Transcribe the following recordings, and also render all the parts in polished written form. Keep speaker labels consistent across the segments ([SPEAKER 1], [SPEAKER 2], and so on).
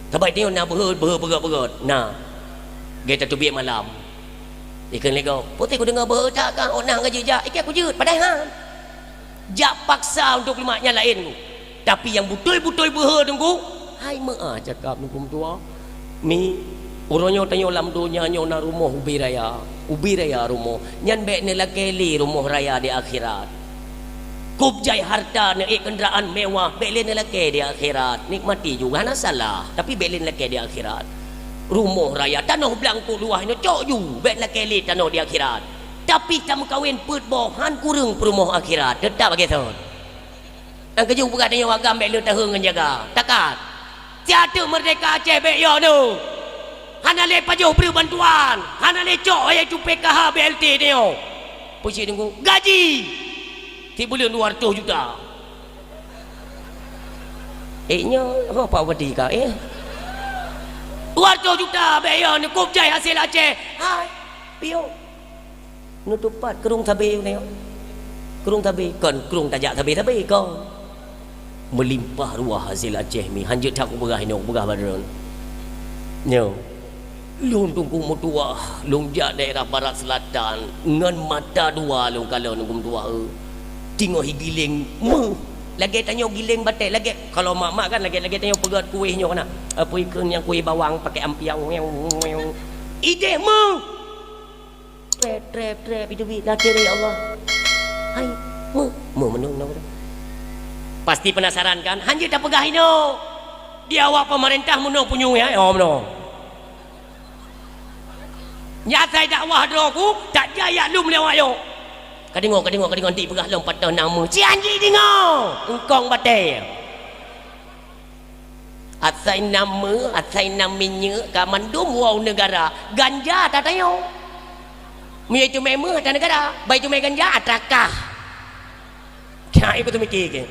[SPEAKER 1] Sebab dia nak berut. Nah, kita tu biar malam. Ikan lego. Putih aku dengar bertak kan onang ke jejak. Ikan aku jut padahal. Jak paksa untuk lemaknya lain. Tapi yang betul-betul berut tunggu. Hai mak cakap tunggu tua. Mi orangnya tanya lam dunia nyo na rumah ubi raya rumah. Nyan bek ni lakeli rumah raya di akhirat. Kubjai harta ni kenderaan mewah belin lelaki di akhirat nikmati juga nak salah tapi belin lelaki di akhirat rumah raya tanah belangku luah ni cok ju bek lelaki tanah di akhirat tapi tamu kawin put bohan kurung perumah akhirat tetap begitu yang keju bukan tanya wagam bek lu tahun jaga takat tiada merdeka Aceh bek yo tu hana le pajuh beri bantuan hana le cok ayat tu PKH BLT ni yo puisi tunggu gaji 3 bulan 200 juta. Nya apa wadi ka 200 juta bayar ni kubjai hasil Aceh. Hai, pio. Nutupat kerung tabe ni. Kerung tabe kon kerung tajak tabe kon. Melimpah ruah hasil Aceh mi hanjut tak berah ni berah badan. Nyo. Lung tunggu mutua, lung jak daerah barat selatan ngan mata dua lung kalau nunggu tua. Tengok giling lagi tanya giling batik lagi kalau mak kan lagi tanya pegat kuihnya kena apa ikan yang kuih bawang pakai ampiang ide trap itu laki ya Allah hai menung pasti penasaran kan hanjir tak pegah ini dia awak pemerintah menung punyung ya menung nyata dakwah doku tak jaya lu melewat yo kadengok nanti pegah lompat dah nama si anjing tengok engkong batai atsai namanya kamandum wow negara ganja tak tahu mi itu memang ada negara baik itu ganja atakah kaya ikut mikir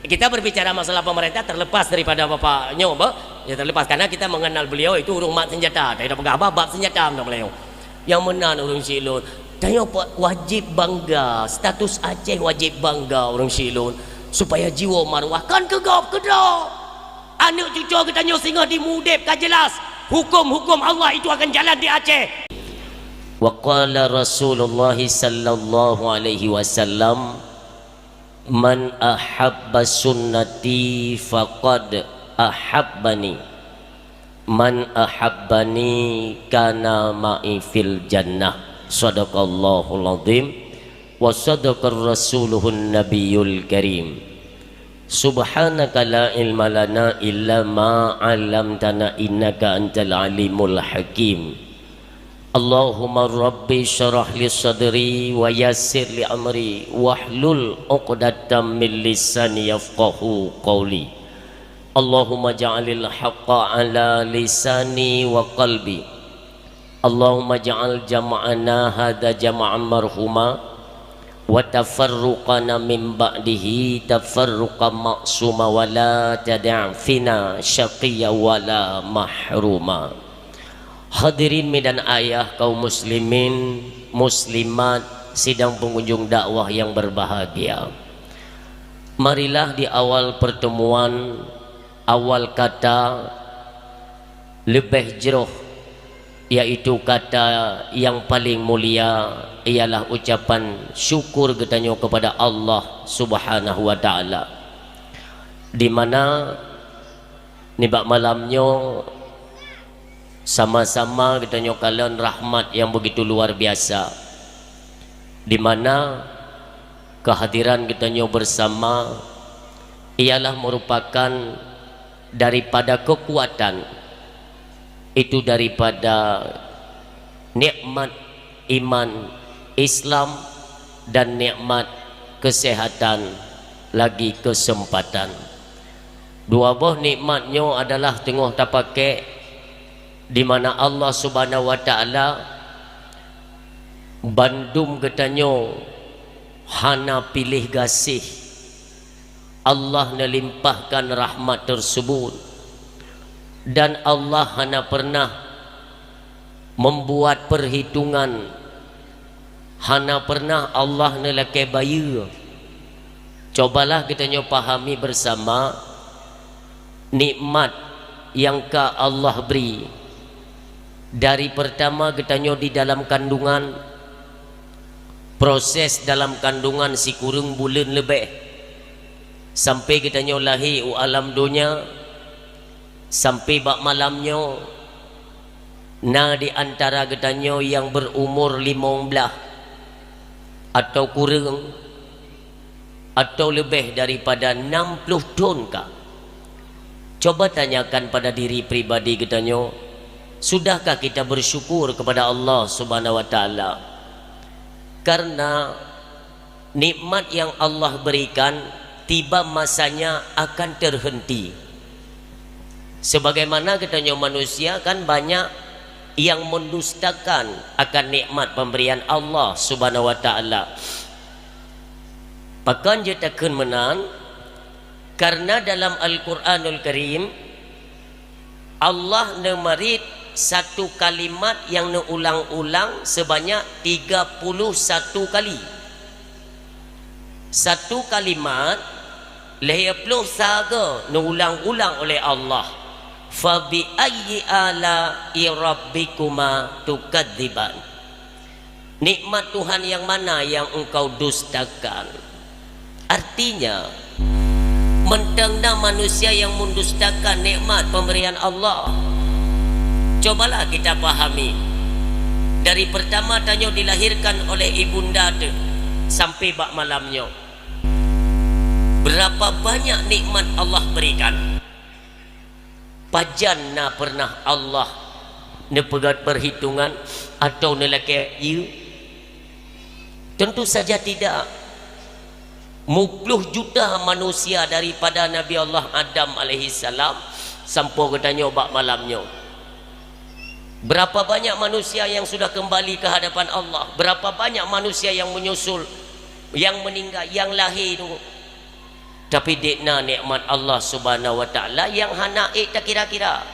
[SPEAKER 1] kita berbicara masalah pemerintah terlepas daripada bapak nyoba ya terlepas karena kita mengenal beliau itu urung mat senjata tidak pegah bab senjata beliau yang menan urung silun tanya wajib bangga status Aceh wajib bangga orang Silon supaya jiwa marwah kan kegap kedok anak cucu kita tanya singa di mudep kan jelas hukum-hukum Allah itu akan jalan di Aceh wa qala Rasulullah sallallahu alaihi wasallam man ahabba sunnati faqad ahabbani man ahabbani kana ma'i fil jannah Sadaqallahul azim wa sadaqar rasuluhun nabiyul karim subhanaka la ilma lana illa ma 'allamtana innaka antal alimul hakim Allahumma rabbi syarah li sadri wa yassir li amri wahlul 'uqdatam min lisani yafqahu qawli Allahumma ja'alil haqqa ala lisani wa qalbi Allahumma ja'al jama'ana hadha jama'an marhuma wa tafarruqana min ba'dihi tafarruqan ma'suma wa la tad'a fina syaqiyya wa la mahruma hadirin medan ayah kaum muslimin muslimat sidang pengunjung dakwah yang berbahagia marilah di awal pertemuan awal kata lebih jeroh yaitu kata yang paling mulia ialah ucapan syukur katanya kepada Allah Subhanahu wa taala di mana nibak malamnya sama-sama katanya kalian rahmat yang begitu luar biasa di mana kehadiran katanya bersama ialah merupakan daripada kekuatan itu daripada nikmat iman Islam dan nikmat kesehatan lagi kesempatan dua buah nikmatnya adalah tengah tapakai di mana Allah Subhanahu wa taala bandum katanya hana pilih gasih Allah melimpahkan rahmat tersebut dan Allah hanya pernah membuat perhitungan hanya pernah Allah nelakai bayu cobalah kita pahami bersama nikmat yang ka Allah beri. Dari pertama katanya di dalam kandungan, proses dalam kandungan si kurang bulan lebih, sampai katanya lahir alam dunia, sampai bak malamnya na di antara katanya yang berumur 15 atau kurang atau lebih daripada 60 tahun kah. Coba tanyakan pada diri pribadi katanya, sudahkah kita bersyukur kepada Allah Subhanahu wa taala? Karena nikmat yang Allah berikan tiba masanya akan terhenti. Sebagaimana katanya manusia kan banyak yang mendustakan akan nikmat pemberian Allah Subhanahu wa taala. Pakan jetakeun menang karena dalam Al-Quranul Karim Allah memerit satu kalimat yang ulang-ulang sebanyak 31 kali. Satu kalimat lehepluh saga ulang-ulang oleh Allah. Fa bi ayyi ala'i rabbikuma tukadziban. Nikmat Tuhan yang mana yang engkau dustakan? Artinya mentengna manusia yang mendustakan nikmat pemberian Allah. Cobalah kita pahami. Dari pertama tanya dilahirkan oleh ibunda tu sampai bak malamnya, berapa banyak nikmat Allah berikan. Pajan na pernah Allah nepegat perhitungan atau nelake you? Tentu saja tidak. 10 juta manusia daripada Nabi Allah Adam alaihi salam sampai katanya bak malamnya. Berapa banyak manusia yang sudah kembali ke hadapan Allah? Berapa banyak manusia yang menyusul, yang meninggal, yang lahir tu. Tapi dekna nikmat Allah Subhanahu wa taala yang hana tak kira-kira.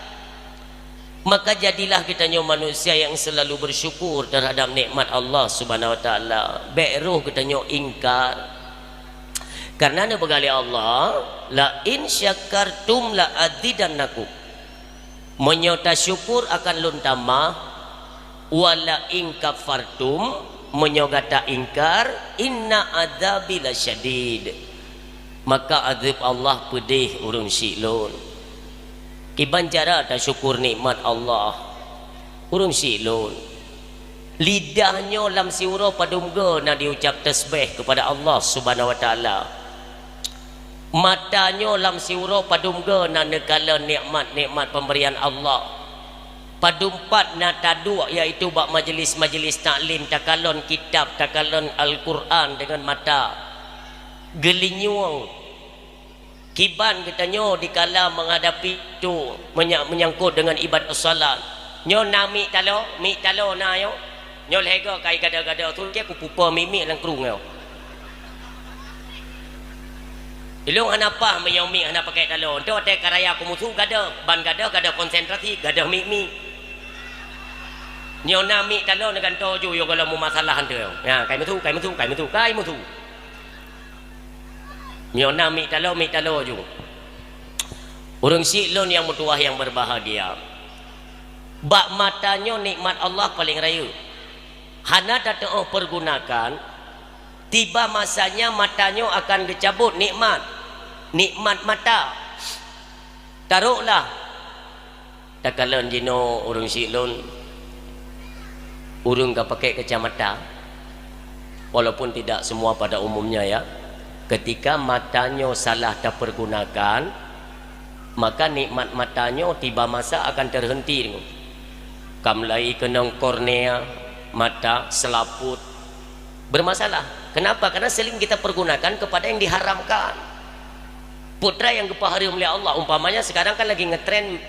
[SPEAKER 1] Maka jadilah kitanya manusia yang selalu bersyukur terhadap nikmat Allah Subhanahu wa taala. Baik roh kitanya ingkar. Karena ada begali Allah, la in syakartum la azidannakum. Menyota syukur akan lun tambah, wala in kafartum menyogata ingkar, inna adzabi lasyadid. Maka azab Allah pedih urang silun. Kiban cara tak syukur nikmat Allah. Urang silun. Lidahnya lam siura padumga na diucap tasbih kepada Allah Subhanahu wa taala. Matanya lam siura padumga na negala nikmat-nikmat pemberian Allah. Padumpat na tadu iaitu bak majlis-majlis taklim, takalon kitab, takalon Al-Quran dengan mata. Gelinyuang kiban katanya dikala menghadapi tu menyangkut dengan ibadat salat. Nyo nami talo, mi talo na yo. Nyo lega kai gada-gada tu ke ku pupa mimi lang krung yo. Ilung anapa meyomi ana pakai talo. Ento te karaya ku musuh gada, ban gada konsentrasi, gada mimi. Nyo nami talo dengan toju yo kalau mu masalah hande yo. Ya, kai mutu. Nyo nami talo ju. Urang silon yang mutuah yang berbahagia. Bak matanya nikmat Allah paling raya. Hana datang pergunakan, tiba masanya matanya akan dicabut nikmat mata. Taruhlah takalan jino urang silon urang gak pakai kacamata, walaupun tidak semua pada umumnya ya. Ketika matanya salah terpergunakan, maka nikmat matanya tiba masa akan terhenti. Kamlai kenang kornea mata selaput bermasalah. Kenapa? Karena sering kita pergunakan kepada yang diharamkan. Putra yang kepahari oleh Allah, umpamanya sekarang kan lagi ngetrend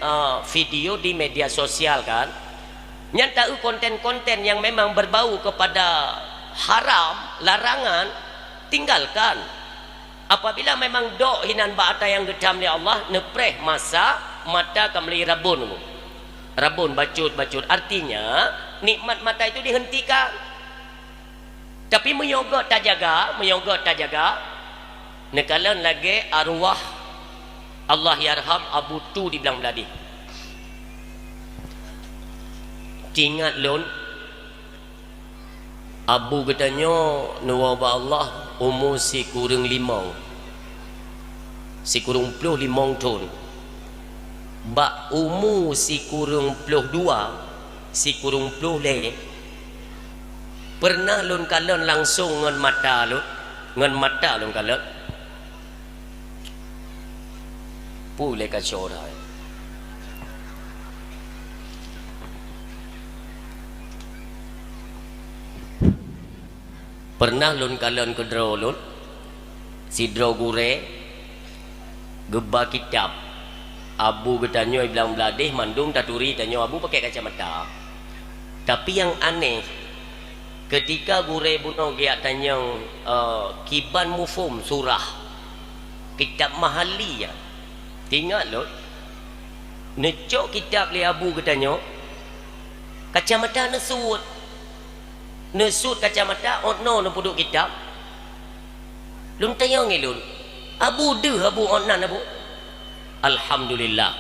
[SPEAKER 1] video di media sosial kan, nyata konten-konten yang memang berbau kepada haram, larangan, tinggalkan. Apabila memang dok hinan ba'ata yang gedam oleh Allah, nepreh masa mata kamli rabun bacut. Artinya nikmat mata itu dihentikan. Tapi menyogot tak jaga nekalan lagi arwah Allah yarham Abu Tu dibilang beladi. Tingat lon abu katanya nuwaba Allah umur si kurang 5 si kurang 5 tahun bak umur si kurang 2 si kurang 10 le pernah lon kalon langsung ngan mata lon kalon boleh kacau dah. Pernah lun kalon ke draw lun si draw gure geba kitab abu getanyo bilang beladih mandung taturi tanyo abu pakai kacamata. Tapi yang aneh ketika gure buno dia tanyang kiban mufum surah kitab mahali ya tinggal lun necok kitab li abu getanyo kacamata nesut kacamata ono no puduk kitab lun tayang lun abu onan abu alhamdulillah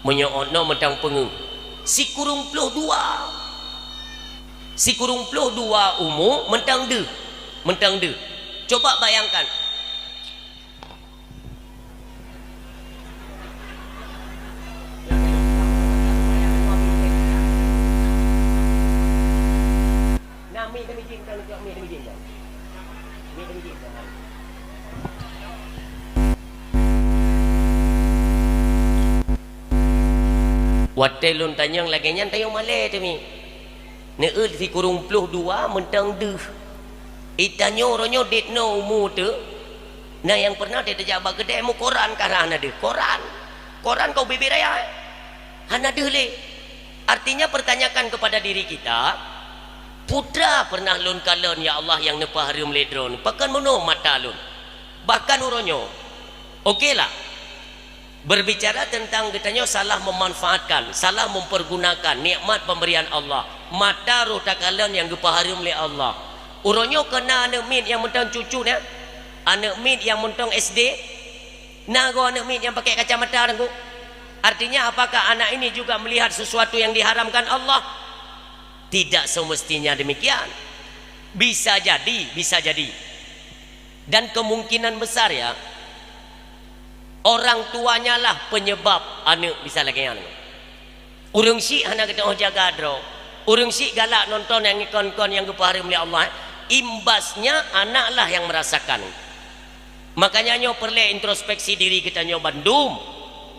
[SPEAKER 1] menyo ono mentang pengung si kurung puluh dua umur mentang de coba bayangkan Watelun tanyang lagi nyan tayang malay tu mi. Neul si kurung puluh dua mentang deh. Itanyo ronyo det no umur tu. Nah yang pernah dia terjabak kedai mu koran karena ada koran kau bibi raya. Hana deh. Artinya pertanyakan kepada diri kita. Putra pernah lun kalon ya Allah yang nepah harum ledron. Pakan mono mata lun. Bahkan uronyo. Okeylah. Berbicara tentang katanya salah memanfaatkan, salah mempergunakan nikmat pemberian Allah. Mata roh takalan yang gepaharum oleh Allah. Uronyo kena anak min yang mentang cucu ni, anak min yang mentang SD, nago anak min yang pakai kacamata nangku. Artinya apakah anak ini juga melihat sesuatu yang diharamkan Allah? Tidak semestinya demikian. Bisa jadi. Dan kemungkinan besar ya. Orang tuanya lah penyebab anak bisa lagi yang urung si anak kita jaga dro urung si galak nonton yang ikon-ikon yang kepaharim oleh Allah imbasnya anak lah yang merasakan. Makanya nyo perlu introspeksi diri kita nyo bandum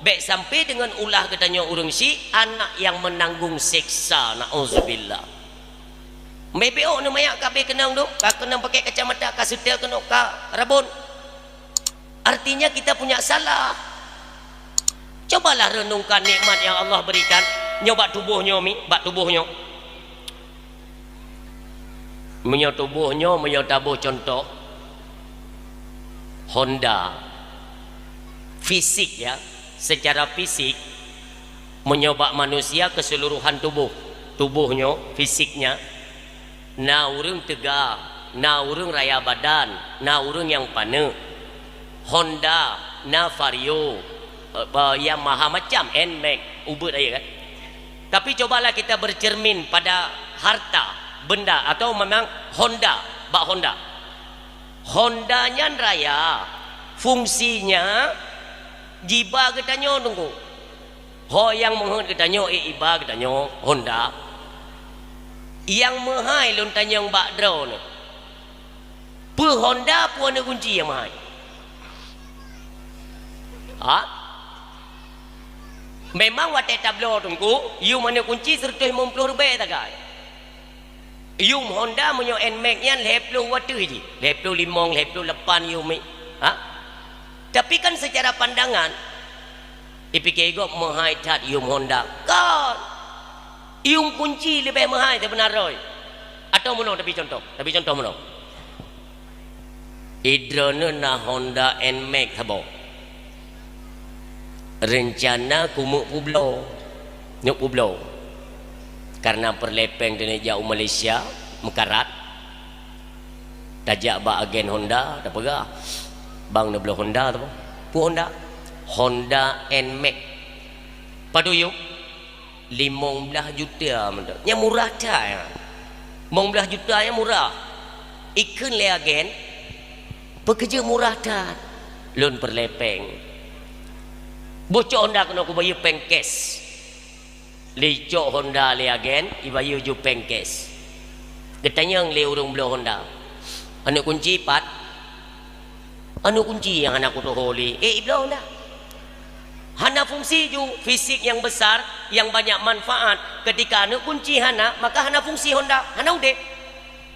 [SPEAKER 1] baik sampai dengan ulah kita nyo urung si anak yang menanggung siksa na'udzubillah. Mbeo ni mayak kabeh kenang tu kenang pakai kacamata kasutel kena ka rabon. Artinya kita punya salah. Cobalah renungkan nikmat yang Allah berikan. Nyoba tubuhnya bak tubuhnya. Menyo tubuhnya menyo tabuh contoh Honda. Fisik ya, secara fisik menyobak manusia keseluruhan tubuhnya, fisiknya. Na urung tegak, na urung raya badan, na urung yang pane. Honda, Vario, Yamaha macam NMAX, ubud aja kan. Tapi cobalah kita bercermin pada harta, benda atau memang Honda, bak Honda. Hondanya raya, fungsinya jiba katanya tunggu. Ho yang menghut katanya iba katanya Honda. Yang mahai lun tanyang bak drone. Pu Honda pun ada kunci yang mahai. Memang watai tablo tungku you mana kunci 150 rupiah tak kai you Honda menyo NMAX yan 50 watu je 55 58 you tapi kan secara pandangan ipikir go mahai tat you Honda kan you kunci lebih mahai tak benar roy atau mono tapi contoh mono idrone na Honda NMAX habo rencana kumuk publo karena perlepeng dari jauh Malaysia mekarat tajak ba agen Honda tak pegah bang neblo Honda tu Honda NMAX padu yuk 15 juta mendak. Nya murah dah ya. 15 juta yang murah. Ikun le agen. Pekerja murah dah. Lun perlepeng. Bocok Honda kena aku bayar pengkes. Licok Honda le agen, ibayar ju pengkes. Ketanya le urung belo Honda. Anu kunci 4. Anu kunci yang anak tu holi. Belo Honda. Hana fungsi ju fisik yang besar, yang banyak manfaat. Ketika anu kunci hana, maka hana fungsi Honda. Hana udah.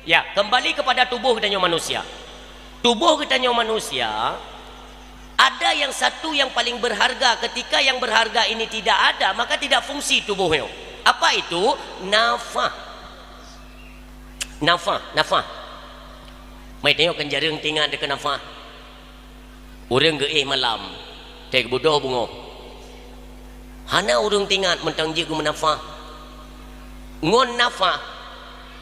[SPEAKER 1] Ya, kembali kepada tubuh kita manusia. Tubuh kita manusia ada yang satu yang paling berharga. Ketika yang berharga ini tidak ada, maka tidak fungsi tubuhnya. Apa itu? Nafah. Nafah. Mai tengok kan jarang tinggal dekat nafah. Orang ge malam. Tek bodoh bungo. Hana urung tinggal mentang jigu menafah. Ngon nafah.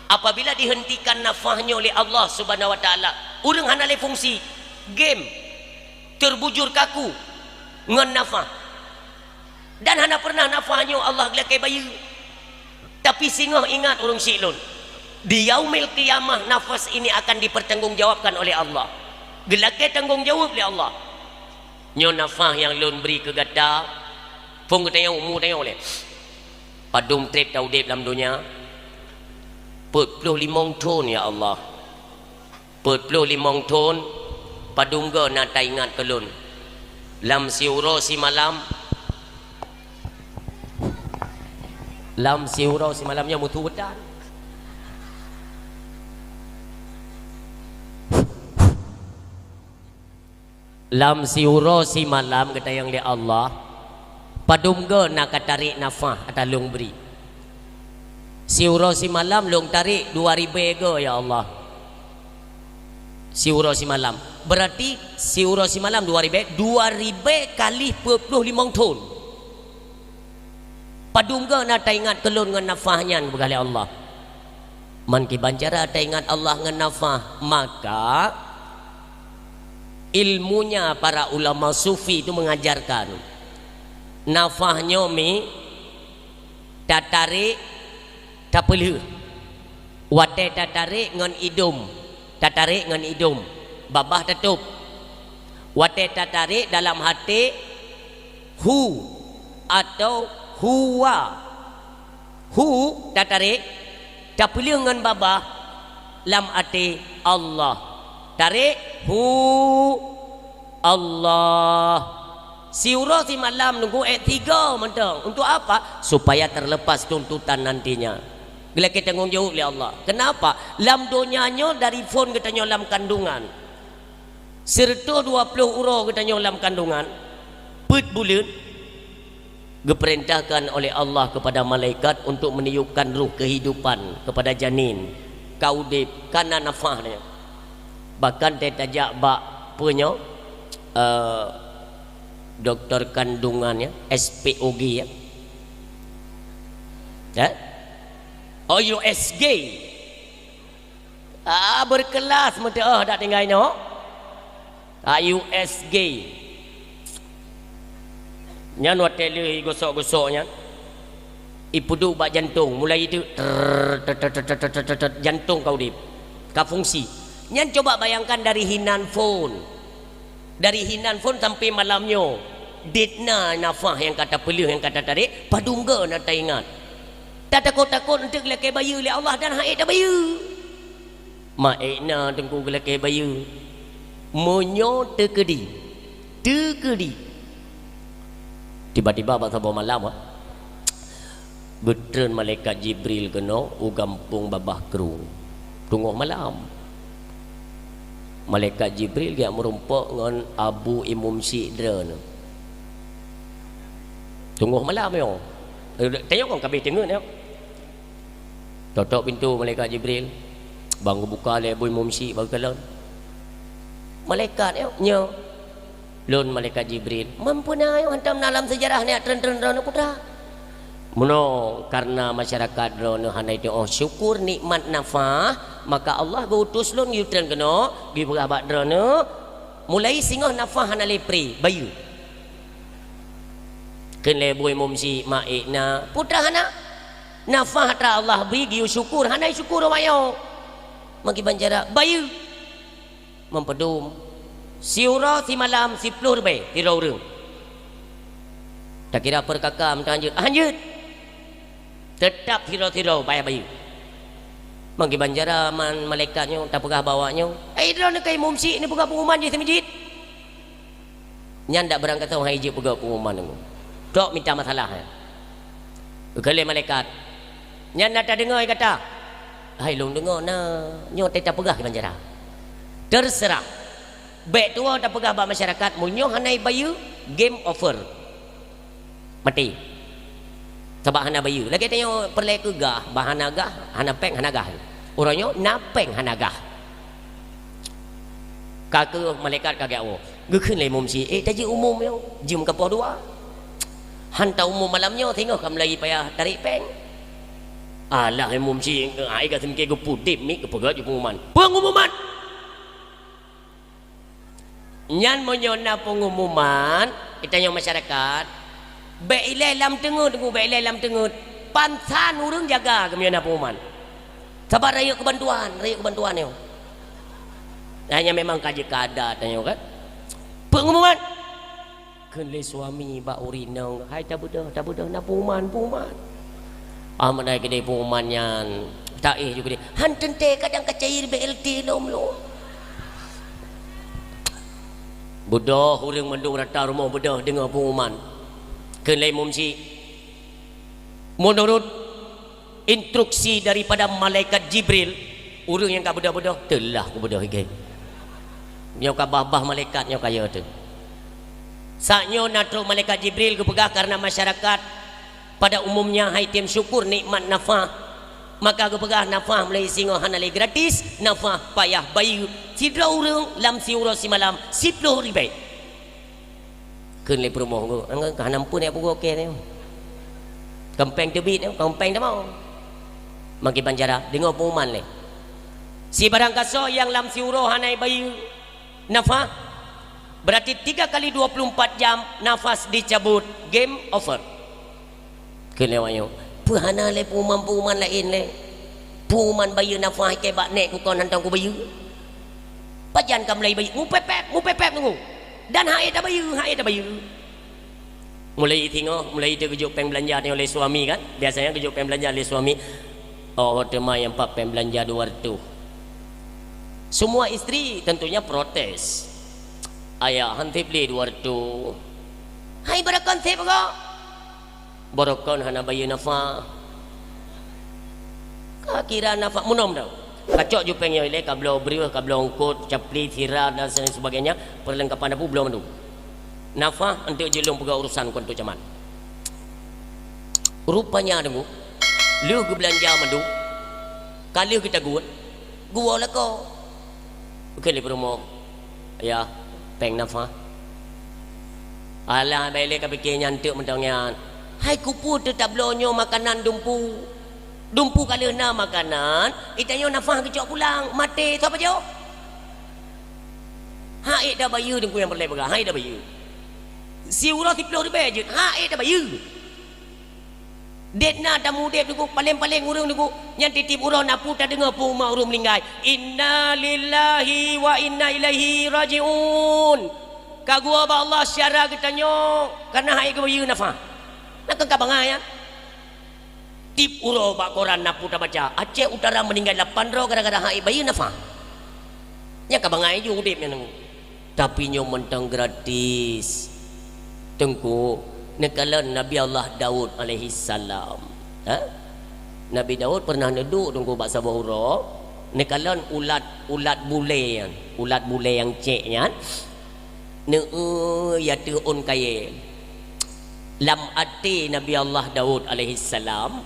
[SPEAKER 1] Apabila dihentikan nafahnya oleh Allah Subhanahu wa taala, urang hana le fungsi. Game terbujur kaku ngon nafah. Dan hana pernah nafahnya Allah gelakai bayu. Tapi singoh ingat urang silun. Di yaumil qiyamah nafas ini akan dipertanggungjawabkan oleh Allah. Gelakai tanggungjawab oleh Allah. Nyo nafah yang lun beri ke gata. Pung kita yang umur tengok boleh. Padum trip tau dep dalam dunia. 45 ton ya Allah. 45 ton. Padum ke nak tak ingat kelun. Lam siuro si malam. Lam siuro si malamnya mutu wedan. Lam siuro si malam kata yang dia Allah. Padum ge nak tarik nafah atau long beri. Siuro si malam long tarik 2000 ge ya Allah. Siuro si malam. Berarti siuro si malam 2000 kali 45 ton. Padum ge nak tak ingat kelun dengan nafahnya berkali Allah. Man ki bancara tak ingat Allah dengan nafah, maka ilmunya para ulama sufi itu mengajarkan nafahnya mi tatari tapelu wate tatari ngan idum babah tutup wate tatari dalam hati hu atau huwa hu tatari tapelu ngan babah lam hati Allah tarik hu Allah. Siuro si malam nunggu 3 mentang. Untuk apa? Supaya terlepas tuntutan nantinya. Bila kita tanggung jawab oleh Allah. Kenapa? Lam donyanya dari phone kita nyolam kandungan. Serta 20 euro kita nyolam kandungan. Put bulan diperintahkan oleh Allah kepada malaikat untuk meniupkan ruh kehidupan kepada janin. Kau dip kana nafahnya. Bahkan dia tajak bak punya doktor kandungannya SPOG ya. Oh USG. Berkelas mata dak tinggal no. USG. Nyan hotel gosok-gosoknya. Ipudu bak jantung mulai itu jantung kau dip. Ka fungsi. Nyan coba bayangkan dari hinan phone. Dari hinan phone sampai malamnya ditna nafah yang kata pelih yang kata tarik padungga nak tak ingat tak takut-takut untuk gelakai bayu oleh Allah dan haid dah bayu ma'ikna tengku gelakai bayu monyo tekedi tiba-tiba pada sabah malam betren malaikat Jibril kena ugampung babah kru tunggu malam. Malaikat Jibril dia merumpak dengan Abu Imam Sidra ni. Tunggu malam yo. Tengok kan kami tengok tengok. Tutup pintu malaikat Jibril. Bang buka le Abu Imam Sidra baru kalan. Malaikat yo nyo. Lun malaikat Jibril. Mampuna yo hantam dalam sejarah ni tren-tren putra. Muno karena masyarakat rono handai tu syukur nikmat nafah, maka Allah gautus lon yutran kena gi berabat rono mulai singoh nafah hana lepri bayu. Ken leboi mumsi maikna putra hana nafah tra Allah bagi syukur hana syukur mayo magi banjara bayu mempedum siura si malam si plur be tirau reung tak kira perkakam tanjut anjut tetap tirau-tirau bayar bayu magi banjara man malaikatnya tak pegah bawanya idra ni kai mumsi ni pegah pengumuman di masjid nyan dak berangkat tahu hai je pegah pengumuman ni dok minta masalah kali malaikat nyan nak dengar kata hai long dengar na nyo tak pegah di banjara terserah baik tua tak pegah ba masyarakat munyo hanai bayu game over mati sebab hana bayu lagi tanya perlai ke gah bahana gah hana peng hana gah orangnya napeng hana gah kakak malaikat kagak awak gekeun lai mum si taji umum yo jum kapau dua hantar umum malamnya tengok kam lagi payah tarik peng alah mum si ai ka semke ke putip mi ke pegat pengumuman nyan monyona pengumuman ditanya masyarakat baik ilai lam tengut baik ilai lam tengut pansan urang jaga ke monyona pengumuman sabar raya kebantuan yo hanya memang kaji kada tanya kan pengumuman kenle suami ba urinang hai tak budah na pengumuman amanai kedai pengumuman nyan tak juga dia hanten te kadang kecair BLT lom budah urang mendung rata rumah budah dengar pengumuman kenle mumsi menurut instruksi daripada malaikat Jibril urang yang ka budah-budah telah ku budah higai nyo ka babah malaikat nyo kaya tu saknyo natro malaikat Jibril ku pegah karena masyarakat pada umumnya hai tim syukur nikmat nafah maka ku pegah nafah mulai singo hanale gratis nafah payah bayu sidra urang lam siura si malam 10 ribu keun le promo go angka hanampun ya pugo okey ni kempeng tebit kempeng dah mau magi banjara dengar pengumuman le si barang kaso yang lam siuro hanai bayu nafas berarti 3 kali 24 jam nafas dicabut game over kelewayo puhana le pengumuman lain le pengumuman bayu nafas ke bak nek ku kon hantang ku bayu pajan kam lai bayu mu pepep tunggu dan hai dah bayu mulai tengok mulai dia kejuk peng belanja ni oleh suami kan biasanya kejuk peng belanja oleh suami tema yang pak peng belanja 200 semua isteri tentunya protes ayah hanti beli 200 hai barakan tip ko barakan hana bayu nafa kira nafa munom dah kacok jupeng yang ile kablo beriwah kablo ongkot capli tira dan sebagainya perlengkapan apa belum tu nafa untuk jelung pegawai urusan kontu caman rupanya dengu lu ke belanja madu kali kita gua lah kau kali promo ya peng nafa alah balik ke pikir nyantuk mentangnya hai kupu tetap blonyo makanan dumpu kali na makanan itanyo nafa kecok pulang mati siapa jauh hai dah bayu dengku yang perlai pegang hai dah bayu si urang 10 ribu je hai dah bayu det na tamu det dengku paling urang dengku yang titip urang nak putar dengar puma urang meninggal inna lillahi wa inna ilaihi rajiun kagua ba Allah syara ketanyo karena hai ke bayu nafa nak ke bangai ya tip uro ba koran nak putar baca Aceh Utara meninggal 8 ro gara-gara hai bayu nafa nya ka bangai ju udip nya tapi nyo mentang gratis tengku nekalan Nabi Allah Daud alaihi salam Nabi Daud pernah neduk tengku baksa bahura nekalan ulat bule yang ceknya ne ya tuun kaye lam ati Nabi Allah Daud alaihi salam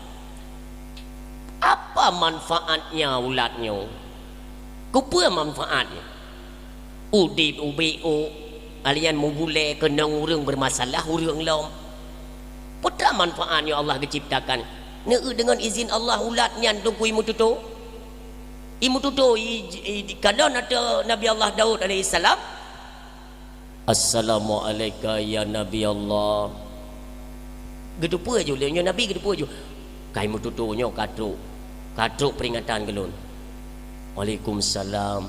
[SPEAKER 1] apa manfaatnya ulatnya kupa manfaatnya udip ubu alian mubule kenang urang bermasalah urang lom putra manfaatnya Allah diciptakan dengan izin Allah ulatnya tunggu imu tutu kalau ada Nabi Allah Daud alaihi salam assalamualaikum ya Nabi Allah Gedupa je ulunnya Nabi gedupa je. Kai mututunya katruk peringatan gelun. Waalaikumsalam.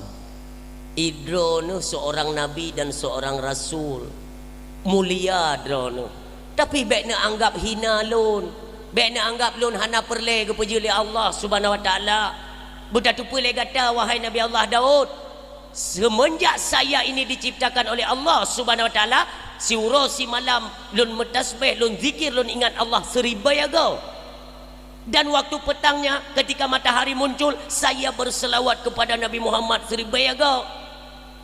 [SPEAKER 1] Idrono seorang nabi dan seorang rasul. Mulia drono. Tapi baik nak anggap hina lun. Baik nak anggap lun hana perle ke puji oleh Allah Subhanahu wa taala. Budak tu pulih kata wahai Nabi Allah Daud, semenjak saya ini diciptakan oleh Allah Subhanahu wa taala, si malam lun mentasbih, lun zikir, lun ingat Allah seribayaga. Dan waktu petangnya ketika matahari muncul, saya berselawat kepada Nabi Muhammad seribayaga.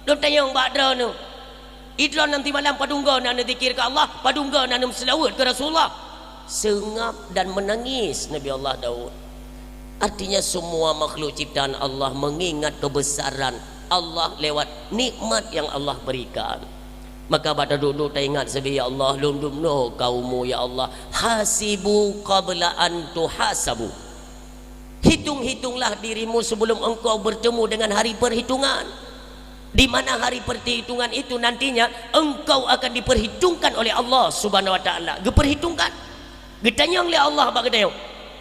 [SPEAKER 1] Lun tanya orang Badra ni, idron nanti malam padungga nak zikir ke Allah, padungga nak selawat ke Rasulullah. Sengap dan menangis Nabi Allah Daud. Artinya semua makhluk ciptaan Allah mengingat kebesaran Allah lewat nikmat yang Allah berikan. Maka pada duduk tak ingat sebi ya Allah lundumno kaumu ya Allah, hasibu qabla an tuhasabu. Hitung-hitunglah dirimu sebelum engkau bertemu dengan hari perhitungan, di mana hari perhitungan itu nantinya engkau akan diperhitungkan oleh Allah Subhanahu wa taala. Geperhitungkan getanya oleh Allah bak getanya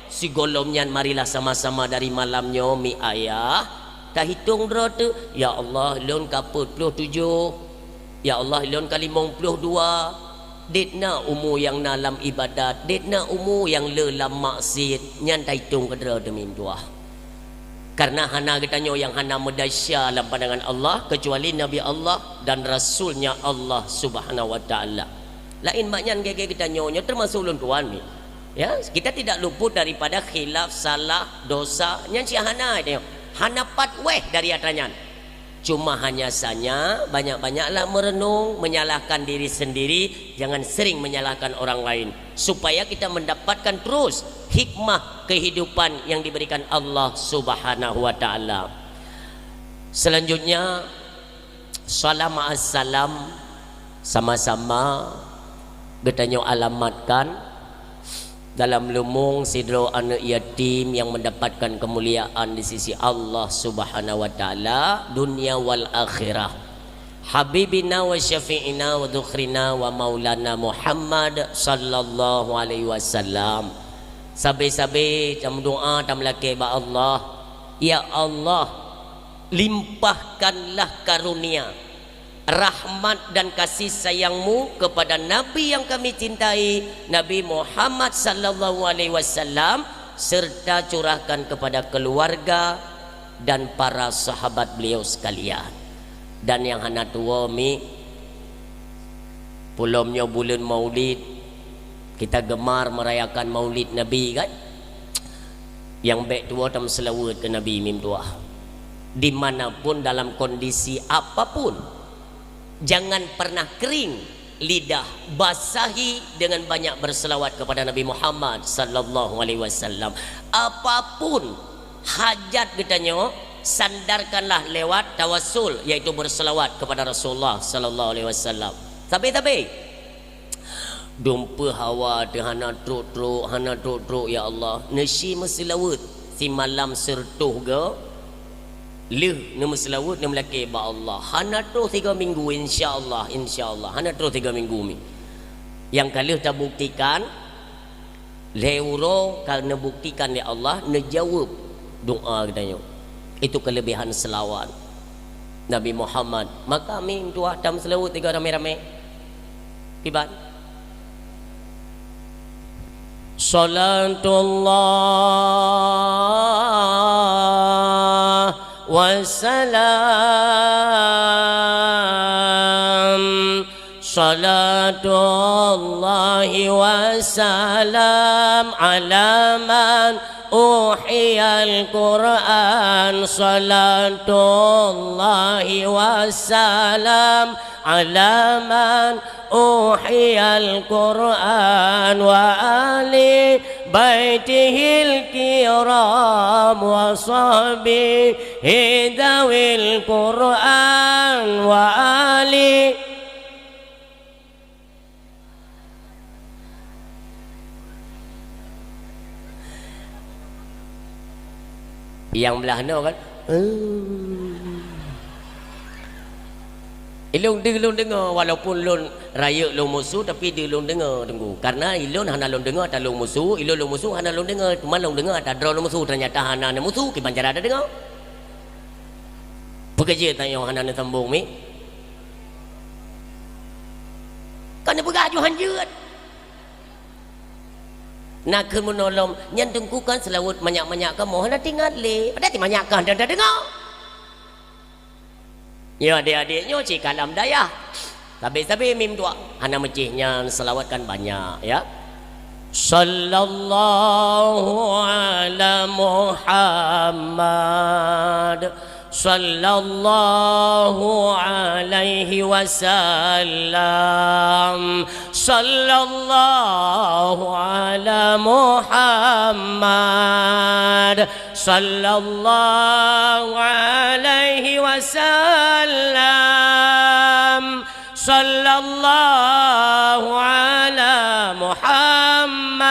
[SPEAKER 1] si golomnya, marilah sama-sama dari malamnya mi ayah tak hitung dro tu ya Allah lon kaput 27, ya Allah lon kali 52, detna umur yang dalam ibadat, detna umur yang lelam maksiat nyan tak hitung ke dro demi dua. Karena hana getanya yang hana mudahsyah dalam pandangan Allah kecuali Nabi Allah dan Rasulnya Allah Subhanahu wa taala. Lain maknya gege getanya termasuk ulun tuan ni. Ya, kita tidak luput daripada khilaf, salah, dosa. Nyan si hana dia. Hana pat weh dari atanyan. Cuma hanya saja banyak-banyaklah merenung, menyalahkan diri sendiri, jangan sering menyalahkan orang lain supaya kita mendapatkan terus hikmah kehidupan yang diberikan Allah Subhanahu wa taala. Selanjutnya salam assalam sama-sama bertanya alamatkan dalam lumung sidro anak yatim yang mendapatkan kemuliaan di sisi Allah Subhanahu wa taala dunia wal akhirah. Habibina wa syafi'ina wa dzukhrina wa maulana Muhammad sallallahu alaihi wasallam. Sabe-sabe jam doa tam laki ba Allah, ya Allah limpahkanlah karunia rahmat dan kasih sayangmu kepada Nabi yang kami cintai, Nabi Muhammad sallallahu alaihi wasallam, serta curahkan kepada keluarga dan para sahabat beliau sekalian. Dan yang hana tua mi pulomnya bulan Maulid, kita gemar merayakan Maulid Nabi kan, yang baik tua tam selawat ke Nabi mim tua dimanapun dalam kondisi apapun. Jangan pernah kering lidah, basahi dengan banyak berselawat kepada Nabi Muhammad sallallahu alaihi wasallam. Apapun hajat kitanya, sandarkanlah lewat tawassul, yaitu berselawat kepada Rasulullah sallallahu alaihi wasallam. Tapi dumpa hawa hana truk ya Allah. Nasi meselawat si malam sertuh ke leh nama selawat nama laki ba Allah hana terus 3 minggu insyaallah hana terus 3 minggu mi yang kalau tak buktikan leuro kalau buktikan ya Allah nejawab doa katanya. Itu kelebihan selawat Nabi Muhammad. Maka mi tuah tam selawat 3 rame-rame tiba salatullah wassalam, salatullahi wassalam ala man uhiyal Quran, salatullahi wassalam ala man uhiyal Quran wa ali baitihil kiram wa sahbihi dawil Quran wa ali. Yang belah no kan Ilung dengar walaupun lun raya lun musuh tapi dia lun dengar tunggu. Karena ilun hana lun dengar tak lun musuh, ilun lun musuh hana lun dengar. Cuma lun dengar tak draw lun musuh ternyata hana na musuh ki bancara ada dengar. Pekerja tanya hana na sambung mi. Kan bergajuh hanjut. Nak ke menolong nyan tungku kan selawut banyak-banyak kamu hana tinggal le. Ada ti banyak kan dah dengar. Ya adik-adiknya cik kalam dayah. Tapi mim dua. Hana mecihnya selawatkan banyak ya. Sallallahu ala Muhammad. Sallallahu alaihi wasallam. Sallallahu ala Muhammad. Sallallahu alaihi wasallam. Sallallahu ala Muhammad.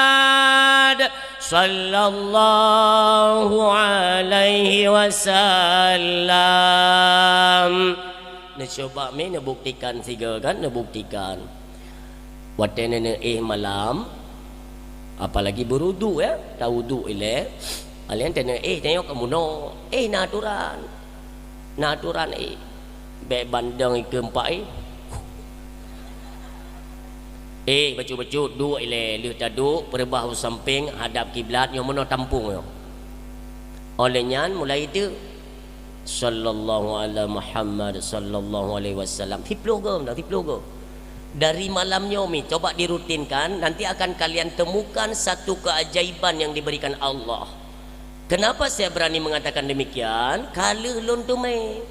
[SPEAKER 1] Sallallahu alaihi wasallam. Nak cuba mi nak buktikan tiga kan, nak buktikan. Waktu nenek malam, apalagi berudu ya, tahu wudu ile. Alian tanya tengok kamu no, naturan be bandang keempat baju dua ile lihat tadu perbah samping hadap kiblat yang mana tampung yo. Olehnya mulai itu sallallahu ala Muhammad sallallahu alaihi wasallam. Tiplogo. Dari malamnya mi coba dirutinkan, nanti akan kalian temukan satu keajaiban yang diberikan Allah. Kenapa saya berani mengatakan demikian? Kalau lun tumai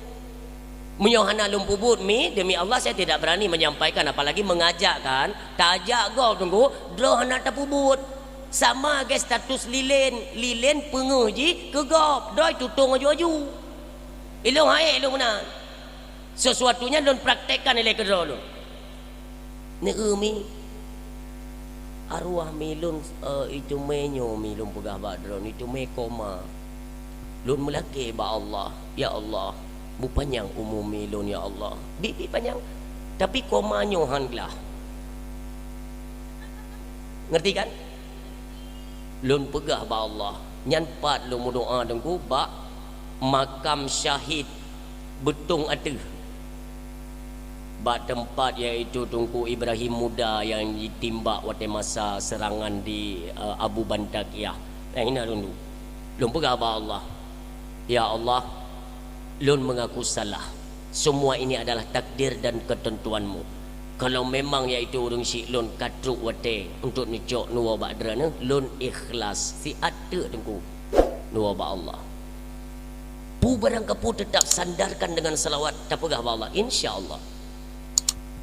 [SPEAKER 1] menyohana lun pubut mi, demi Allah saya tidak berani menyampaikan apalagi mengajak kan. Tak ajak kau tunggu draw hana tapubut. Sama ke status lilin penguh ji kegop doi tutung aju-aju. Ilung hai ilung mana? Sesuatunya lun praktekkan oleh kedua lun. Mi arwah milun itu menyo milun pegah badron itu me koma lun melaki ba Allah ya Allah bu panjang umum milun ya Allah bibi panjang tapi koma nyohan lah ngerti kan lun pegah ba Allah nyanpat lun doa dengku ba makam syahid betung atuh bak tempat iaitu Tunku Ibrahim muda yang ditimbak waktu masa serangan di Abu Bantakiyah. Yang ini dulu. Lun pegaba Allah. Ya Allah, lun mengaku salah. Semua ini adalah takdir dan ketentuanmu. Kalau memang iaitu urung si lun katruk wate untuk nicok nuwa badrana, lun ikhlas si ada Tunku nuwa ba Allah. Pu barang kapu tetap sandarkan dengan salawat tak pegah ba Allah insya-Allah.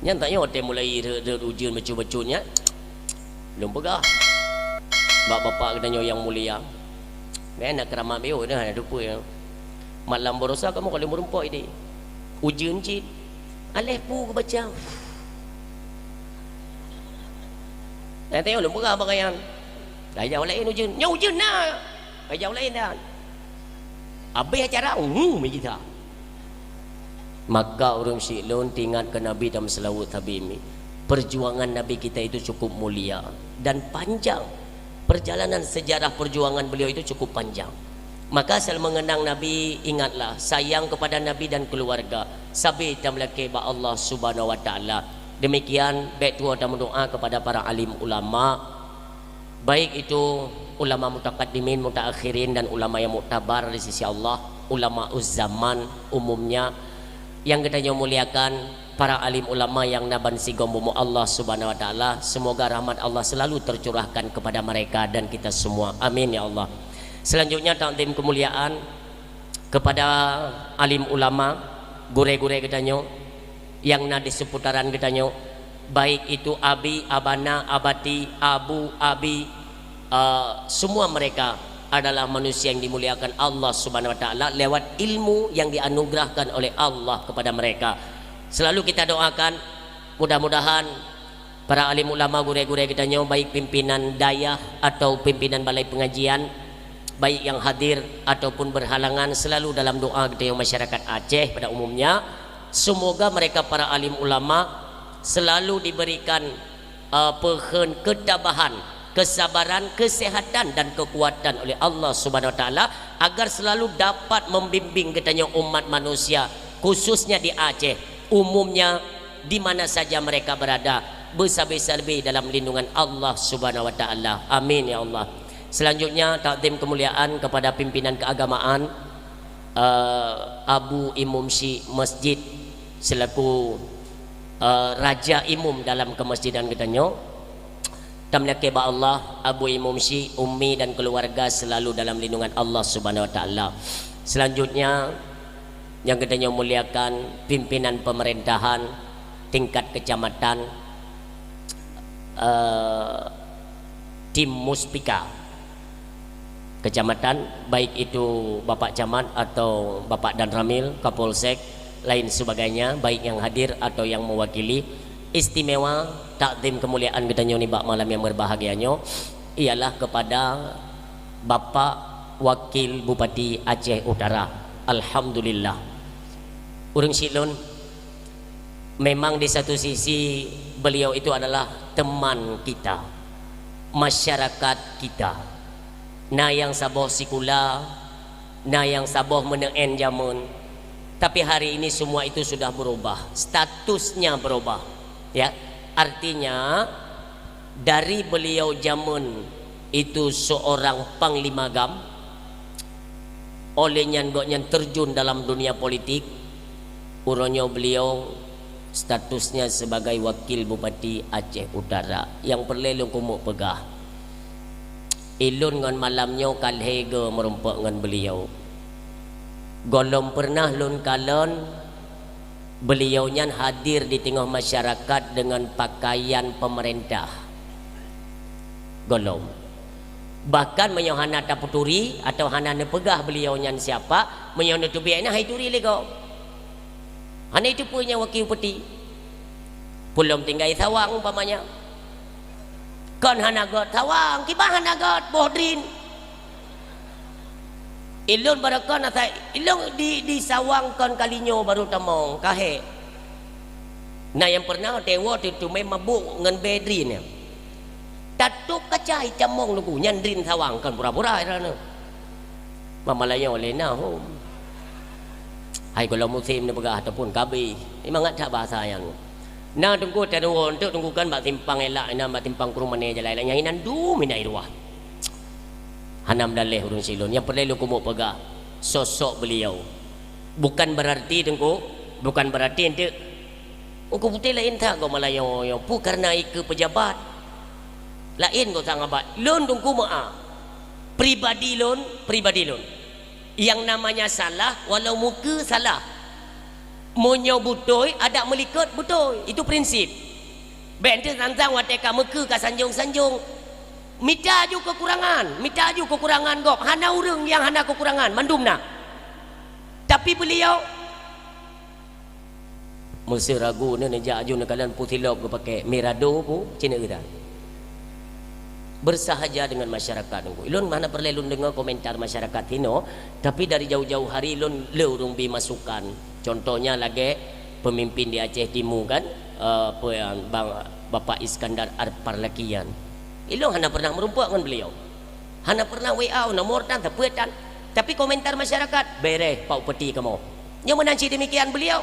[SPEAKER 1] Yang tanya waktu mulai ujian baca-bacanya belum pegah bapak katanya yang mulia nak keramat beo dah ada apa ya malam berosa kamu kalau merempak ini ujian cik alih pu ke baca yang tanya belum pegah pakaian gaya lain ujian nya ujian nak gaya lain dah habis acara begitu. Maka orang Syi'lun ingat ke Nabi dan selawat Habimi. Perjuangan Nabi kita itu cukup mulia dan panjang. Perjalanan sejarah perjuangan beliau itu cukup panjang. Maka saya mengenang Nabi, ingatlah sayang kepada Nabi dan keluarga. Sabi tamlaki ba Allah Subhanahu wa taala. Demikian baik tua dan berdoa kepada para alim ulama. Baik itu ulama mutaqaddimin, mutaakhirin dan ulama yang muktabar di sisi Allah, ulama uzzaman umumnya. Yang kita muliakan para alim ulama yang naban sigombomo Allah Subhanahu wa taala, semoga rahmat Allah selalu tercurahkan kepada mereka dan kita semua, amin ya Allah. Selanjutnya takdim kemuliaan kepada alim ulama gure-gure katanya yang ada di seputaran katanya, baik itu abi, abana, abati, abu, abi, semua mereka adalah manusia yang dimuliakan Allah Subhanahu wa taala lewat ilmu yang dianugerahkan oleh Allah kepada mereka. Selalu kita doakan mudah-mudahan para alim ulama gure-gure kita nyo, baik pimpinan dayah atau pimpinan balai pengajian, baik yang hadir ataupun berhalangan, selalu dalam doa kita yang masyarakat Aceh pada umumnya Semoga mereka para alim ulama selalu diberikan ketabahan, kesabaran, kesehatan dan kekuatan oleh Allah Subhanahu wa taala agar selalu dapat membimbing katanya umat manusia, khususnya di Aceh, umumnya di mana saja mereka berada, besar-besar lebih dalam lindungan Allah Subhanahu wa taala. Amin ya Allah. Selanjutnya takdim kemuliaan kepada pimpinan keagamaan Abu Imum Syih Masjid selaku Raja Imum dalam kemasjidan katanya. Tamlaki ba Allah Abu Imum Syih, Ummi dan keluarga selalu dalam lindungan Allah Subhanahu wa taala. Selanjutnya yang katanya muliakan pimpinan pemerintahan tingkat kecamatan tim Muspika kecamatan, baik itu Bapak Camat atau Bapak Dan Ramil, Kapolsek, lain sebagainya, baik yang hadir atau yang mewakili. Istimewa takdim kemuliaan katanya ni bak malam yang berbahagianya ialah kepada Bapak Wakil Bupati Aceh Utara. Alhamdulillah. Urang silun, memang di satu sisi beliau itu adalah teman kita, masyarakat kita. Na yang saboh sikula, na yang saboh meneen jamun. Tapi hari ini semua itu sudah berubah, statusnya berubah, ya. Artinya dari beliau jamun itu seorang panglima gam, olehnya goknya terjun dalam dunia politik, uronyo beliau statusnya sebagai wakil bupati Aceh Utara yang perlu kumuk pegah. Ilun ngan malamnya kalhega merumpak ngan beliau. Golom pernah lun kalon beliau nyan hadir di tengah masyarakat dengan pakaian pemerintah. Golom. Bahkan menyohana taputuri atau hana nepegah beliau nyan siapa, menyohana tubiana hai turi lego. Hana itu punya wakil bupati. Pulang tinggal sawang umpamanya. Kon hanagot tawang kibah hanagot bohdrin ilun barakon atau ilung di sawang kon kalinyo baru tamong kahe. Nah yang pernah tewo tu memang mabuk ngan bedrin ya tatuk kacai camong lugu nyandrin sawang kan pura-pura irana mamalayo lena hom hai kalau musim ni pegah ataupun kabi memang tak bahasa yang nah tunggu taruh untuk tunggukan bak timpang elak ina bak timpang kurumane jalan yang inan du minai ruah hanam daleh urun silun yang perlu kumuk pegah sosok beliau. Bukan berarti tunggu, bukan berarti ente uku putih lain tak kau malayo yo pu karena iku pejabat lain kau sang abat lon tunggu maa pribadi lon yang namanya salah walau muka salah monyo butoi ada melikut butoi, itu prinsip. Bente tantang wateka meke ka sanjung-sanjung. Mita ju kekurangan gop. Hana urang yang hana kekurangan mandumna. Tapi beliau mesti ragu ni nejak aju nakalan putilop ke pakai mirado ku cina kita. Bersahaja dengan masyarakat ku. Ilun mana perlu lun dengar komentar masyarakat tino, tapi dari jauh-jauh hari lun leurung bi masukan. Contohnya lagi pemimpin di Aceh Timur kan Bang Bapak Iskandar Arparlakian. Ilung hana pernah merumpak dengan beliau. Hana pernah WA nomor tan tepetan. Tapi komentar masyarakat, bereh Pak Upeti kamu. Yang menanci demikian beliau.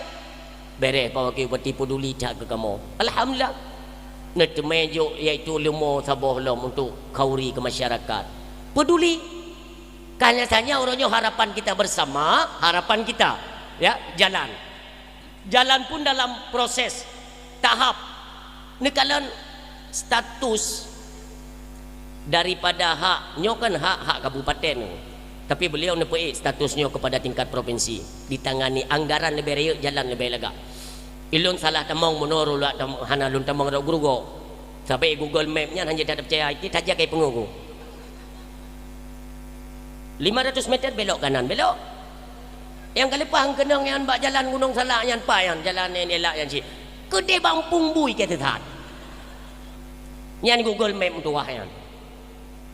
[SPEAKER 1] Bereh Pak Wakil Upeti peduli tak ke kamu. Alhamdulillah. Netemejo iaitu lemo saboh lom untuk kauri ke masyarakat. Peduli. Kanyatanya orangnya harapan kita bersama, harapan kita ya jalan pun dalam proses tahap nekalan status daripada haknya kan hak kabupaten, tapi beliau nepei statusnya kepada tingkat provinsi, ditangani anggaran lebih raya, jalan lebih lega. Ilun salah tamong menoro lah hana lun tamong rak gurugo sampai Google Map-nya hanya tak percaya itu tajak kai pengugu 500 meter belok kanan belok. Yang kalepah kenang yang bak jalan Gunung Salak yang pa yang jalan yang elak yang si. Kede bampung bui kata tat. Yang Google Map tu wah yang.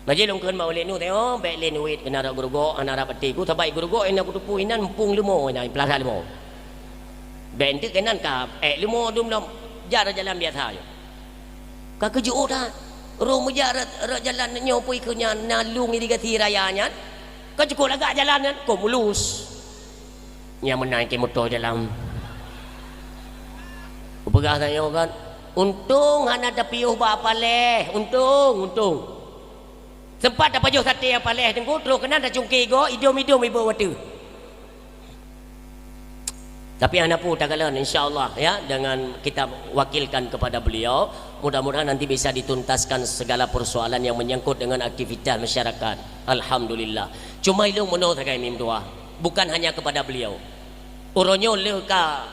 [SPEAKER 1] Maji longkeun ba oleh nu teo baik len wait kena rak gurugo anara peti ku tabai gurugo ina ku tupu inan empung lemo ina plaza lemo. bentuk kenan ka limo dum dom jarak jalan biasa yo ka keju dah ro mujarat jalan nyopoi ke nalung di gati rayanya ka cukup agak jalan ko mulus nya menaiki motor jalan upagah tayo kan untung hana ada piuh ba paleh untung sempat apa jo sate apa leh tengku terus kena dah cungki go idom ibu watu tapi anak pun tak kalah insyaallah ya dengan kita wakilkan kepada beliau mudah-mudahan nanti bisa dituntaskan segala persoalan yang menyangkut dengan aktivitas masyarakat alhamdulillah cuma ilung mono sakai mim dua bukan hanya kepada beliau uronyo leka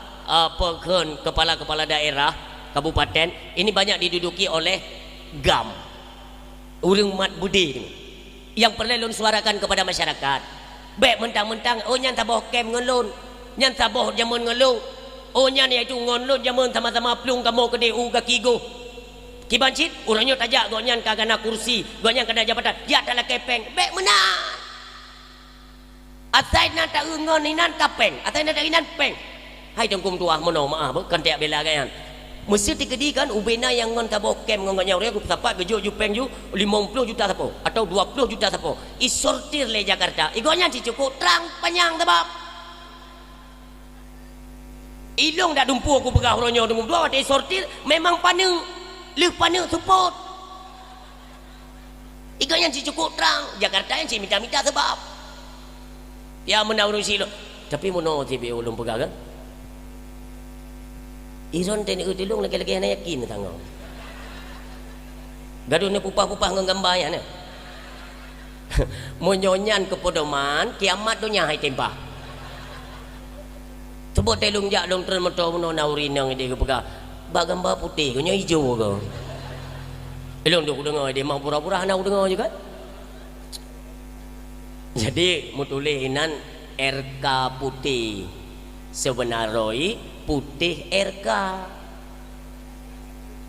[SPEAKER 1] pekan kepala daerah kabupaten ini banyak diduduki oleh GAM urang mat budi yang perlu lun suarakan kepada masyarakat baik mentang-mentang oh nyan taboh kem ngelun nyan taboh jamun ngelun oh nyan iaitu ngonlun jamun sama-sama plung kamu ke DU ke kigo kibancit urangnya tajak go nyan kagana kursi go nyan kada jabatan dia adalah kepeng baik menang atai na ta ngon inan kapeng atai na ta inan peng hai tengkum tua mono maaf kan tiap bela gayan mesti dikedikan ubena yang ngon taboh kem ngon nyau regu sapat bejo jupeng ju 50 juta sapo atau 20 juta sapo isortir le Jakarta igonya cukup terang panjang tebab ilung dak dumpu aku pegah ronyo dumpu dua ada isortir memang paneng leuh paneng support igonya cukup terang Jakarta yang minta-minta sebab ya menawurun silo tapi mono tibe ulung pegah kan iron teni utilung lagi-lagi hanya yakin tangau gaduh ni pupah-pupah nggambar ya ne monyon ke podoman kiamat dunia hai tempah sebut telung jak long tren motor mono naurinang dia ke pega bak gambar putih nya hijau ke elong duk dengar dia mau pura-pura nau dengar juga jadi mutulihinan RK putih sebenarnya putih RK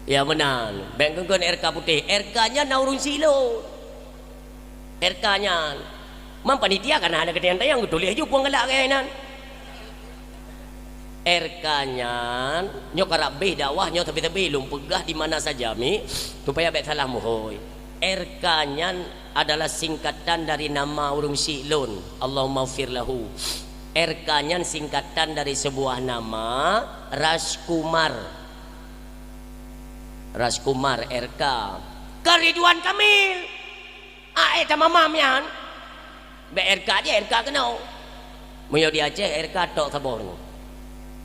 [SPEAKER 1] ya menang bengkon RK putih RK nya naurun silo RK nya mam panitia kan ada kedean tayang tulis aja puang galak kainan RK nya nyo karabeh dakwah nyo tepi-tepi lum pegah di mana saja mi supaya baik salah muhoi RK nya adalah singkatan dari nama urung silun Allahumma ufir lahu RK-nya singkatan dari sebuah nama Raskumar RK Ridwan Kamil eta mamamyan BRK aja RK kenau munyo di Aceh RK tok sabor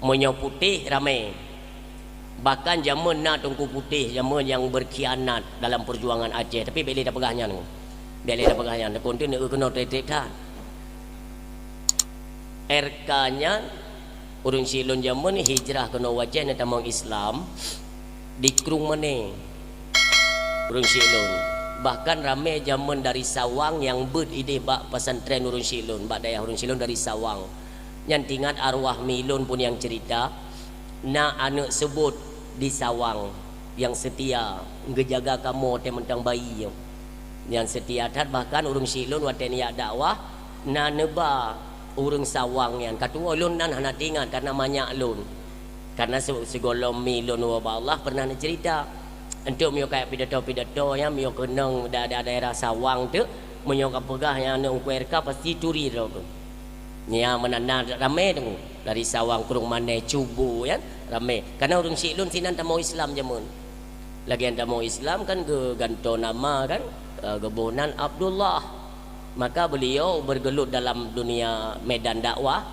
[SPEAKER 1] munyo putih rame bahkan zaman na tungku putih zaman yang berkhianat dalam perjuangan Aceh tapi beli dah pegahnya kontin kena tetek RK-nya urun silun jamun hijrah kena wajah na tamang Islam di krung mana urun silun bahkan ramai jamun dari Sawang yang ide bak pesantren urun silun bak daya urun silun dari Sawang yang tinggal arwah milun pun yang cerita na anak sebut di Sawang yang setia ngejaga kamu tementang bayi yang setia tat bahkan urun silun wateni ya dakwah na neba urang Sawang yang katua ulun nan hana tingan karena banyak lun karena segolong milun wa Allah pernah cerita untuk mio kayak pidato yang mio kenang daerah Sawang tu mio kapegah yang nang kuerka pasti turi ro nya menana rame tu dari Sawang kurung mane cubu ya rame karena urang silun sinan tamo Islam jamun lagi anda mau Islam kan ke ganto nama kan Gebonan Abdullah maka beliau bergelut dalam dunia medan dakwah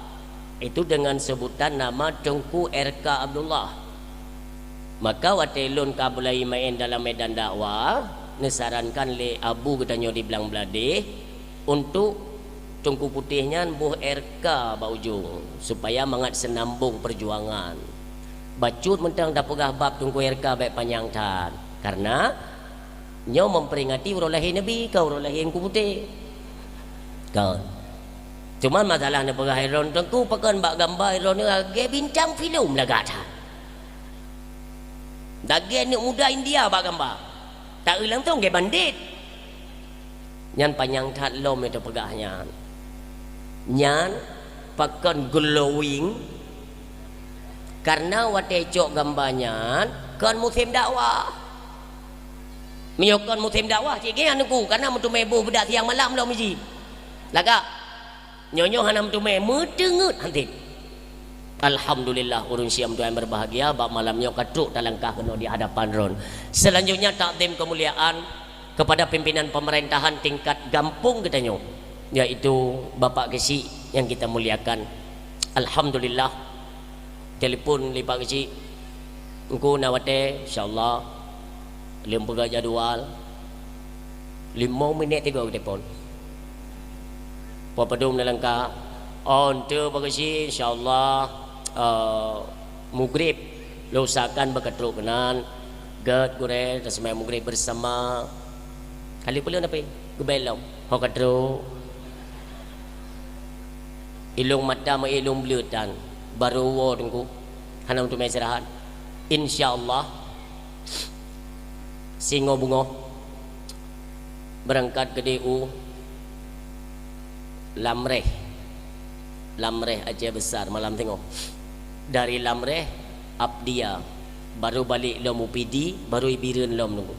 [SPEAKER 1] itu dengan sebutan nama Tengku RK Abdullah maka watelun kabulai main dalam medan dakwah nesarankan le abu katanya di belang belade untuk Tengku putihnya buh RK baujung supaya mangat senambung perjuangan bacut mentang dapegah bab Tengku RK baik panjang tan karena nyo memperingati urang lahir Nabi kau urang lahir ku putih kan cuman masalahnya pegah iron tengku pakan bak gambar iron ni ge bintang filem lagata dage ni muda India bak gambar tak ulang tu ge bandit nyan panjang tat lom itu pegahnya nyan pakan glowing karena wate cok gambanyan kan musim dakwah menyokon musim dakwah cik anuku karena mutu mebo bedak siang malam dah miji laga nyonyo hanam tu memo dengut nanti alhamdulillah urun siam tu yang berbahagia bab malamnya katruk talangkah kena di hadapan ron. Selanjutnya takdim kemuliaan kepada pimpinan pemerintahan tingkat gampung katanya, yaitu Bapak Kesi yang kita muliakan. Alhamdulillah telefon lipat Kesi engkau nawate insyaallah lim pegak jadual 5 minit 3 telefon Papadum dalam ka on tu Pak Kesi insyaallah Maghrib lo usahakan berketruk kenan gad gore semai Maghrib bersama kali pula apa gebelom ho ketruk ilung mata ma ilung blutan baru wo tunggu hanam tu mai istirahat insyaallah singo bungo berangkat ke DU Lamreh Aceh besar malam tengok dari Lamreh Abdia baru balik lom UPD baru ibireun lom nunggu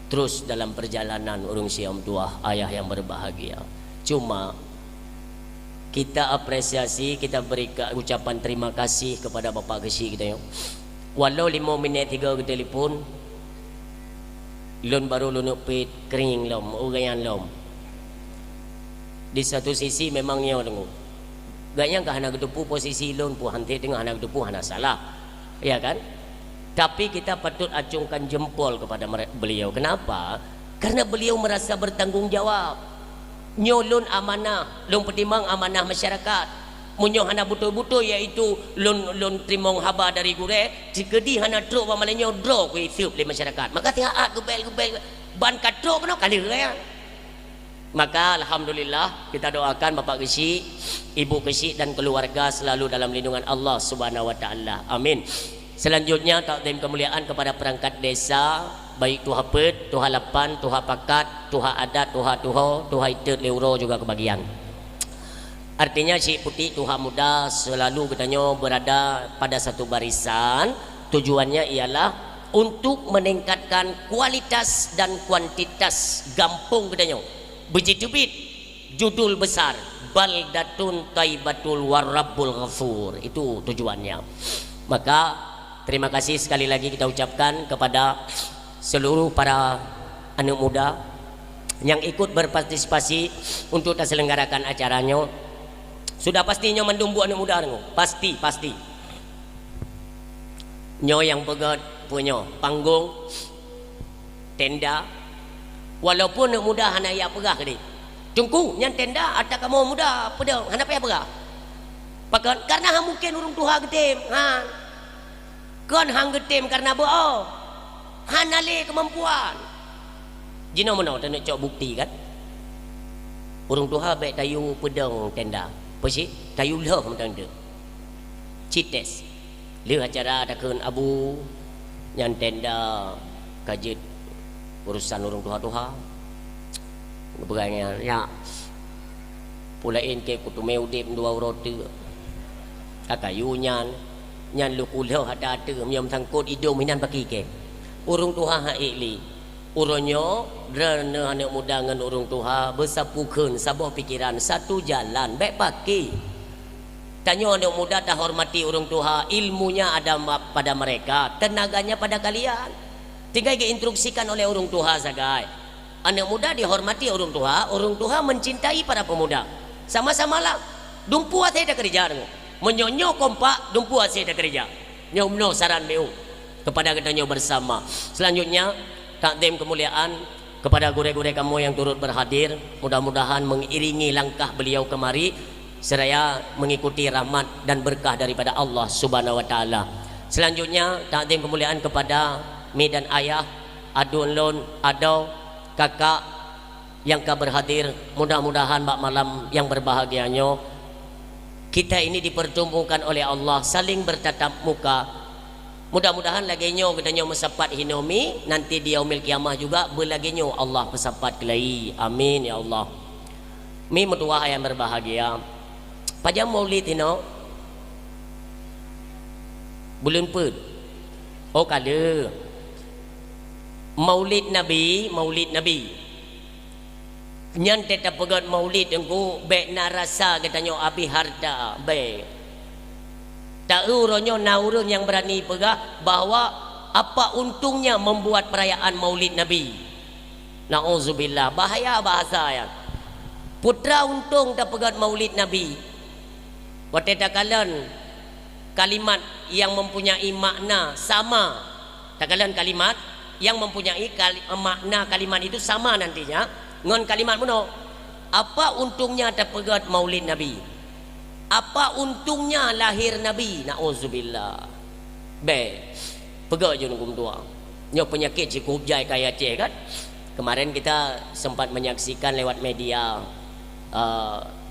[SPEAKER 1] terus dalam perjalanan urung siam tua ayah yang berbahagia. Cuma kita apresiasi, kita berikan ucapan terima kasih kepada Bapak Kesi kita yuk. Walau 5 minit 3 ke telefon lon baru lunuk pit kering lom ugayan lom. Di satu sisi memangnya tengok gaknya ke hana gedepu posisi lon pu hanti tengah hana gedepu hana salah ya kan, tapi kita patut acungkan jempol kepada beliau. Kenapa? Karena beliau merasa bertanggung jawab nyolon amanah lon pertimbang amanah masyarakat munyo hana betul-betul iaitu lon trimong haba dari gure jikedi hana truk pamalnya draw ku hidup di masyarakat maka tiaat gebel ban katruk kena kali ya. Maka alhamdulillah kita doakan Bapak Kesi, Ibu Kesi dan keluarga selalu dalam lindungan Allah Subhanahu wa taala. Amin. Selanjutnya takdim kemuliaan kepada perangkat desa baik Tuha Pet, Tuha Lapan, Tuha Pakat, Tuha Adat, Tuha Tuho, Tuha Itet Leuro juga kebagian. Artinya Cik Putih Tuha Muda selalu katanya berada pada satu barisan. Tujuannya ialah untuk meningkatkan kualitas dan kuantitas gampung katanya. Begitu bit judul besar baldatun taibatul warabbul ghafur itu tujuannya. Maka terima kasih sekali lagi kita ucapkan kepada seluruh para anak muda yang ikut berpartisipasi untuk terselenggarakan acaranya. Sudah pastinya mendumbu anak muda pasti nyo yang pegat punya panggung tenda. Walaupun nak muda hana ya pegah ke dia. Tunggu nyan tenda ada kamu muda pedang hana payah pegah. Pakan karena mungkin urung tuha getem. Ha. Kan hang getem karena boh. Hana le kemampuan. Jino mana tak nak cok bukti kan? Urung tuha baik tayu pedang tenda. Pesi tayu lah macam tu. Cites. Le acara takun abu nyan tenda kajet urusan urung tuha-tuha berangnya ya pulain ke kutume udip dua roti akayu nyan lu kulau ada miam sangkut hidung minan bagi ke urung tuha ha ikli uronyo drana anak muda dengan urung tuha bersapukeun sabah pikiran satu jalan baik pagi tanya anak muda dah hormati urung tuha ilmunya ada pada mereka tenaganya pada kalian tinggal diinstruksikan oleh urung tuha sagai. Anak muda dihormati urung tuha mencintai para pemuda. Sama-sama lah. Dumpu saya dah kerja dengo. Menyonyo kompak dumpu saya dah kerja. Nyomno saran beu kepada kedanyo bersama. Selanjutnya takdim kemuliaan kepada gure-gure kamu yang turut berhadir. Mudah-mudahan mengiringi langkah beliau kemari seraya mengikuti rahmat dan berkah daripada Allah Subhanahu wa taala. Selanjutnya takdim kemuliaan kepada mi dan ayah, adun lon, adau, kakak yang kau berhadir. Mudah-mudahan bak malam yang berbahagianya kita ini dipertemukan oleh Allah saling bertatap muka. Mudah-mudahan laginyo kedanyo mesapat hinomi nanti di yaumil kiamah juga belaginyo Allah pesapat kelai. Amin ya Allah. Mi mutua yang berbahagia. Pajam maulid ino bulan put oh kada maulid nabi nyan teta pegat maulid engko bek narasa katanya abi harta be tahu ronyo naurun yang berani pegah bahwa apa untungnya membuat perayaan maulid nabi. Nauzubillah, bahaya bahasa ya. Putra untung tak pegat maulid nabi. Waktu kalian kalimat yang mempunyai makna sama, tak kalian kalimat yang mempunyai makna kalimat itu sama nantinya ngon kalimat mana? Apa untungnya tak pegat maulid nabi? Apa untungnya lahir nabi? Nauzubillah. Be, pegat je nunggu tua. Nyo penyakit cukup jai kaya Aceh kan? Kemarin kita sempat menyaksikan lewat media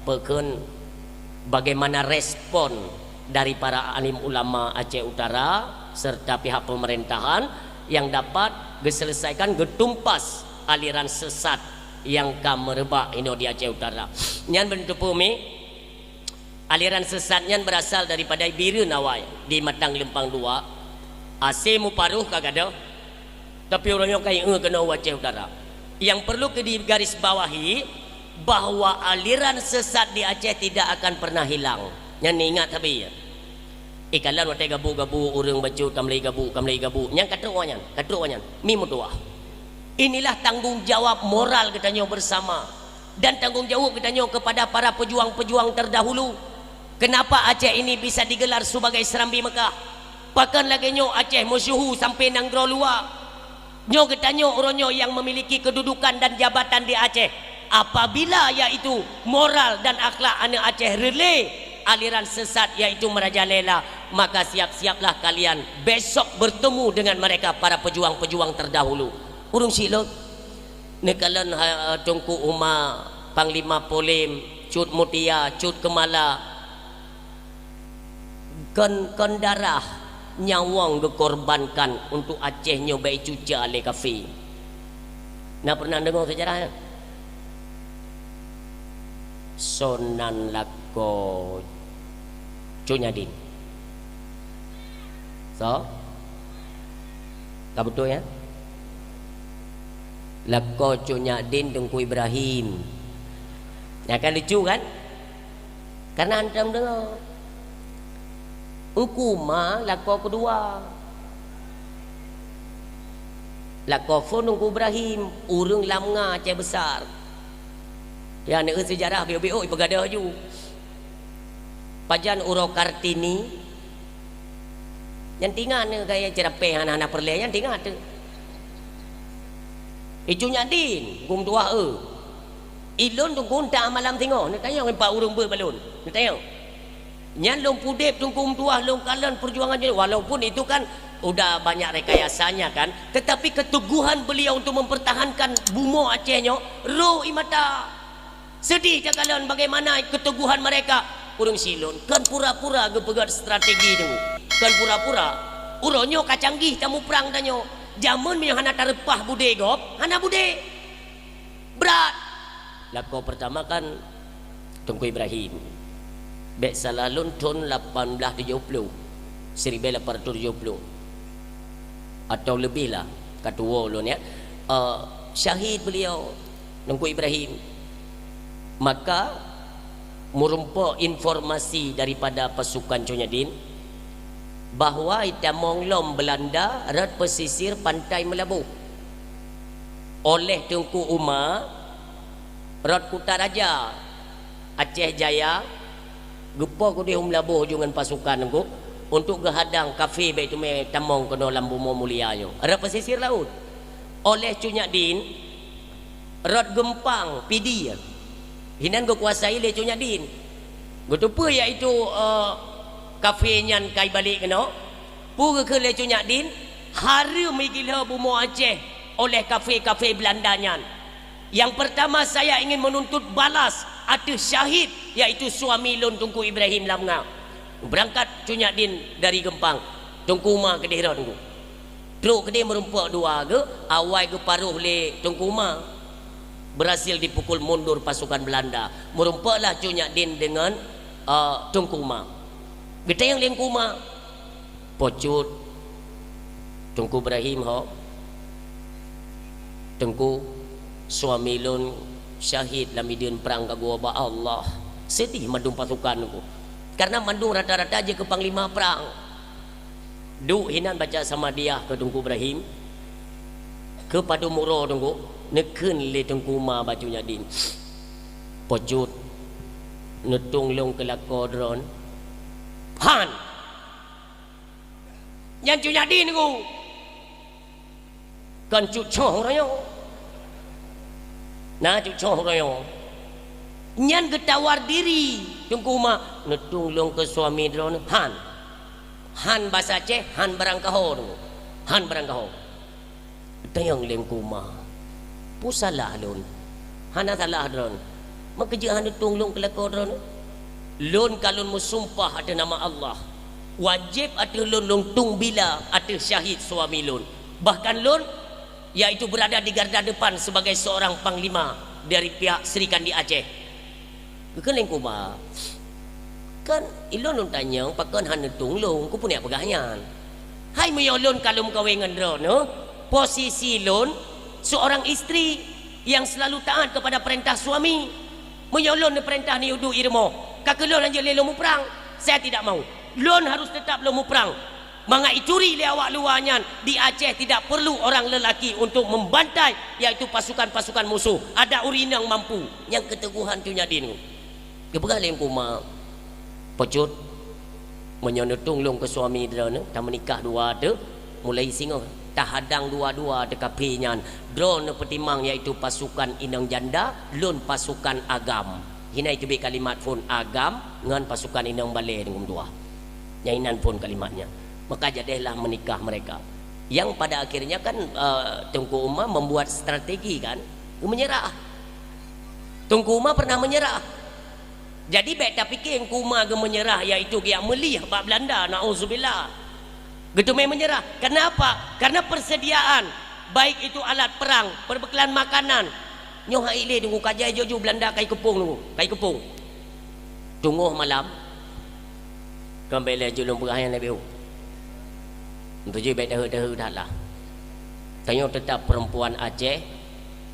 [SPEAKER 1] pekun bagaimana respon dari para alim ulama Aceh Utara serta pihak pemerintahan yang dapat diselesaikan getumpas aliran sesat yang merebak ini di Aceh Utara. Nyan bentuk bumi aliran sesatnya berasal daripada Biru Nawai di Matang Lempang 2. Asimu paruh kagak ada. Tapi orangnya kayak kena Aceh Utara. Yang perlu digaris bawahi bahwa aliran sesat di Aceh tidak akan pernah hilang. Yang ingat tapi ya. Ikalan waktu gabu-gabu orang baju kamlai gabu. Yang kata wanyan, mimu tua. Inilah tanggung jawab moral katanya bersama dan tanggung jawab katanya kepada para pejuang-pejuang terdahulu. Kenapa Aceh ini bisa digelar sebagai Serambi Mekah? Bahkan lagi nyo Aceh musyuhu sampai nang luar. Nyo katanya orangnya yang memiliki kedudukan dan jabatan di Aceh. Apabila yaitu moral dan akhlak anak Aceh relay aliran sesat yaitu merajalela, maka siap-siaplah kalian besok bertemu dengan mereka para pejuang-pejuang terdahulu. Urung silot nekalan Tungku Uma, Panglima Polim, Cut Mutia, Cut Kemala kan darah nyawang dikorbankan untuk Aceh nyobai cuca ale kafe. Nak pernah dengar sejarahnya? Sonan Lako Cunyadin. So, tak betul ya? Lako Cunyadin Tungku Ibrahim. Ya kan lucu kan? Karena antum dengar Ukuma lako kedua. Lako phone Tungku Ibrahim urung lamnga Aceh besar. Ya ni sejarah bio-bio pegadah ju. Pajan Uro Kartini. Yang tinggal ni gaya cerapeh anak-anak perle yang tinggal tu. Icunya din gum tua Ilun tunggu tak malam tengok. Ni tayang empat urung berbalun. Ni tayang. Nyan long pudep tunggu tua long kalan perjuangan je. Walaupun itu kan udah banyak rekayasanya kan, tetapi keteguhan beliau untuk mempertahankan bumo Acehnya roh imata. Sedih cakalan bagaimana keteguhan mereka. Urung silon kan pura-pura gepegat strategi tu. Kan pura-pura uronyo kacanggih tamu perang tanyo. Jamun mi hana tarepah bude gop, hana bude. Berat. Lako pertama kan Tungku Ibrahim. Bek salalun tahun 1870 1870 atau lebih lah katua ulun ya. Syahid beliau Tungku Ibrahim. Maka merumpa informasi daripada pasukan Cunyadin bahawa ita Monglom Belanda rat pesisir pantai Melabuh oleh Tungku Uma rat Kutaraja Aceh Jaya gepa ku di Melabuh dengan pasukan ku untuk gehadang kafe baik tu me tamong kena lambu mulia yo rat pesisir laut oleh Cunyadin rat Gempang PD hinan go kuasai le Cunyadin gotupa iaitu kafe nyan kai balik kena pura ke le Cunyadin harum gila bumo Aceh oleh kafe-kafe Belanda nyan. Yang pertama saya ingin menuntut balas atas syahid iaitu suami lun Tungku Ibrahim Lamnga. Berangkat Cunyadin dari Gempang Tungku Uma ke daerah tunggu teruk ke dia merumpak dua ke awal ke paruh le Tungku Uma berhasil dipukul mundur pasukan Belanda. Merumpaklah Cunyadin dengan Tungku Uma. Kita yang Tungku Uma Pocut Tengku Ibrahim ho Tengku suami lun syahid dalam medan perang ke gua ba Allah. Sedih mandung pasukan ku. Karena mandung rata-rata aja ke panglima perang. Duk hinan baca sama dia ke Tengku Ibrahim. Ke padu muro tengku neken le Tengku ma bacunya din. Pocut netung long ke lakodron. Han yang cunya din ku kan cucoh rayo nah cucoh rayo nyan getawar diri Tengku ma netung long ke suami dron han bahasa Aceh han barangkaho han barangkaho tayang lengku ma pusalah lon hana salah dron makejahan netung long ke lakodron lon kalon musumpah ada nama Allah wajib ada lon tung bila ada syahid suami lon. Bahkan lon yaitu berada di garda depan sebagai seorang panglima dari pihak Sri Kandi Aceh. Kan lengku ba. Kan ilon lon tanya pakon han tung long ku punya pegahnya. Hai mo lon kalum kawengan ro no. Posisi lon seorang istri yang selalu taat kepada perintah suami. Mo lon perintah ni udu irmo. Kakelon anje lelo mu perang. Saya tidak mau. Lon harus tetap lemu perang. Mangai curi le awak luarnya. Di Aceh tidak perlu orang lelaki untuk membantai yaitu pasukan-pasukan musuh. Ada urin yang mampu. Yang keteguhan tu nyadin. Kepegang lengku ma. Pocut menyonetung long ke suami dia ne. Tak menikah dua tu. Mulai singoh. Tak hadang dua-dua dekat pinyan. Drone petimang yaitu pasukan inang janda. Lon pasukan agam. Hina itu kalimat pun agam dengan pasukan inang balai dengan dua. Nyainan pun kalimatnya. Maka jadilah menikah mereka. Yang pada akhirnya kan Tengku Umar membuat strategi kan, menyerah. Tengku Umar pernah menyerah. Jadi baik tak fikir Tengku Umar menyerah iaitu dia melih bab Belanda, nauzubillah. Gitu menyerah. Kenapa? Karena persediaan baik itu alat perang, perbekalan makanan. Nyoh ile tunggu kajai jojo Belanda kai kepung tunggu, kai kepung. Tunggu malam kembali julung perahan lebih. Untuk je baik dah dah lah. Tanya tetap perempuan Aceh,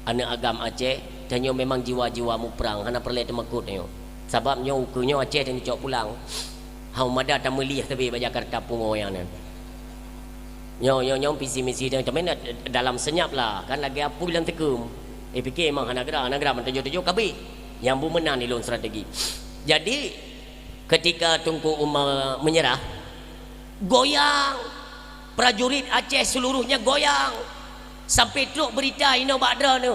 [SPEAKER 1] anak agam Aceh, tanya memang jiwa-jiwa mu perang, hana perlu temakut tanya. Sebabnya ukunya Aceh dan dicok pulang. Hau mada tak melih tapi ba Jakarta pungo yang nan. Nyo visi-misi dan macam dalam senyap lah, kan lagi apa bilang tekum. Fikir memang hana gerak mentuju-tuju kabeh. Yang bu menang di lon strategi. Jadi ketika Tengku Umar menyerah, goyang prajurit Aceh seluruhnya goyang sampai truk berita ino bakda tu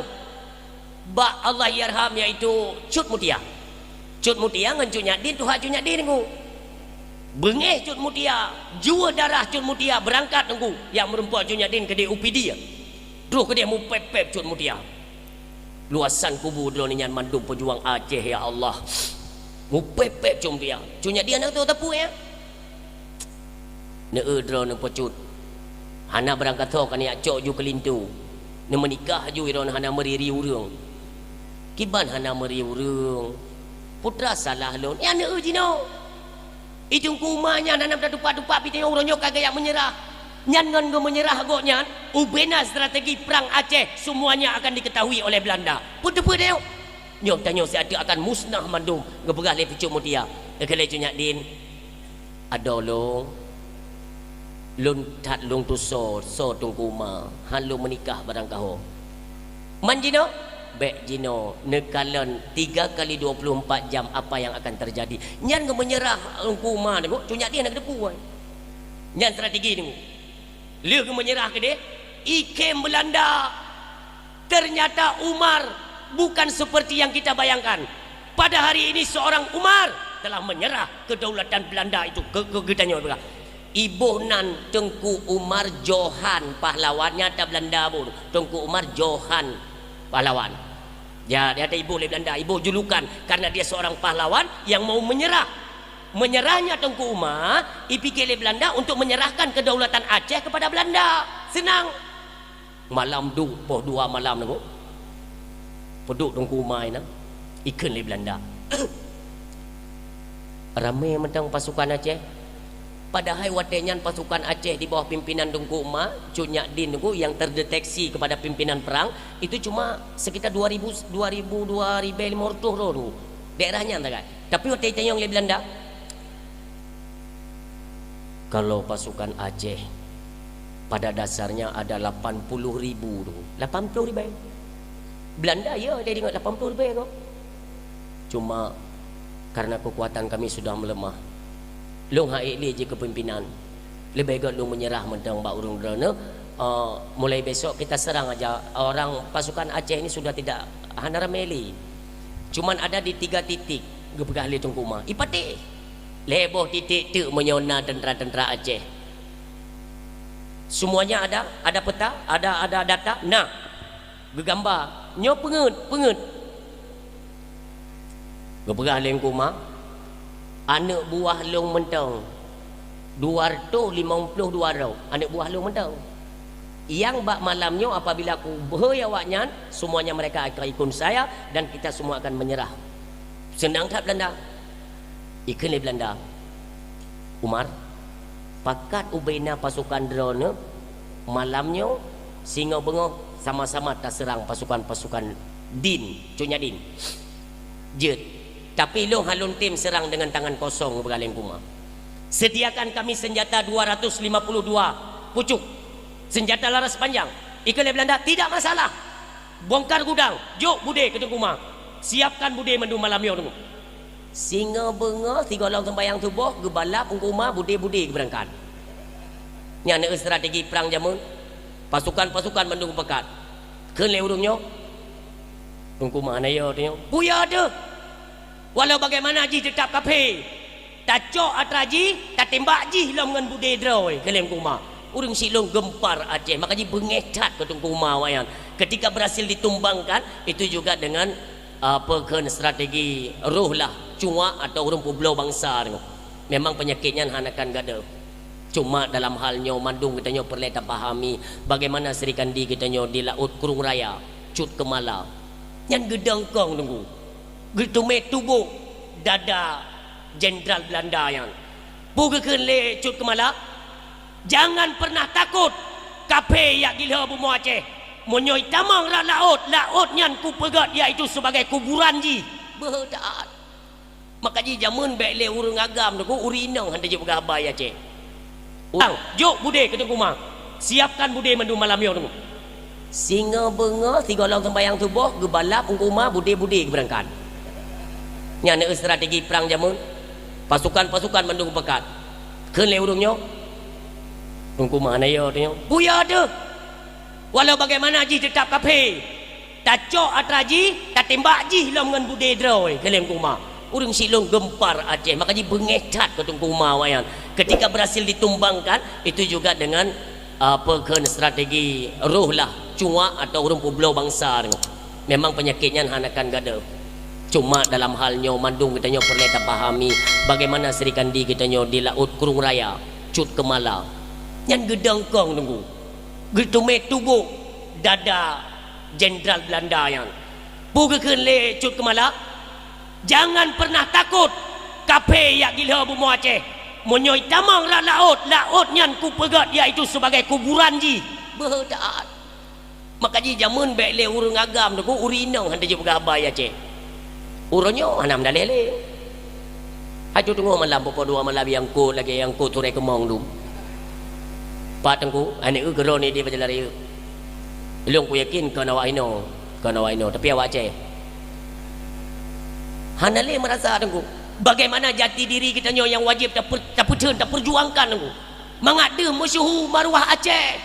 [SPEAKER 1] bak Allah yarham iaitu Cut Mutia ngancunya din tu hajunya din ku bengeh Cut Mutia jua darah Cut Mutia berangkat tunggu yang merempuan Cunya din ke dia UPD terus ke dia mu pep Cut Mutia luasan kubu dulu ni nyan mandum pejuang Aceh ya Allah. Mupepek cum dia. Cunya dia nak tahu tapu ya. Ne drone ne pocut. Hana berangkat thok kan ya cok ju kelintu. Ne menikah ju iron hana meriri urang. Kiban hana meri urang. Putra salah lon. Ya ne jino. Ijung kumanya nanam dah dupa-dupa piteng uronyo kagak yang menyerah. Nyan ngan go menyerah go nyan. Ubena strategi perang Aceh semuanya akan diketahui oleh Belanda. Putu-putu dia. Nyok tanya si adik akan musnah mandum ngeberah le Cut Mutia. Ekale Cunya din. Ada long. Lun tat long tu so Tengku Umar. Han lu menikah barang kaho. Man jino? Bek jino. Nekalan 3 kali 24 jam apa yang akan terjadi. Nyan ke menyerah Tengku Umar ni. Cunya dia nak depu. Nyan strategi ni. Dia ke menyerah ke dia. Ikem Belanda. Ternyata Umar bukan seperti yang kita bayangkan. Pada hari ini seorang Umar telah menyerah kedaulatan Belanda itu ke getanya. Ibu nan Tengku Umar Johan pahlawannya tak Belanda pun. Tengku Umar Johan pahlawan. Ya, dia ada ibu oleh Belanda, ibu julukan karena dia seorang pahlawan yang mau menyerah. Menyerahnya Tengku Umar dipikir oleh Belanda untuk menyerahkan kedaulatan Aceh kepada Belanda. Senang. Malam du, poh 2 malam nengok. Peduk Tengku Umar ni ikan le Belanda. Ramai mentang pasukan Aceh Padahal watenyan pasukan Aceh di bawah pimpinan Tunku Umar, Cuk Nyak Din Tunku yang terdeteksi kepada pimpinan perang itu cuma sekitar 2.500 tu daerahnya kan. Tapi watenyan yang oleh Belanda, kalau pasukan Aceh pada dasarnya ada 80.000 tu. 80.000. Belanda ya dia tengok 80.000 kok. Cuma karena kekuatan kami sudah melemah, long haik li je kepimpinan. Lebih baik long menyerah mentang bak urung drone. Mulai besok kita serang aja. Orang pasukan Aceh ini sudah tidak handara meli. Cuman ada di 3 titik gepegah li Tunku Umar. Ipati. Leboh titik tu menyona tentera-tentera Aceh. Semuanya ada peta, ada data. Nah, gegambar. Nyo pengut. Gepegah li Tunku Umar. Anak buah long mentang 252 orang anak buah long mentang yang bak malamnya apabila aku berhayawaknya semuanya mereka akan ikut saya dan kita semua akan menyerah. Senang tak Belanda? Ikan Belanda Umar pakat ubaina pasukan drone malamnya singa bengok sama-sama tak serang pasukan Din Cuk Nyak Din jet. Tapi lo halun tim serang dengan tangan kosong bergaleng Kuma. Sediakan kami senjata 252 pucuk, senjata laras panjang. Ikan Belanda tidak masalah. Bongkar gudang, jok bude ke Kuma. Siapkan bude mendu malam yo tunggu. Singa benga 3 orang sembayang tubuh gebalap Kuma bude-bude berangkat. Nya nak strategi perang jamun. Pasukan-pasukan mendu pekat. Keun le urungnya. Kuma na yo tio. Buya ada. Walau bagaimana ji tetap kafe tak cok atraji tak tembak ji long ngan bude droi kelem Kuma urang silong gempar Aceh maka ji bengecat ke Tunku Umar wayan ketika berhasil ditumbangkan itu juga dengan pekeun strategi roh lah cuma atau urang pulau bangsa memang penyakitnya hanakan gada cuma dalam halnya mandung kita nyo perlu tak pahami bagaimana Sri Kandi kita nyo di laut Kurung Raya cut kemala yang gedang kong tunggu Getume tubuh dada Jenderal Belanda yang bukakan le cut kemala. Jangan pernah takut kape yak gila bumu Aceh menyoi tamang rak laut nyan ku pegat iaitu sebagai kuburan ji berdaat maka ji jamun baik le urung agam tu urinang handa je bergabai Aceh urang jok bude ke Tunku Umar siapkan bude mendu malam yo tu singa benga 3 orang sembayang tubuh gebalap Tunku Umar bude-bude berangkat. Nya nak strategi perang jamun. Pasukan-pasukan mendung pekat. Keun le urungnya. Tunku Umar na yo tio. Buya ada. Walau bagaimana ji tetap kafe. Tak cok atraji, tak tembak ji long ngan bude droi kelem Tunku Umar. Urang silong gempar Aceh maka ji bengecat ke Tunku Umar wayan. Ketika berhasil ditumbangkan itu juga dengan pekeun strategi roh lah cuma atau urang pulau bangsa memang penyakitnya hanakan gada. Cuma dalam halnya mandung kita nyo perlu tak pahami bagaimana Sri Kandi kita nyo di laut Kurung Raya cut kemala yang gedang kong tunggu getume tubuh dada Jenderal Belanda yang bukakan le cut kemala. Jangan pernah takut kape yak gila bumu Aceh menyoi tamang rak laut nyan ku pegat iaitu sebagai kuburan ji berdaat maka ji jamun baik le urung agam tu urinang handa je bergabai Aceh uronyo anam dalele haju tunggu malam popo 2 malam yang ku lagi yang ku turai kemong du pak tengku ane gero ni dia berjalari ilung ku yakin kau nawak ino tapi awak Aceh hanale merasa tengku bagaimana jati diri kita nyo yang wajib tak perjuangkan tengku mengada musuh maruah Aceh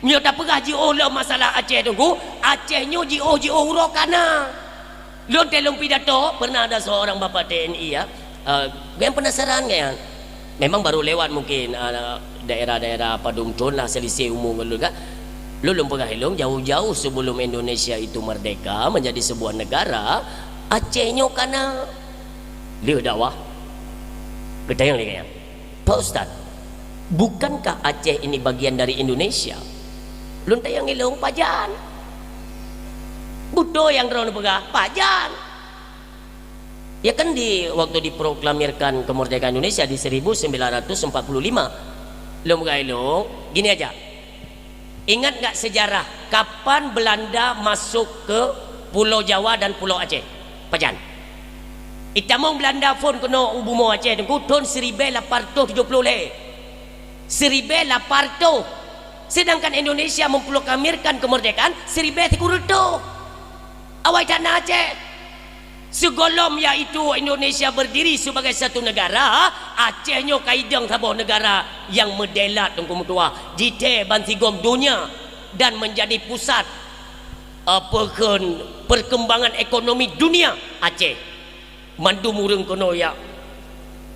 [SPEAKER 1] nyo tak pegah jio lah masalah Aceh tengku Aceh nyo jio urokana. Long telung pidato pernah ada seorang bapa TNI ya yang penasaran kan memang baru lewat mungkin daerah-daerah Padungcun lah selisih umum kan lulung pegah hilung jauh-jauh sebelum Indonesia itu merdeka menjadi sebuah negara Acehnya kana dia dakwah kita yang lihat Pak Ustaz bukankah Aceh ini bagian dari Indonesia lun tayang hilung pajan Budo yang drone pegah pajan Ya kan di waktu diproklamirkan kemerdekaan Indonesia di 1945. Lo gini aja. Ingat nggak sejarah kapan Belanda masuk ke Pulau Jawa dan Pulau Aceh? Pajan. Itamong Belanda pun kena ubumo Aceh tengku tahun 1870 le. 1800. Sedangkan Indonesia memproklamirkan kemerdekaan 1930. Awai tanah Aceh. Segolom iaitu Indonesia berdiri sebagai satu negara, Acehnya kaidang sebuah negara yang mendelat tengku mutua jite bantigom dunia dan menjadi pusat perkembangan ekonomi dunia Aceh. Mandu murung kono ya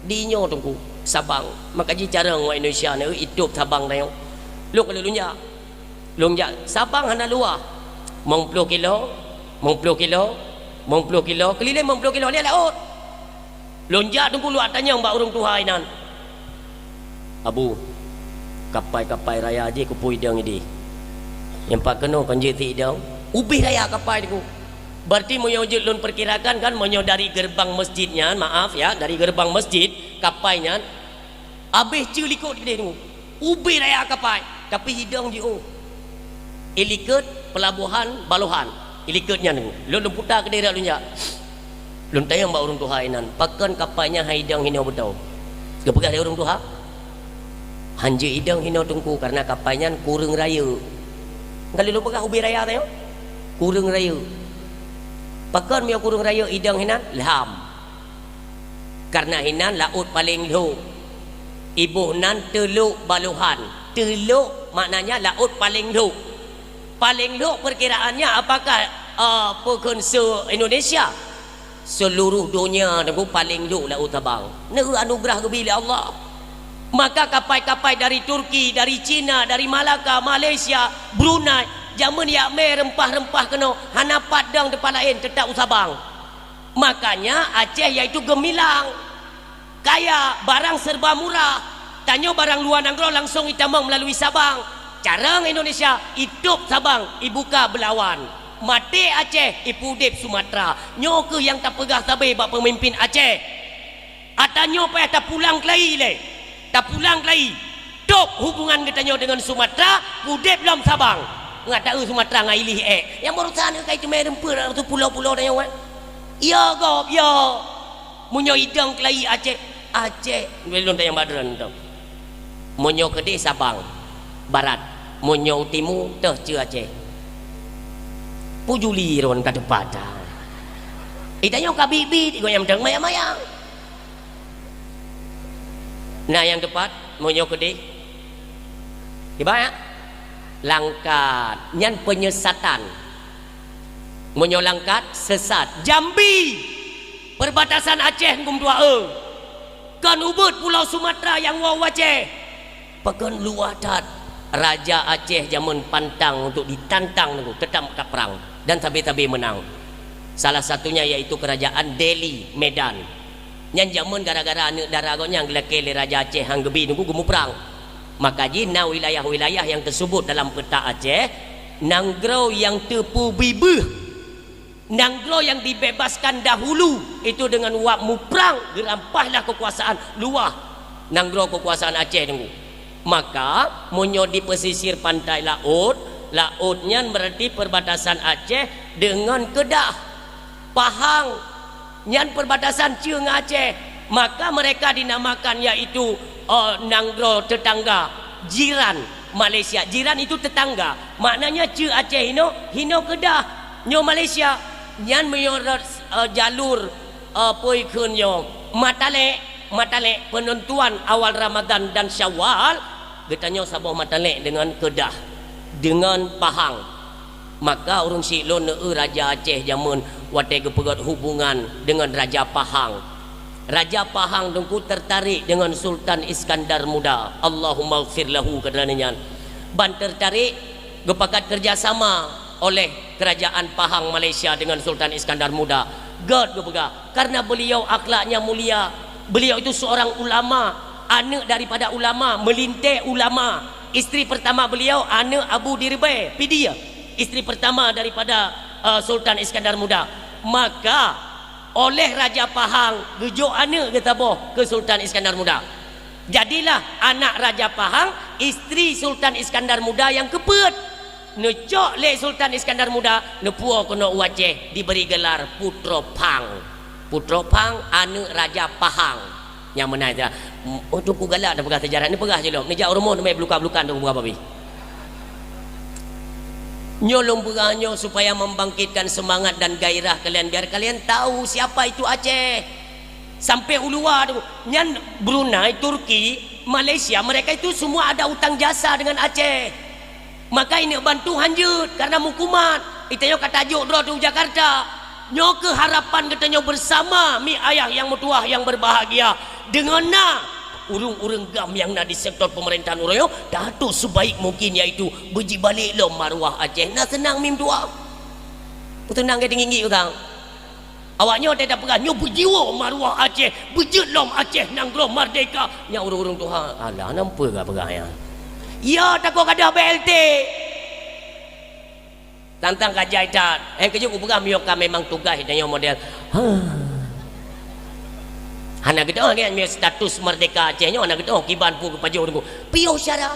[SPEAKER 1] dinyo tengku Sabang. Maka ji cara orang Indonesia ni hidup Sabang tayong. Lu kalau lunja Sabang hana luar. Mong 10 kilo, mong 10 kilo, mong 10 kilo, keliling mong 10 kilo ni laut. Lonjak tunggu lu tanya mbak urung Tuhan nan. Abu, kapai raya je kupui dang ini. Yang pak keno kan je ti dang. Ubih raya kapai tu. Berarti menyojud lun perkirakan kan dari gerbang masjidnya, maaf ya, dari gerbang masjid kapainya habis celikut dia tu. Ubih raya kapai, tapi hidang je oh. Ilikut pelabuhan Baluhan. Ilikutnya tu. Lun putar ke daerah lunja. Lun tayang mbak urung Tuhan nan. Pakan kapainya hidang hino betul. Kepegah dia urung Tuhan. Hanje hidang hino tungku karena kapainya kurang raya. Kalau lu pegah ubih raya tu, kurang raya. Pakan mio kurung raya idang hinan lam. Karena hinan laut paling luh. Ibu nan teluk Baluhan. Teluk maknanya laut paling luh. Paling luh perkiraannya apakah pekun se-Indonesia? Seluruh dunia nunggu paling luh laut Sabang. Negu anugerah kebila Allah. Maka kapai-kapai dari Turki, dari Cina, dari Malaka, Malaysia, Brunei, jaman yak me rempah-rempah kena hana padang depan lain tetap Sabang. Makanya Aceh iaitu gemilang. Kaya barang serba murah. Tanya barang luar negara langsung itamang melalui Sabang. Carang Indonesia hidup Sabang, ibuka Belawan. Mati Aceh, ipudip Sumatera. Nyoke yang tak pegah tabe bak pemimpin Aceh. Atanyo payah tak pulang kelai le. Tak pulang kelai. Dop hubungan kita dengan Sumatera, pudip lam Sabang. Nggak tahu Sumatera ngai lih yang baru sana kai tu merempur tu pulau-pulau dah yang ya gop ya munyo idang kelai Aceh belum dah yang badran tu munyo kede Sabang barat munyo timur teh ce Aceh pujuli ron ka depan dah itanyo ka bibi go yang deng mayang-mayang nah yang depan munyo kede di banyak Langkat nyan penyesatan Monyo Langkat sesat Jambi perbatasan Aceh ngum 2 kan ubud pulau Sumatera yang wau Aceh pekan luah dat Raja Aceh zaman pantang untuk ditantang tetap kat perang dan tabe-tabe menang. Salah satunya yaitu kerajaan Delhi Medan nyan zaman gara-gara anak darahnya yang gelakele Raja Aceh hang gebi nunggu gemu perang. Maka jina wilayah-wilayah yang tersebut dalam peta Aceh Nanggro yang tepu bibih, Nanggro yang dibebaskan dahulu itu dengan wak muprang gerampahlah kekuasaan luah Nanggro kekuasaan Aceh nunggu. Maka monyo di pesisir pantai lautnya berarti perbatasan Aceh dengan Kedah Pahang nyan perbatasan Cieng Aceh. Maka mereka dinamakan yaitu Nanggro tetangga jiran Malaysia. Jiran itu tetangga. Maknanya ce Aceh hino Kedah nyo Malaysia nyan meyorot jalur poikun nyo Matale penentuan awal Ramadan dan Syawal getanyo saboh Matale dengan Kedah dengan Pahang. Maka urung silon Raja Aceh jamun wate kepegat hubungan dengan Raja Pahang. Raja Pahang dengku tertarik dengan Sultan Iskandar Muda. Allahumma ighfir lahu kadananya. Ban tertarik gepakat kerjasama oleh kerajaan Pahang Malaysia dengan Sultan Iskandar Muda. God gepega karena beliau akhlaknya mulia. Beliau itu seorang ulama, anak daripada ulama, melintai ulama. Isteri pertama beliau anak Abu Dirbai Pidia, isteri pertama daripada Sultan Iskandar Muda. Maka oleh Raja Pahang gejuk anak ke tabah ke Sultan Iskandar Muda. Jadilah anak Raja Pahang isteri Sultan Iskandar Muda yang kepet. Necok le Sultan Iskandar Muda nepua kena Aceh diberi gelar Putra Pang. Putra Pang anak Raja Pahang. Yang mana itu? Oh tu ku galak dah pegang sejarah ni pegah je lom. Nejak rumah ni mai belukan-belukan tu berapa bi. Nyolong pegangnyo supaya membangkitkan semangat dan gairah kalian biar kalian tahu siapa itu Aceh. Sampai ulua tu nyan Brunei, Turki, Malaysia, mereka itu semua ada utang jasa dengan Aceh. Maka ini bantu hanjut karena mukumat. Itu yo kata tajuk dro tu Jakarta. Nyo keharapan katanya bersama mi ayah yang mutuah yang berbahagia dengan urung-urung gam yang nak di sektor pemerintahan urang yo datuk sebaik mungkin iaitu beji balik lo maruah Aceh. Nak senang mim tua. Putenang ke tinggi orang. Awaknya tidak pegang nyo berjiwa maruah Aceh, bejut lom Aceh nang gro merdeka. Nya urung-urung tu alah nampa ke pegang yang. Ya takut kadah BLT. Tantang kajaitan. Kejut ku pegang mioka memang tugas dan yang model. Hana kita kan mi status merdeka Aceh nyo anak kita kiban pu ke pajau tunggu. Piyo syara.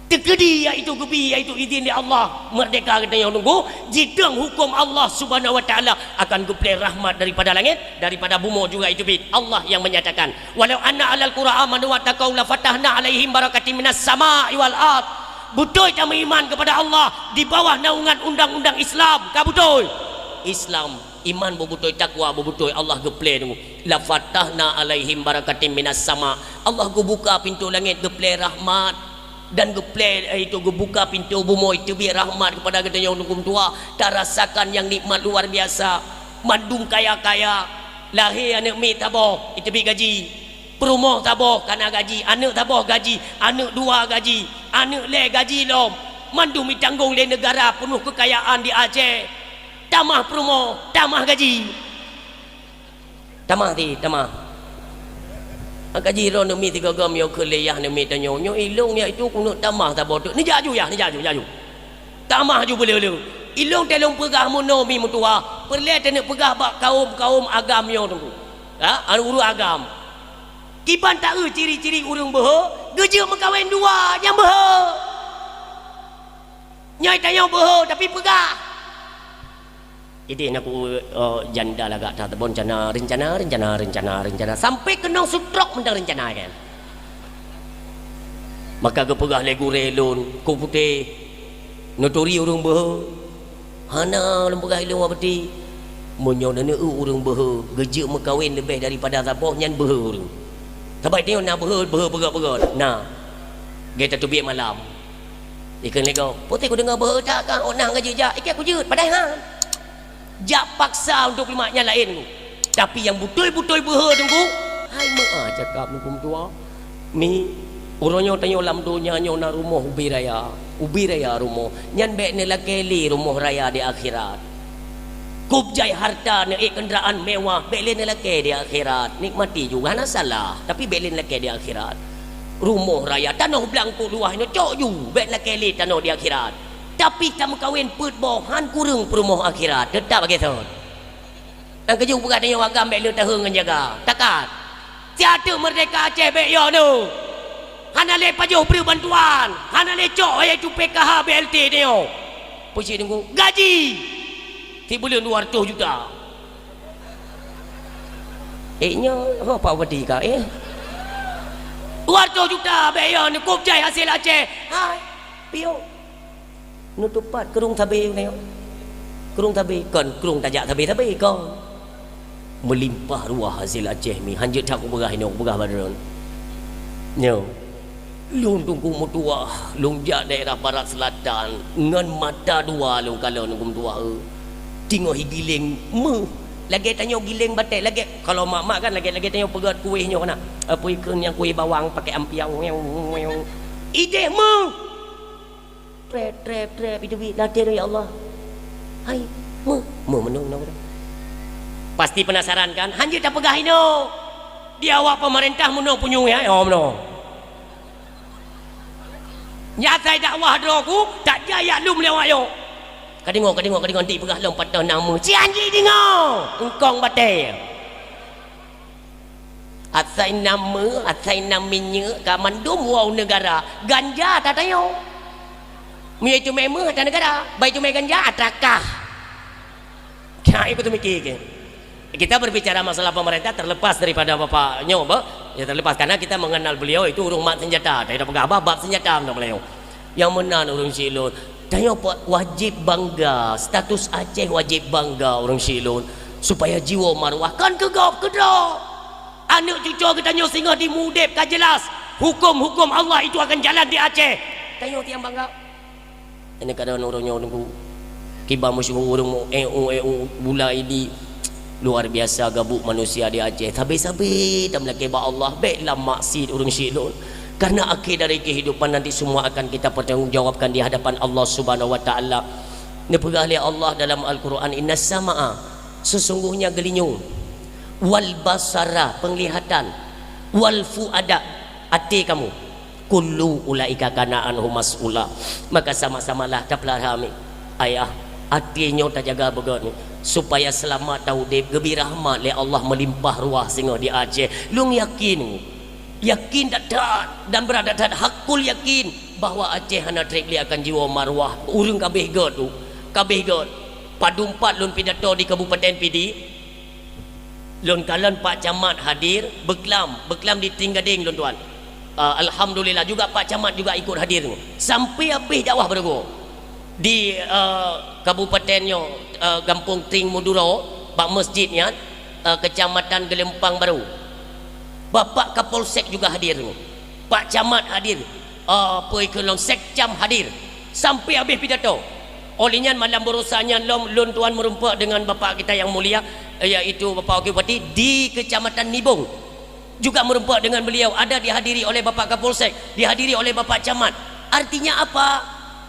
[SPEAKER 1] Tekedi iaitu gebi iaitu izin di Allah merdeka kita yang tunggu jidang hukum Allah Subhanahu wa taala akan geplay rahmat daripada langit daripada bumi juga itu bid Allah yang menyatakan walau anna alal qura amanu wa taqaw la fatahna alaihim barakatim minas sama'i wal ard. Betul kami iman kepada Allah di bawah naungan undang-undang Islam. Ka betul Islam iman bebutul takwa bebutul Allah geplay tunggu la fatahna alaihim barakatim minas sama. Allah buka pintu langit geplay rahmat dan geplay itu gebuka pintu bumi itu biar rahmat kepada kita yang hukum tua tak rasakan yang nikmat luar biasa. Mandung kaya-kaya lahir anak mi tabah itu bi gaji perumah tabah kena gaji anak tabah gaji anak dua gaji anak le gaji lom mandung mi tanggung le negara penuh kekayaan di Aceh tamah perumah tamah gaji tamah gaji ro nemi 3 gam yo keleyah nemi tanyo nyo ilung ya itu kuno tamah tabah tu ni jaju tamah ju boleh ilung telung pegah mono mi mutua perle tene pegah bak kaum agam yo tu uru agam kiban tak ciri-ciri urang beho geje mekawin dua yang beho nyai tanya beho tapi pegah. Jadi aku janda lagak tak tebon rencana sampai kena sutrok mendang rencana kan. Maka kepegah legu relon ku putih notori urang beho. Hana lempegah ilung abdi. Monyo nene urang beho geje mekawin lebih daripada tapoh nyan beho urang. Tabai tengok nak beho. Nah. Kita tu biar malam. Ikan lego. Putih ku dengar beho tak kan onang gaje jak. Ikan aku jeut padai hang. Jak paksa untuk limaknya lain tapi yang betul-betul berha tunggu hai mak cakap hukum tua ni orangnya tanya lam dunia nyo na rumah ubi raya rumah nyan bek ni lakeli rumah raya di akhirat kubjai harta ni kenderaan mewah bek ni laki di akhirat nikmati juga na salah tapi bek ni laki di akhirat rumah raya tanah belangku luah ni cok ju bek lakeli tanah di akhirat. Tapi tak kawin put bohan kurung perumah akhirat tetap begitu. Dan kejung bukan tanya wagam bek lu tahun jaga. Takat. Tiada merdeka Aceh bek yo nu. Hana le pajuh beri bantuan. Hana le cok iaitu PKH BLT dia yo. Pusi tunggu gaji. 3 bulan 200 juta. Nya apa wadi ka 200 juta bek yo ni kubjai hasil Aceh. Hai. Pio. Nutupat kerung tabe ni kerung tabe kon kerung tajak tabe kon melimpah ruah hasil Aceh mi hanjut tak ku berah ini berah badron nyo lung tungku mutua lung jak daerah barat selatan ngan mata dua lung kalau nungkum tua tengok giling lagi tanya giling batai lagi kalau mak kan lagi tanya pegat kuihnya nak apa ikan yang kuih bawang pakai ampiang ide trap itu latih ya Allah. Hai, menung nak. Pasti penasaran kan? Hanjut tak pegah ino. Dia awak pemerintah menung punyung ya, menung. Nyatai dakwah doku tak jaya lum lewat yo. Kadengok nanti pegah long patah nama. Cianji dengar. Engkong batai. Atsai nama minyak ka mandum wow negara. Ganja tak tayo. Minyak itu memang ada negara. Baik itu ganja atrakah. Kaya itu mikir ke. Kita berbicara masalah pemerintah terlepas daripada Bapak Nyoba. Ya terlepas karena kita mengenal beliau itu urung mat senjata. Tidak pegang bab senjata beliau. Yang menan urung silun. Tanya wajib bangga. Status Aceh wajib bangga urung silun. Supaya jiwa maruah kan kegap kedok. Anak cucu kita tanya singa di mudep kan jelas. Hukum-hukum Allah itu akan jalan di Aceh. Tanya tiang bangga. Ini kadang orangnya nunggu kibah musuh urung bula ini luar biasa gabuk manusia di Aceh. Sabi-sabi dan melaki ba Allah baiklah maksud urung silun. Karena akhir dari kehidupan nanti semua akan kita pertanggungjawabkan di hadapan Allah Subhanahu wa taala. Dipegah oleh Allah dalam Al-Quran, innas samaa, sesungguhnya gelinyung, wal basara, penglihatan, wal fuada, hati kamu, kullu ulaika kana anhu mas'ula. Maka sama-samalah taplarami ayah hatinya tak jaga begini supaya selamat tahu dia gebi rahmat le Allah melimpah ruah singa di Aceh. Lung yakin dan berada hakul yakin bahwa Aceh hana trekli akan jiwa marwah urang kabeh god tu kabeh god padumpat lun pidato di Kabupaten Pidi lun kalan Pak Camat hadir beklam di Tinggading lun tuan. Alhamdulillah juga Pak Camat juga ikut hadir sampai habis dakwah bergo di kabupatennya Kampung Ting Muduro Pak masjidnya Kecamatan Gelempang Baru. Bapak Kapolsek juga hadir, Pak Camat hadir, Puikulong Sekcam hadir sampai habis pidato. Olehnya malam berusahanya lun tuan merumpak dengan bapak kita yang mulia iaitu Bapak Wakil Bupati di Kecamatan Nibung juga merumpak dengan beliau, ada dihadiri oleh Bapak Kapolsek, dihadiri oleh Bapak Camat. Artinya apa?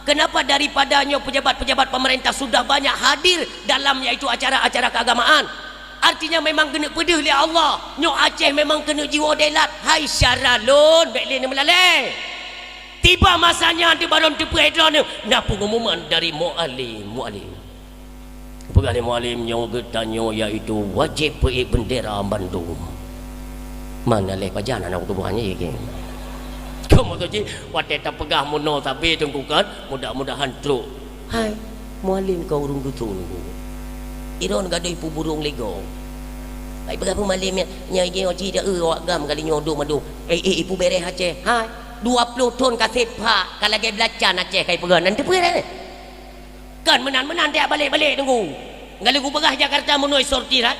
[SPEAKER 1] Kenapa daripadanya pejabat-pejabat pemerintah sudah banyak hadir dalam yaitu acara-acara keagamaan? Artinya memang kena pedih oleh Allah. Nyok Aceh memang kena jiwa delat. Hai syaralun beklin melalai. Tiba masanya di barom tepu edron nak pengumuman dari mualim. Pegawai mualim yang bertanya iaitu wajib pergi bendera Bandung. Mana leh pajanan aku tubuhannya ye. Kamu tu cik watet tak pegah mono tapi tunggukan mudah-mudahan truk. Hai mualim kau urung gutun. Iron gaduh ipu burung lego. Baik berapa malam nya ige oji dah awak gam kali nyodo madu. Ipu beres Aceh. Ha 20 ton kaset pak kalau lagi belacan Aceh kai pegan nanti pergi kan menan dia balik tunggu. Kalau ku pegah Jakarta menoi sorti rat.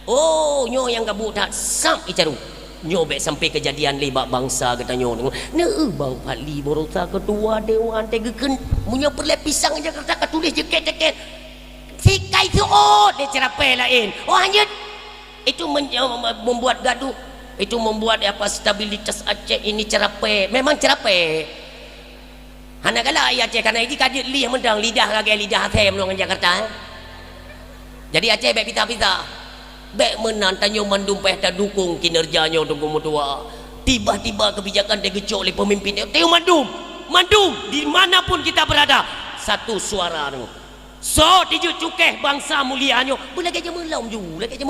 [SPEAKER 1] Oh nyo yang gabuk tak sam icaru. Nyo bek sampai kejadian lebak bangsa kata nyo. Ne bang Pali Borosa ketua dewan tegeken punya perle pisang Jakarta ketulis jeket. Sikai suut dia cerapai lain. Oh hanya itu membuat gaduh, itu membuat apa stabilitas Aceh ini cerapai. Memang cerapai. Hana kala Aceh karena ini kadir lih mendang lidah lagi lidah Aceh melongan Jakarta. Jadi Aceh baik pita-pita. Baik menan tanyo mandum peh tak dukung kinerjanya tunggu mutua. Tiba-tiba kebijakan digecok oleh pemimpin. Tengok mandum dimanapun kita berada satu suara tu. So tiju cukeh bangsa mulianya belagi aja melam ju lagi aja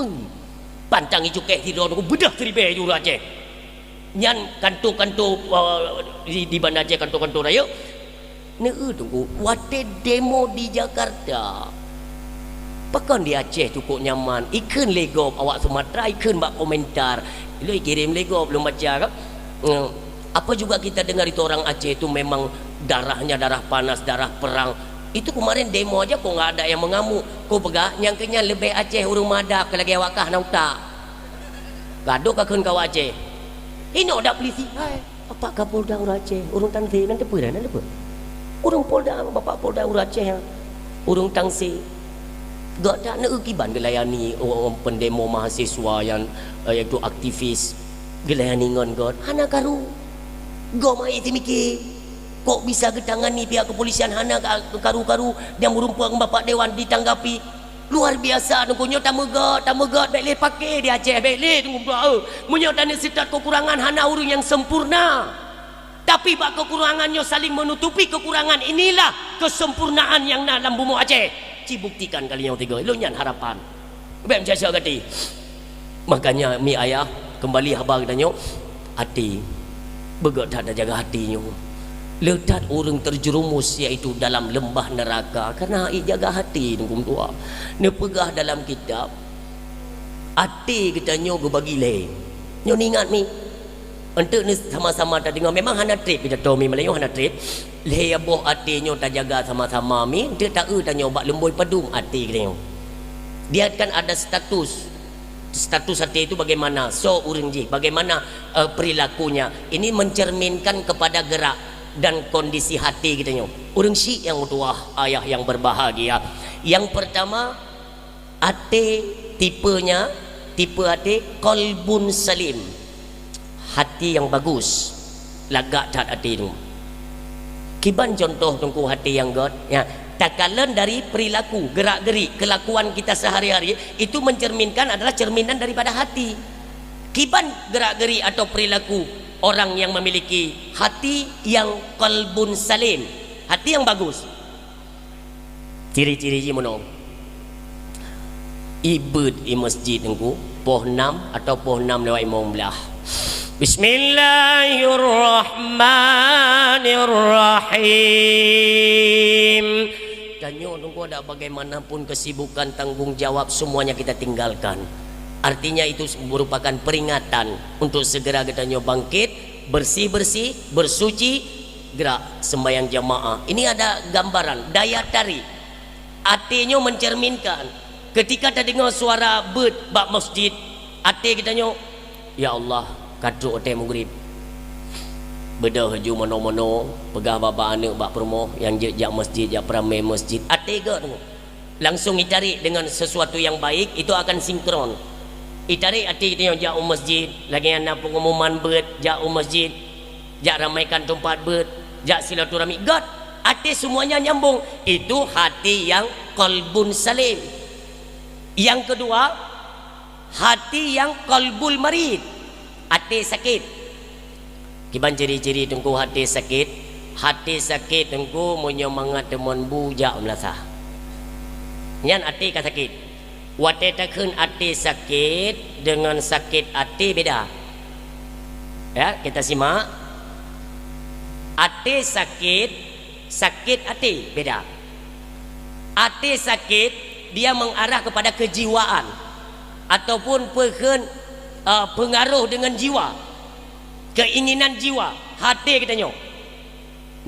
[SPEAKER 1] pantangi cukeh tidur aku bedah seribe ju Aceh nyan kanto-kanto di bandar Aceh kanto-kanto raya ne tunggu wate demo di Jakarta pakan di Aceh cukup nyaman ikan legop awak Sumatera ikan bak komentar lu kirim legop belum baca kan apa juga kita dengar itu orang Aceh itu memang darahnya darah panas darah perang. Itu kemarin demo aja kok nggak ada yang mengamuk. Kau pegah nyangkanya lebih Aceh urung madap ke lagi awak kah nauta. Gaduh kakun kau Aceh. Ini ada polisi. Hai, apa Kapolda urang Aceh? Urung tangsi nanti pernah nanti apa? Urung Polda, Bapak Polda urang Aceh. Urung tangsi. Gak ada nak kiban gelayani orang pendemo mahasiswa yang iaitu aktivis gelayani ngon god. Hana karu. Go mai timiki. Kok bisa ketangani pihak kepolisian hana karu-karu dia merumpuk bapak dewan ditanggapi luar biasa tunggunya tamegat baiklah pakai di Aceh baiklah tunggu doa munyo tanya sitat kekurangan hana urang yang sempurna Tapi bak kekurangannya saling menutupi kekurangan. Inilah kesempurnaan yang dalam bumi Aceh. Buktikan kali yang tiga. Lu nyan harapan. Bem jasa gati. Makanya mi ayah kembali habar katanya hati begot ada jaga hatinya. Ledat orang terjerumus iaitu dalam lembah neraka karena jaga hati tunggu tua. Ne pegah dalam kitab hati kita nyo bagi le. Nyo ingat mi. Untuk ni sama-sama tak dengar memang hana trip kita tahu mi Melayu hana trip. Le boh hati nyo tak jaga sama-sama mi dia tak tanya bak lemboi padum hati kita nyo. Dia kan ada status hati itu bagaimana so uringji bagaimana perilakunya ini mencerminkan kepada gerak dan kondisi hati kita nyo. Urang si yang tua ayah yang berbahagia. Yang pertama hati tipenya tipe hati qalbun salim. Hati yang bagus lagak tat hati tu kiban contoh tungku hati yang god ya takalan dari perilaku gerak-gerik kelakuan kita sehari-hari itu mencerminkan adalah cerminan daripada hati. Kiban gerak-gerik atau perilaku orang yang memiliki hati yang qalbun salim, hati yang bagus. Ciri-ciri mono ibad di masjid tungku poh 6 atau poh 6 lewat imam belah. Bismillahirrahmanirrahim. Tanyo nunggu ada bagaimanapun kesibukan tanggung jawab semuanya kita tinggalkan. Artinya itu merupakan peringatan untuk segera kita bangkit, bersih-bersih, bersuci, gerak sembahyang jamaah. Ini ada gambaran daya tarik. Artinya mencerminkan ketika kita dengar suara bird bak masjid, hati kita ya Allah kadru hotel maghrib bedah haju mano-mano pegah bapa anak bak promo yang jak masjid jak peramai masjid atega tu langsung ditarik dengan sesuatu yang baik itu akan sinkron ditarik hati kita jak masjid lagi anak pengumuman bird jak masjid jak ramaikan tempat bird jak silaturahmi god hati semuanya nyambung itu hati yang qalbun salim. Yang kedua hati yang qalbul marid, hati sakit. Kiban ciri-ciri tunggu hati sakit. Hati sakit tunggu menyemangat teman bujak melasa. Nyan hati ka sakit. Wate takun hati sakit dengan sakit hati beda. Ya, kita simak. Hati sakit, sakit hati beda. Hati sakit dia mengarah kepada kejiwaan ataupun pengaruh dengan jiwa, keinginan jiwa, hati kita nyo.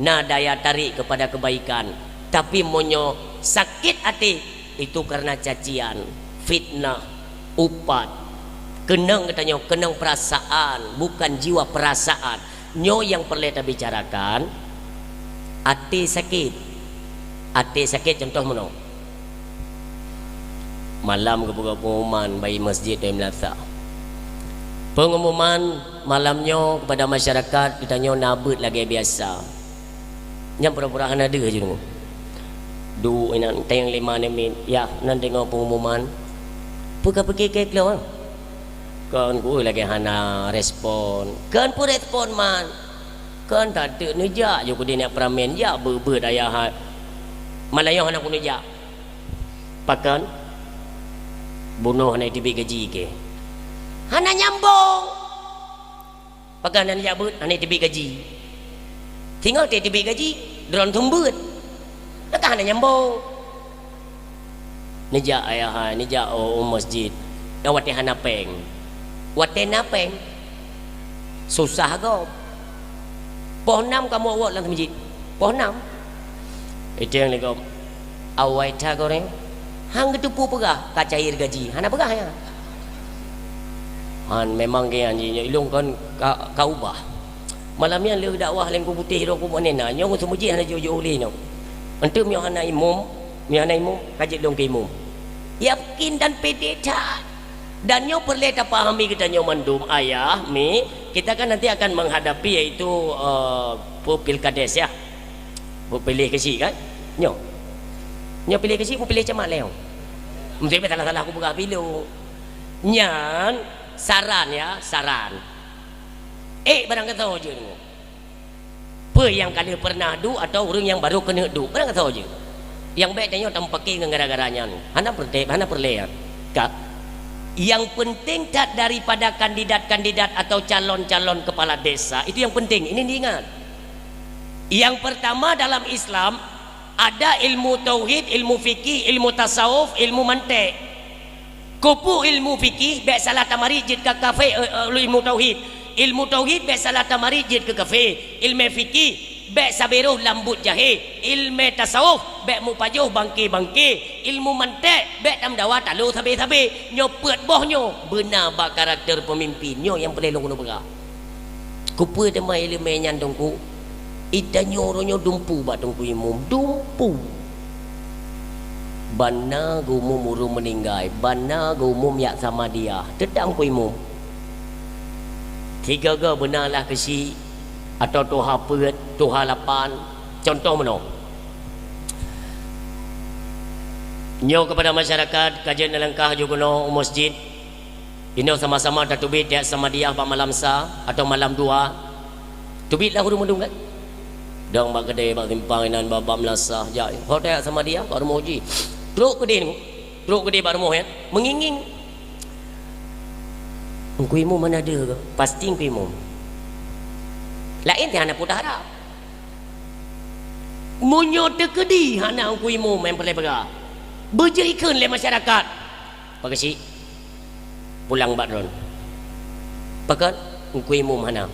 [SPEAKER 1] Nah daya tarik kepada kebaikan. Tapi monyo sakit hati itu karena cacian, fitnah, upat, kenang katanya, kenang perasaan, bukan jiwa perasaan. Nyo yang perlu kita bicarakan hati sakit. Hati sakit contoh mana? Malam kebuka pengumuman bagi masjid dan melasa. Pengumuman malamnya kepada masyarakat ditanya nabut lagi biasa. Yang pura-pura ada je tu. Du ina tayang 5 minit. Ya, nan tengok pengumuman. Pergi ke keluar. Kan ku lagi hana respon. Kan pun respon man. Kan tak ada nejak je ku dia nak peramen ya ber daya Malayang anak ku nejak. Pakan bunuh anak tibi gaji ke hana nyambung pakai anak jabut anak tibi gaji tinggal tibi gaji drone tumbut tak hana nyambung nijak ayah nijak masjid wate hana peng wate napeng susah kau poh 6 kamu awak dalam masjid poh 6 itu yang legom awai tak goreng hang getupu pegah ka cair gaji hana pegah ya han memang ke anjing ilung kan ka ubah malamnya le dakwah lengku putih ro ku monena nyong semujih hana jojo oleh no entu mi hana imum kajit long ke imum yakin dan pede tak dan nyong perlu ta pahami kita nyong mandum ayah mi kita kan nanti akan menghadapi yaitu pilkades ya pilih kesi kan nyong pilih kesi pilih camat leo mesti salah aku buka pilu nyan saran ya saran barang kata je Apa yang kalian pernah du atau orang yang baru kena du, pernah tahu je. Yang baik tanya tak pakai gara-garanya ni. Hana perlehat. Kak. Yang penting tak daripada kandidat-kandidat atau calon-calon kepala desa, itu yang penting. Ini diingat. Yang pertama dalam Islam ada ilmu tauhid, ilmu fikih, ilmu tasawuf, ilmu mantik. Kupu ilmu fikih baik salah tamari jid ke kafe ilmu tauhid. Ilmu tauhid baik salah tamari jid ke kafe. Ilmu fikih baik sabiruh lambut jahe. Ilmu tasawuf baik mupajuh bangki-bangki. Ilmu mantik baik tamdawa talu tabe-tabe. Nyo peut bohnyo benar ba karakter pemimpinnya yang pelelong guna berak. Kupu tema ilmu nyandongku. Ita nyoronyo dumpu ba tungku imum dumpu. Bana gumum urung meninggai, bana gumum yak sama dia. Tedang ku imum. Tiga ga benarlah kesi atau tuha peut, tuha lapan. Contoh mana? Nyo kepada masyarakat kajian langkah juga no masjid. Ini sama-sama dah tubit ya sama dia pak malam sa atau malam dua. Tubit lah urung mendung kan? Dang bak kedai bak timpang inan babak melasah ja hotel sama dia baru mau uji teruk kedai ni teruk kedai baru mau ya mengingin kuimu mana ada ke pasti kuimu lain ti hana putar harap munyo tekedi hana kuimu main pelai pega berjerikan le masyarakat pagasi pulang bakron pakat kuimu mana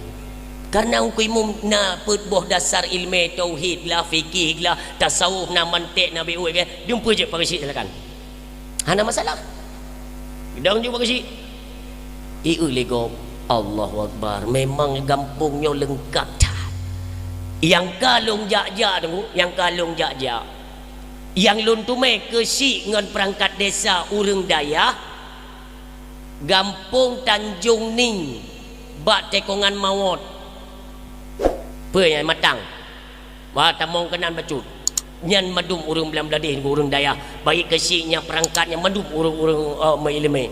[SPEAKER 1] karena engkau imum na perboh dasar ilmu tauhid lah fikih lah tasawuf na mantik na biu ke jumpa je pagi silakan. Hana masalah. Gedang je pagi. Iu lego Allahu Akbar memang gampungnya lengkap dah. Yang kalung jak-jak tu, yang kalung jak-jak. Yang luntume kesi ngan perangkat desa urang daya Gampung Tanjung Ning bak tekongan mawot. Apa yang matang wah tamong kenan bacut nyan madum urung belam beladih urung daya baik kesinya perangkatnya madum urung ilmu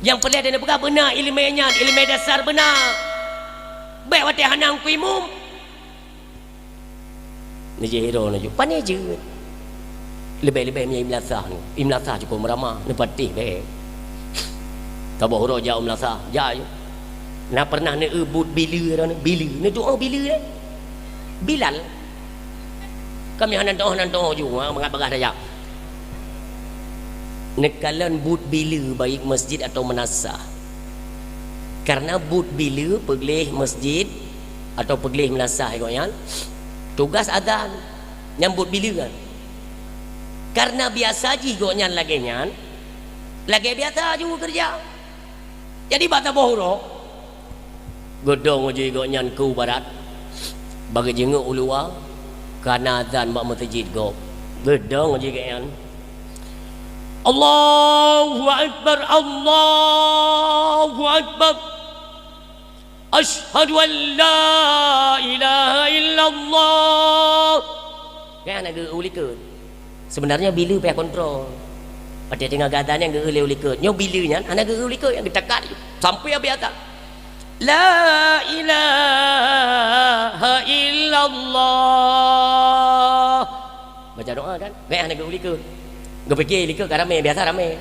[SPEAKER 1] yang perlu ada berapa benar ilmunya ilmu dasar benar baik wati hanang ku imum ni je hero ni je pandai je lebih-lebih punya imlasah cukup meramah ni patih baik tak bawa huruf jauh imlasah jauh nak pernah ni ebut bila ni doa bila Bilal kami hanantoh juga mengapa daya nekalan but bila baik masjid atau menasah karena but bila pergelih masjid atau pergelih menasah ikutnya tugas adzan nyambut bila kan karena biasa jigoknya lagi biasa juga kerja jadi bata bohro godong jigoknya ke barat bagi jenguk ulua karena azan mak masjid go gedong aja kan Allahu akbar asyhadu an la ilaha illallah kan nak uli ke sebenarnya bila payah kontrol pada tengah gadan yang geuli uli ke nyo bilanya anak geuli ke yang ditekat sampai biasa La ilaha illallah baca doa kan gak ada uli ke gak fikir lika kan ramai biasa ramai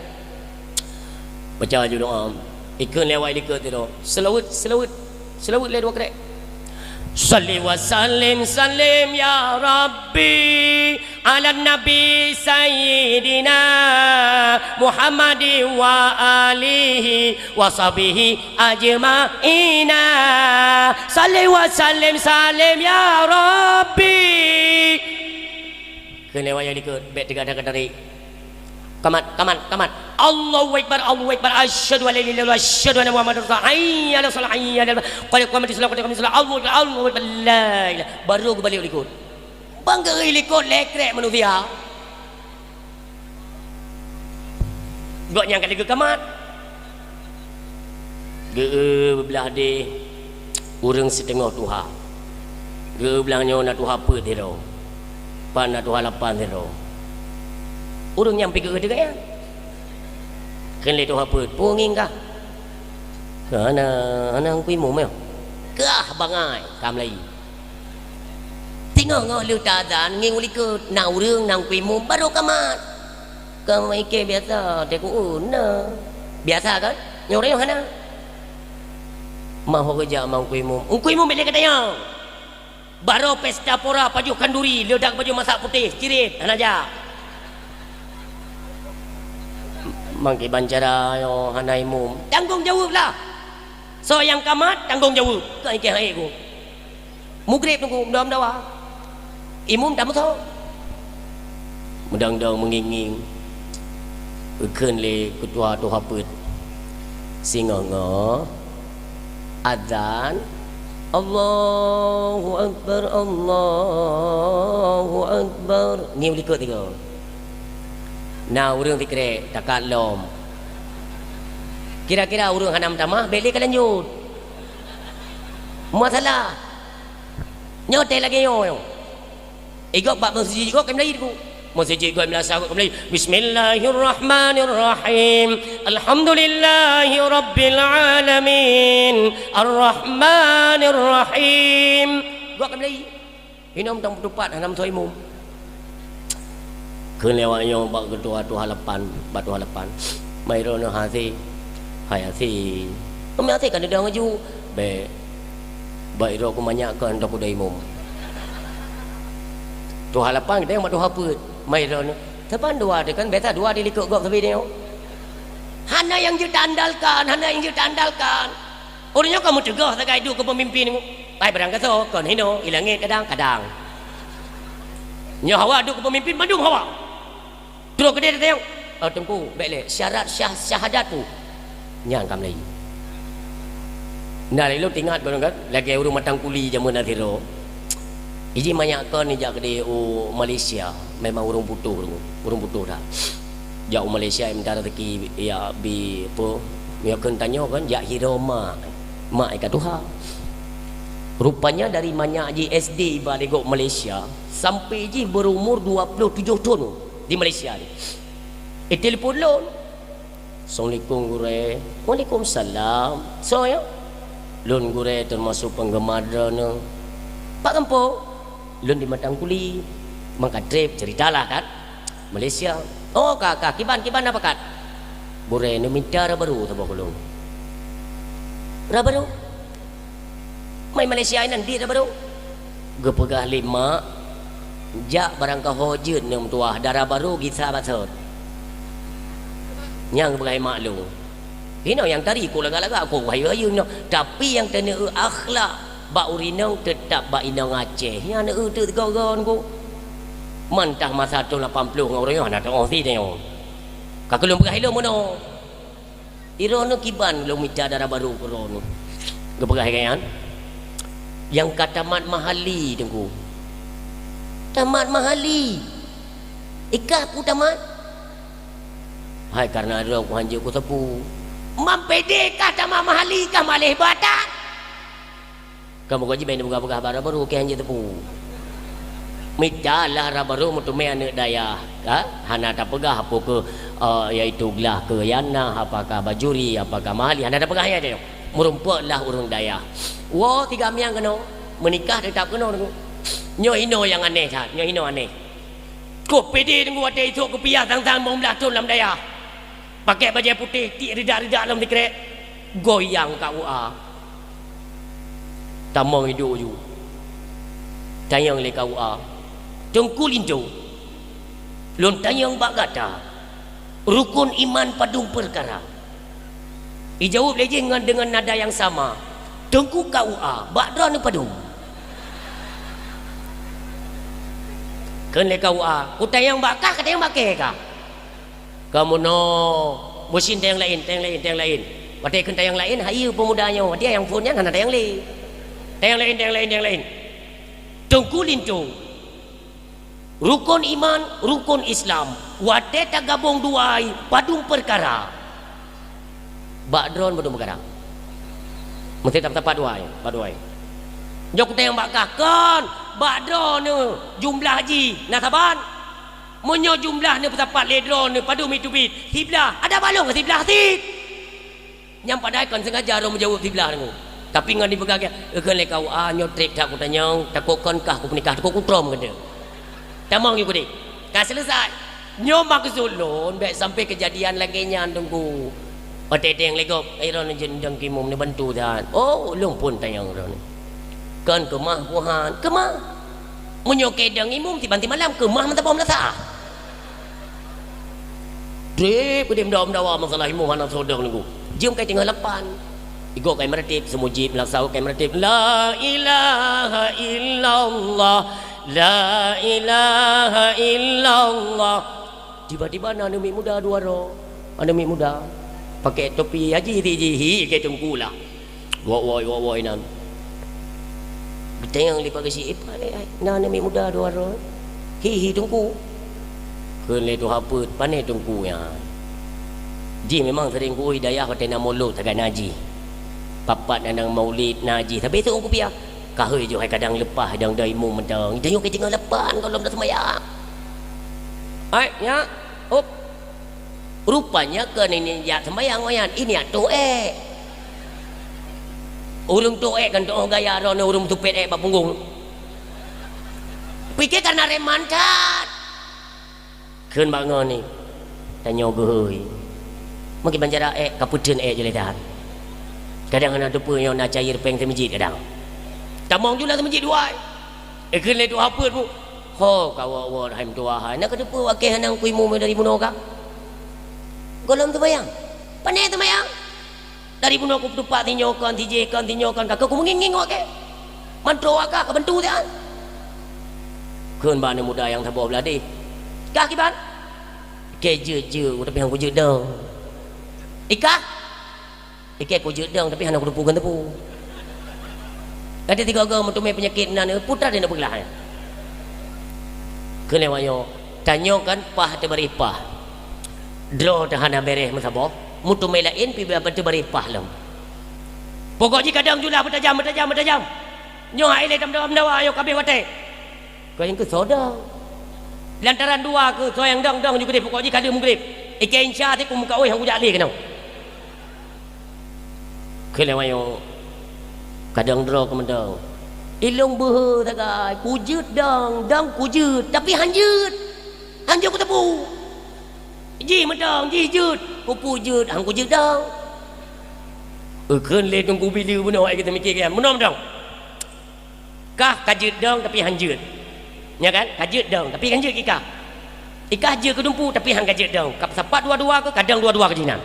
[SPEAKER 1] baca je doa ikut lewat lika tu selawat le dua kerek salli wa sallim ya rabbi ala nabi sayyidina Muhammadi wa alihi wa sahbihi ajma'ina salli wa sallim ya rabbi kena wayang dikut baik tiga dah dari kamat Allahu akbar asyhadu an la ilaha illallah asyhadu anna muhammadar rasulullah hayya 'alas salah hayya 'alal qad qamatis salat Allahu akbar la ilaha baru balik dikut bangga likut lekrek manusia gak nyangka ke kamat ge belah de urang setengah tuha ge belangnya nak tuha apa dia pana tuha lapan dia urang nyampe ke dia ya kan le tuha apa punging kah ana kui mu meo kah bangai kam lai ngah lu tazan nging uli ke nau rương nang kui mum baru kamat kamai ke biasa te ku una biasa kan nyore yang hana mau kerja mau kui mum beli katanya baru pesta pora baju kanduri ledak baju masak putih cirit hanaja mangki bancara yo hanai mum tanggung jawab lah so yang kamat tanggung jawab kai ke hai ku mugrib ku dom dawa imum dah betul mudang-dang menginging keun le ketua tu haput singongo azan Allahu Akbar Allahu Akbar ni boleh ikut tiga nah urang tikrek takat lom kira-kira urang hanam tamah beli ke lanjut masalah nyotel lagi yo ikut bab masjid ikut kami lagi masjid ikut melasa kami lagi Bismillahirrahmanirrahim Alhamdulillahi Rabbil Alamin Ar-Rahmanirrahim ikut kami lagi hinam tang tupat hanam soimu keun lewatnya bak ketua tu halapan batu halapan mai rono hasi hai hasi kami hasi kan dia ngaju be baik ro ku manyakkan dak ku daimum tu halapan kita yang batu haput mai rono tepan dua dia kan beta dua dia likut gok sabi dia hana yang ditandalkan orangnya kamu tegah sagai du ke pemimpin ai berangkat so kon hino ilange kadang-kadang nya hawa du ke pemimpin Bandung hawa terus ke dia tengok tengku baik le syarat syahadat tu nyang kam lagi nah lalu tinggal kan lagi urung matang kuli zaman naziro iji manyakkan ni jak di Malaysia memang urung butuh dah jak Malaysia minta rezeki ya bi apa ya kan tanya kan jak hiroma mak ikat Tuhan rupanya dari banyak ji SD balik Malaysia sampai ji berumur 27 tahun di Malaysia ni telefon lon Assalamualaikum gure Waalaikumsalam so ya lon gure termasuk penggemar drone Pak Kampung lon di Matang Kuli mangkat trip ceritalah kan Malaysia oh kakak kiban apa kat gure ni minta baru tabak lon baru mai Malaysia ini nanti baru gepegah lima jak barang kahojun yang tuah darah baru kita basot yang bergai maklum ini yang tadi aku laga-laga aku wahyu no tapi yang tena akhlak bak urinong tetap bak inong Aceh yang ana tu tiga-tiga ku mantah masa tu 80 orang ana tong si tengok kakelum bergai lo mono irono kiban lo minta darah baru kono gebergai kan yang kata mat mahali tengku tamat mahali ikat ku tamat hai karena ada aku hanjur ku tepu mampede kah tamat mahali kah malih batak kamu gaji main buka-buka baru ke hanjur tepu micalah baru mutu me anak daya hana tak pegah apa ke iaitu gelah ke yana apakah bajuri apakah mahali hana tak pegah ya dia merumpaklah urang daya wo tiga miang kena menikah tetap kena nyo hino yang aneh kan nyo hino aneh kau pede dengan wadah itu aku piah tang-tang mau melatun dalam daya pakai baju putih tik ridak-ridak dalam dikrek goyang KUA tamang hidup ju tayang le KUA tengku lindu lon tayang bak kata rukun iman padung perkara dijawab lagi dengan nada yang sama tengku KUA bak dran padung kan le KUA ku tayang bakah kata yang bakeh kah kamu no musim tayang lain pada kan tayang lain hayu pemudanya dia yang phone-nya ada tayang lain tengku lintu rukun iman rukun Islam wate tak gabung duai padung perkara bak dron padung perkara mesti tak tepat duai jok tayang bakah kan bakdro ni jumlah haji nak saban menyo jumlah ni bertapat ledro ni padu mitubit tiblah ada balong ke tiblah tik nyam padai kan sengaja orang menjawab tiblah ni Tapi ngan dipegang kan le kau nyotrek tak ku tanya takut kah ku nikah takut ku trom ke dia. Tamang you kudik. Kan selesai. Nyo mak sulun baik sampai kejadian lagi nya tunggu. Oteng legop iron jendang kimum ni bantu dan. Oh lung pun tayang ron. Kan kemah puhan, kemah. Menyoke dang imum tiba-tiba malam kemah mentapom lasa. Drip dia mendawa masalah imum anak sodang niku. Jom kai tengah lapan. Igo kai meretip semujib laksau kai meretip la ilaha illallah la ilaha illallah. Tiba-tiba anak mi muda dua ro. Anak mi muda pakai topi haji tijihi ke tungku lah. Woi nan. Beteng li pakai si ipa anak mi muda dua ro. Hi tungku. Keun le tu haput pane tungku ya. Ji memang sering ku hidayah pada nama mulut tagad naji. Papat nang maulid naji tapi tu aku pia. Kahoi jo hai kadang lepas dang daimu mentang. Tengok ke tengah lepan kalau dah sembahyang. Ai ya. Up. Rupanya ke ini ya sembahyang wayan ini ya toek. Urung toek kan toh gaya ron urung tupet bab punggung. Pikir karena remantat. Keun bangun ni. Tanya gehoi. Mungkin banjara kapudeun je dah. Kadang anak tupu yang nak cair peng di masjid kadang. Tamang juga di masjid dua. Keun le tu haput mu. Ho kawa rahim tua hai. Nak tupu wakil hanang kuimu dari bunuh ka. Golom tu bayang. Pandai tu bayang. Dari bunuh ku tupak tinyokan ka. Kau menginging wakil. Mantu ka bantu dia. Keun bana muda yang tabo beladi. Kah kiban. Ke je tapi hang ku je dong. Ikah Ikai ku jedang tapi hana ku dupukan tepu. Ada tiga orang mentumai penyakit nan putar dia nak belah. Kene wayo tanyokan pah te beripah. Dro dah hana bereh masabo. Mutumai lain pi apa te beripah lam. Pokoknya kadang jula bertajam. Nyo ai le dam dawa ayo kabeh wate. Kau yang ke soda. Lantaran dua ke so yang dang juga deh pokoknya kada mugrib. Ikai insya ti ku muka oi hang ku jak le kenau. Kelewayo kadang draw kemendang ilung behe tagai kujut dang kujut tapi hanjut ku tepu ji medang ji jut ku pujut hang kujut dang keun le tunggu bila benar ai kita mikir kan benar dang kah kajut dang tapi hanjut ya kan kajut dang tapi hanjut ikah je ke dumpu tapi hang kajut dang kap sapat dua-dua ke kadang dua-dua ke jinan.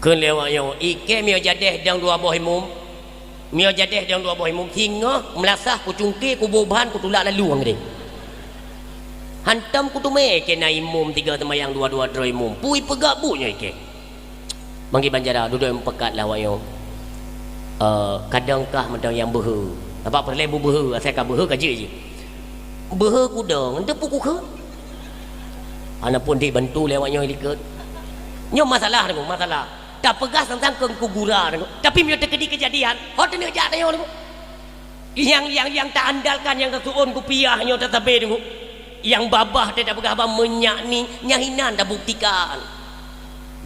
[SPEAKER 1] Keun lewat yang ike mio jadeh dang dua buah imum hingga melasah ku cungkir ku boban ku tulak lalu hang dia hantam ku tume ke na imum tiga temayang dua-dua dro imum pui pegak bunya ike bangki banjara duduk yang pekat lah wayo kadangkah medang yang behe apa perlebu behe asal ka behe kaje je behe ku dang ente puku ke ana pun dibantu lewatnya liket nyo masalah dengo masalah tak pegas tentang kegugura tapi mio terjadi kejadian hot ni jak tanya yang tak andalkan yang kesuun ku piahnya tetapi dengo yang babah dia tak pegah abang menyak ni nyahinan dah buktikan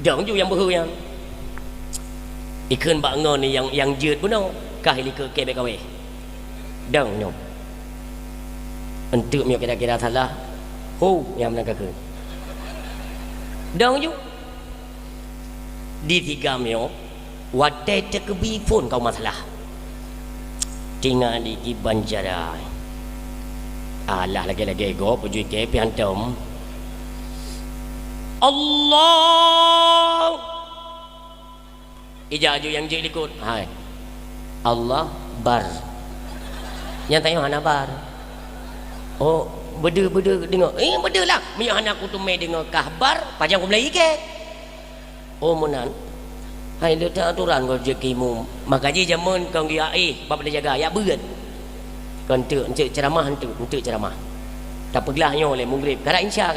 [SPEAKER 1] dang ju yang behu yang ikeun bangun ni yang jeut benar kah li ke kebe kawe dang nyom entuk mio kira-kira salah yang menang keun dang ju di tiga mio wadai terkebi pun kau masalah tinggal di Banjara alah lagi-lagi go puji ke pi hantam Allah ijaju yang je likut hai Allah bar yang tanya hana bar oh beda dengar beda lah mi hana ku tumai dengar kahbar pajang ku melai ke oh menan hai dia tak aturan kau jekimu makanya zaman kau dia bab dia jaga ya berat kan tu encik ceramah untuk ceramah tak pegelahnya oleh maghrib kada insya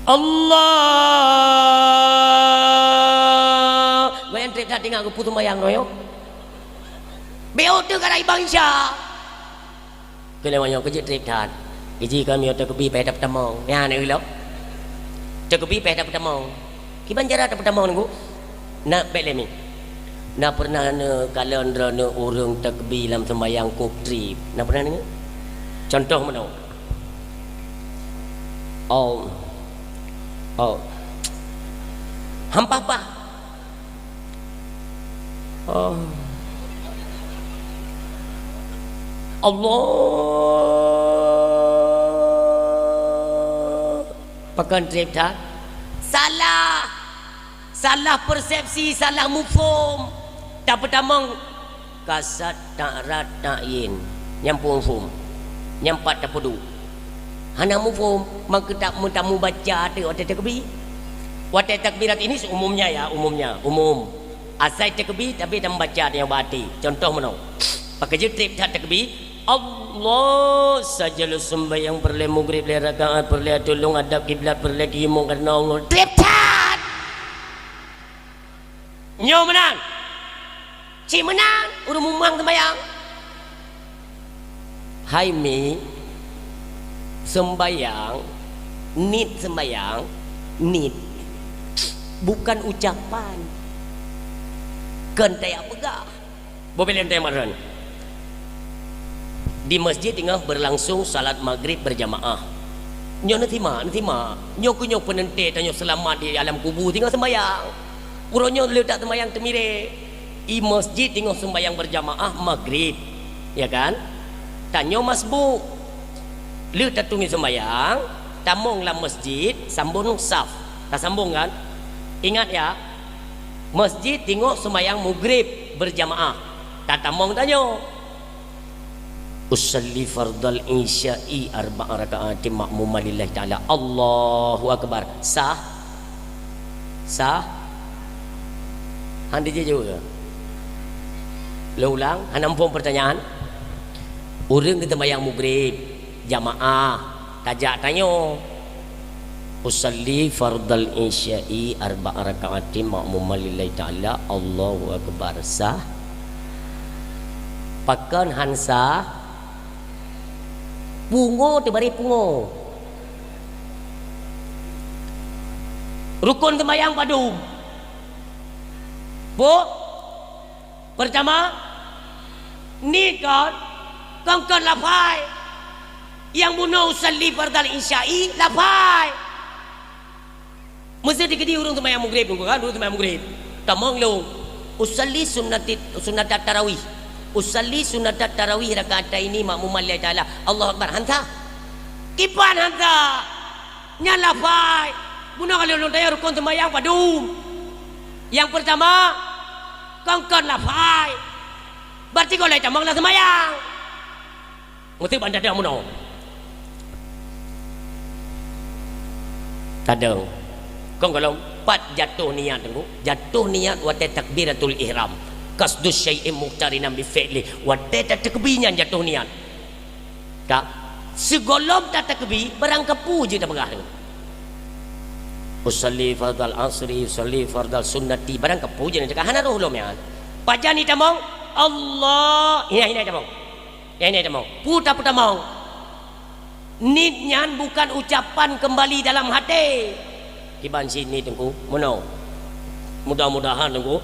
[SPEAKER 1] Allah bayan trip dah tinggal aku putus mayang no yo beo tu kada ibang insya kelewanya kerja trip dah iji kami otak kebi pai dapat tamong ya ni lo Cakupi peh dapat tamong. Ki Banjara dapat tamong nunggu. nak belemi nak pernah ne kalendra ne orang takbir dalam sembahyang kufri nak pernah dengar contoh mana oh hampa apa Allah pakan trip tak salah persepsi, salah mufhum. Tak pertama kasat tak rat tak yin nyampung fum nyampat tak pedu hana mufhum maka tak mentamu baca ada waktu takbir waktu takbirat ini umumnya ya umum asal takbir tapi tak membaca ada yang berarti contoh mana pakai je trip tak takbir Allah sajalah sembahyang perle maghrib le rakaat perle tolong adab kiblat perle dimu karena Allah trip tak nyo menang si menang udah mumang sembahyang hai mi sembahyang need bukan ucapan kentai apa boleh entai maran di masjid tengah berlangsung salat maghrib berjamaah nyo nantima nyo kunyo penente tanyo selamat di alam kubur tengah sembahyang uronyo letak sembahyang temire i masjid tengah sembahyang berjamaah maghrib ya kan tanyo masbuk letak tungi sembahyang tamong lah masjid sambung saf tak sambung kan ingat ya masjid tengok sembahyang maghrib berjamaah tak tamong tanyo usalli fardal isya'i arba'a raka'atin ma'muma lillahi ta'ala Allahu akbar sah handi je juga lo ulang hanampung pertanyaan orang kita bayang maghrib jamaah tajak tanyo usalli fardal isya'i arba'a raka'atin ma'muma lillahi ta'ala Allahu akbar sah pakan hansa pungo tebari pungo rukun sembahyang padu bu pertama ni kan lafai yang bunuh usalli fardal isya'i lafai mesti dikedi urung sembahyang maghrib kan urung sembahyang maghrib tamong lo usalli sunat tarawih usalli sunat tarawih rakaat ini makmum lillahi ta'ala Allah akbar hanta kipan hanta nyala fai guna kalau lu tanya rukun sembahyang padu yang pertama kongkon la fai berarti kau lai tamang lah sembahyang mesti bandar dia muno kadang kau kalau pat jatuh niat waktu takbiratul ihram kasdus syai'in muqtarinan bi fi'li wa takbirnya jatuh niat kak segolom tak takbir barang kepu je dah berah usalli fardal asri usalli fardal sunnati barang kepu je nak hana roh lom ya pajan ni tamong Allah ini tamong puta tamong nitnya bukan ucapan kembali dalam hati kiban sini tengku mono mudah-mudahan tengku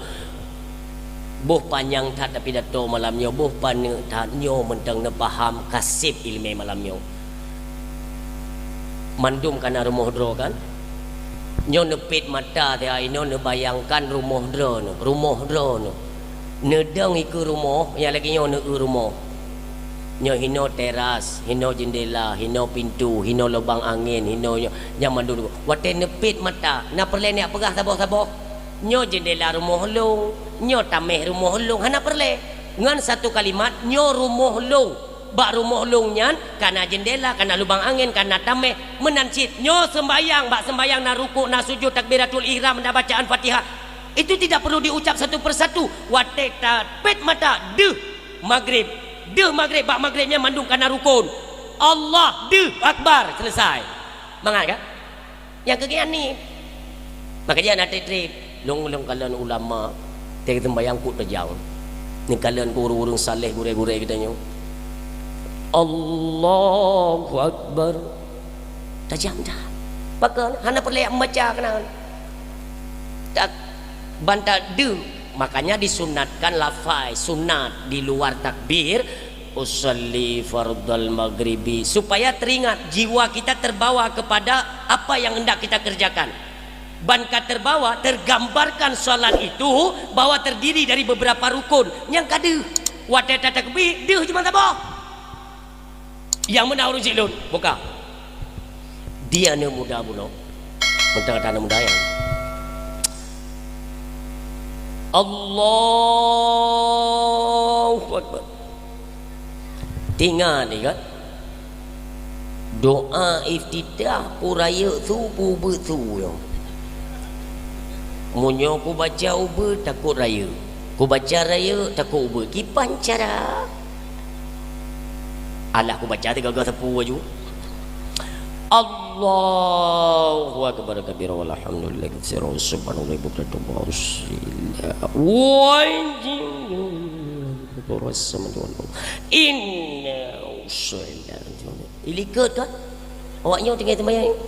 [SPEAKER 1] boh panjang tak tapi dato malamnya boh pan tak nyo mentang ne paham kasib ilmu malamnya mandum kana rumah dro kan nyo nepit mata dia ino ne bayangkan rumah dro no nedang iku rumah yang lagi nyo ne rumah nyo hino teras hino jendela hino pintu hino lubang angin hino nyaman dulu wate nepit mata na perle ni apagah sabah nyo jendela rumah long nyo tameh rumah long hana perle ngan satu kalimat nyo rumah long bak rumah long nyan kana jendela kana lubang angin kana tameh menancit nyo sembayang bak sembayang na ruku na sujud takbiratul ihram na bacaan Fatihah itu tidak perlu diucap satu persatu wate tapet mata maghrib bak maghribnya mandung kana rukun Allah akbar selesai mangat kan yang kegiatan ni makanya nak trip long kalian ulama teg sembayang ku terjang ni kalian guru-guru saleh gure-gure kita nyo Allahu akbar tajam dah bahkan hana perlu membaca kenal tak banta de, makanya disunatkan lafai sunat di luar takbir usolli fardal maghribi, supaya teringat jiwa kita terbawa kepada apa yang hendak kita kerjakan. Banka terbawa, tergambarkan solat itu bahwa terdiri dari beberapa rukun yang kada wadata takbir dia cuma tabah yang menawar silun buka dia ne muda buno mentang tanah muda yang Allahu Akbar. Tinggal ni kan doa iftitah puraya subuh betu yo. Munyo ku baca uber takut raya. Ku baca raya takut uber. Kipan cara. Alah ku baca tiga sepuh aju. Allahu akbar kabira walhamdulillah katsiran subhanallahi bukratan wa asila. Inna usallallahu ilikut kan awaknya tinggal sembahyang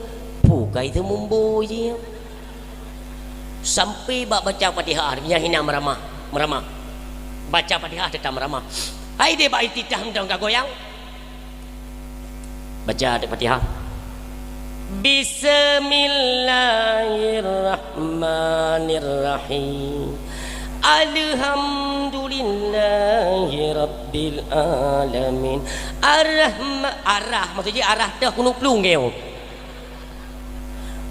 [SPEAKER 1] bukan itu mumbo je sampai baca Fatihah yang hina meramah baca Fatihah tetap meramah. Hai dia baik titah hendak goyang baca Fatihah Bismillahirrahmanirrahim Alhamdulillahi Rabbil Alamin Arah maksudnya arah dah kuno plung kau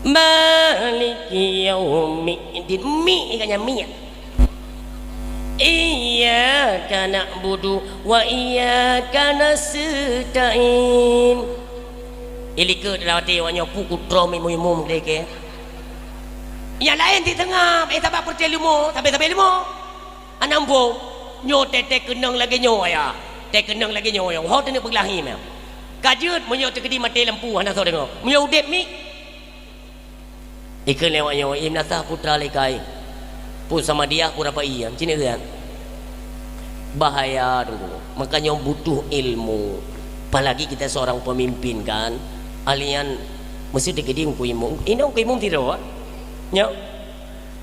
[SPEAKER 1] Maliki Yaumiddin mi ikannya mi Iyyaka na'budu wa iyyaka nasta'in Ilika dilawati wanya pukul tromi mumum deke yang lain di tengah tak percaya ilmu tapi ilmu anambo nyo tete kenang lagi nyo ya te kenang lagi nyo yang hot ni berlahi mem kajut munyo tekedi mati lampu anda tahu dengar munyo udep mi ikan lewat nyo imnasa putra lekai pun sama dia pun apa iya cini kan bahaya tu makanya butuh ilmu apalagi kita seorang pemimpin kan alian mesti tekedi ungku ilmu ini ungku ilmu tidak nya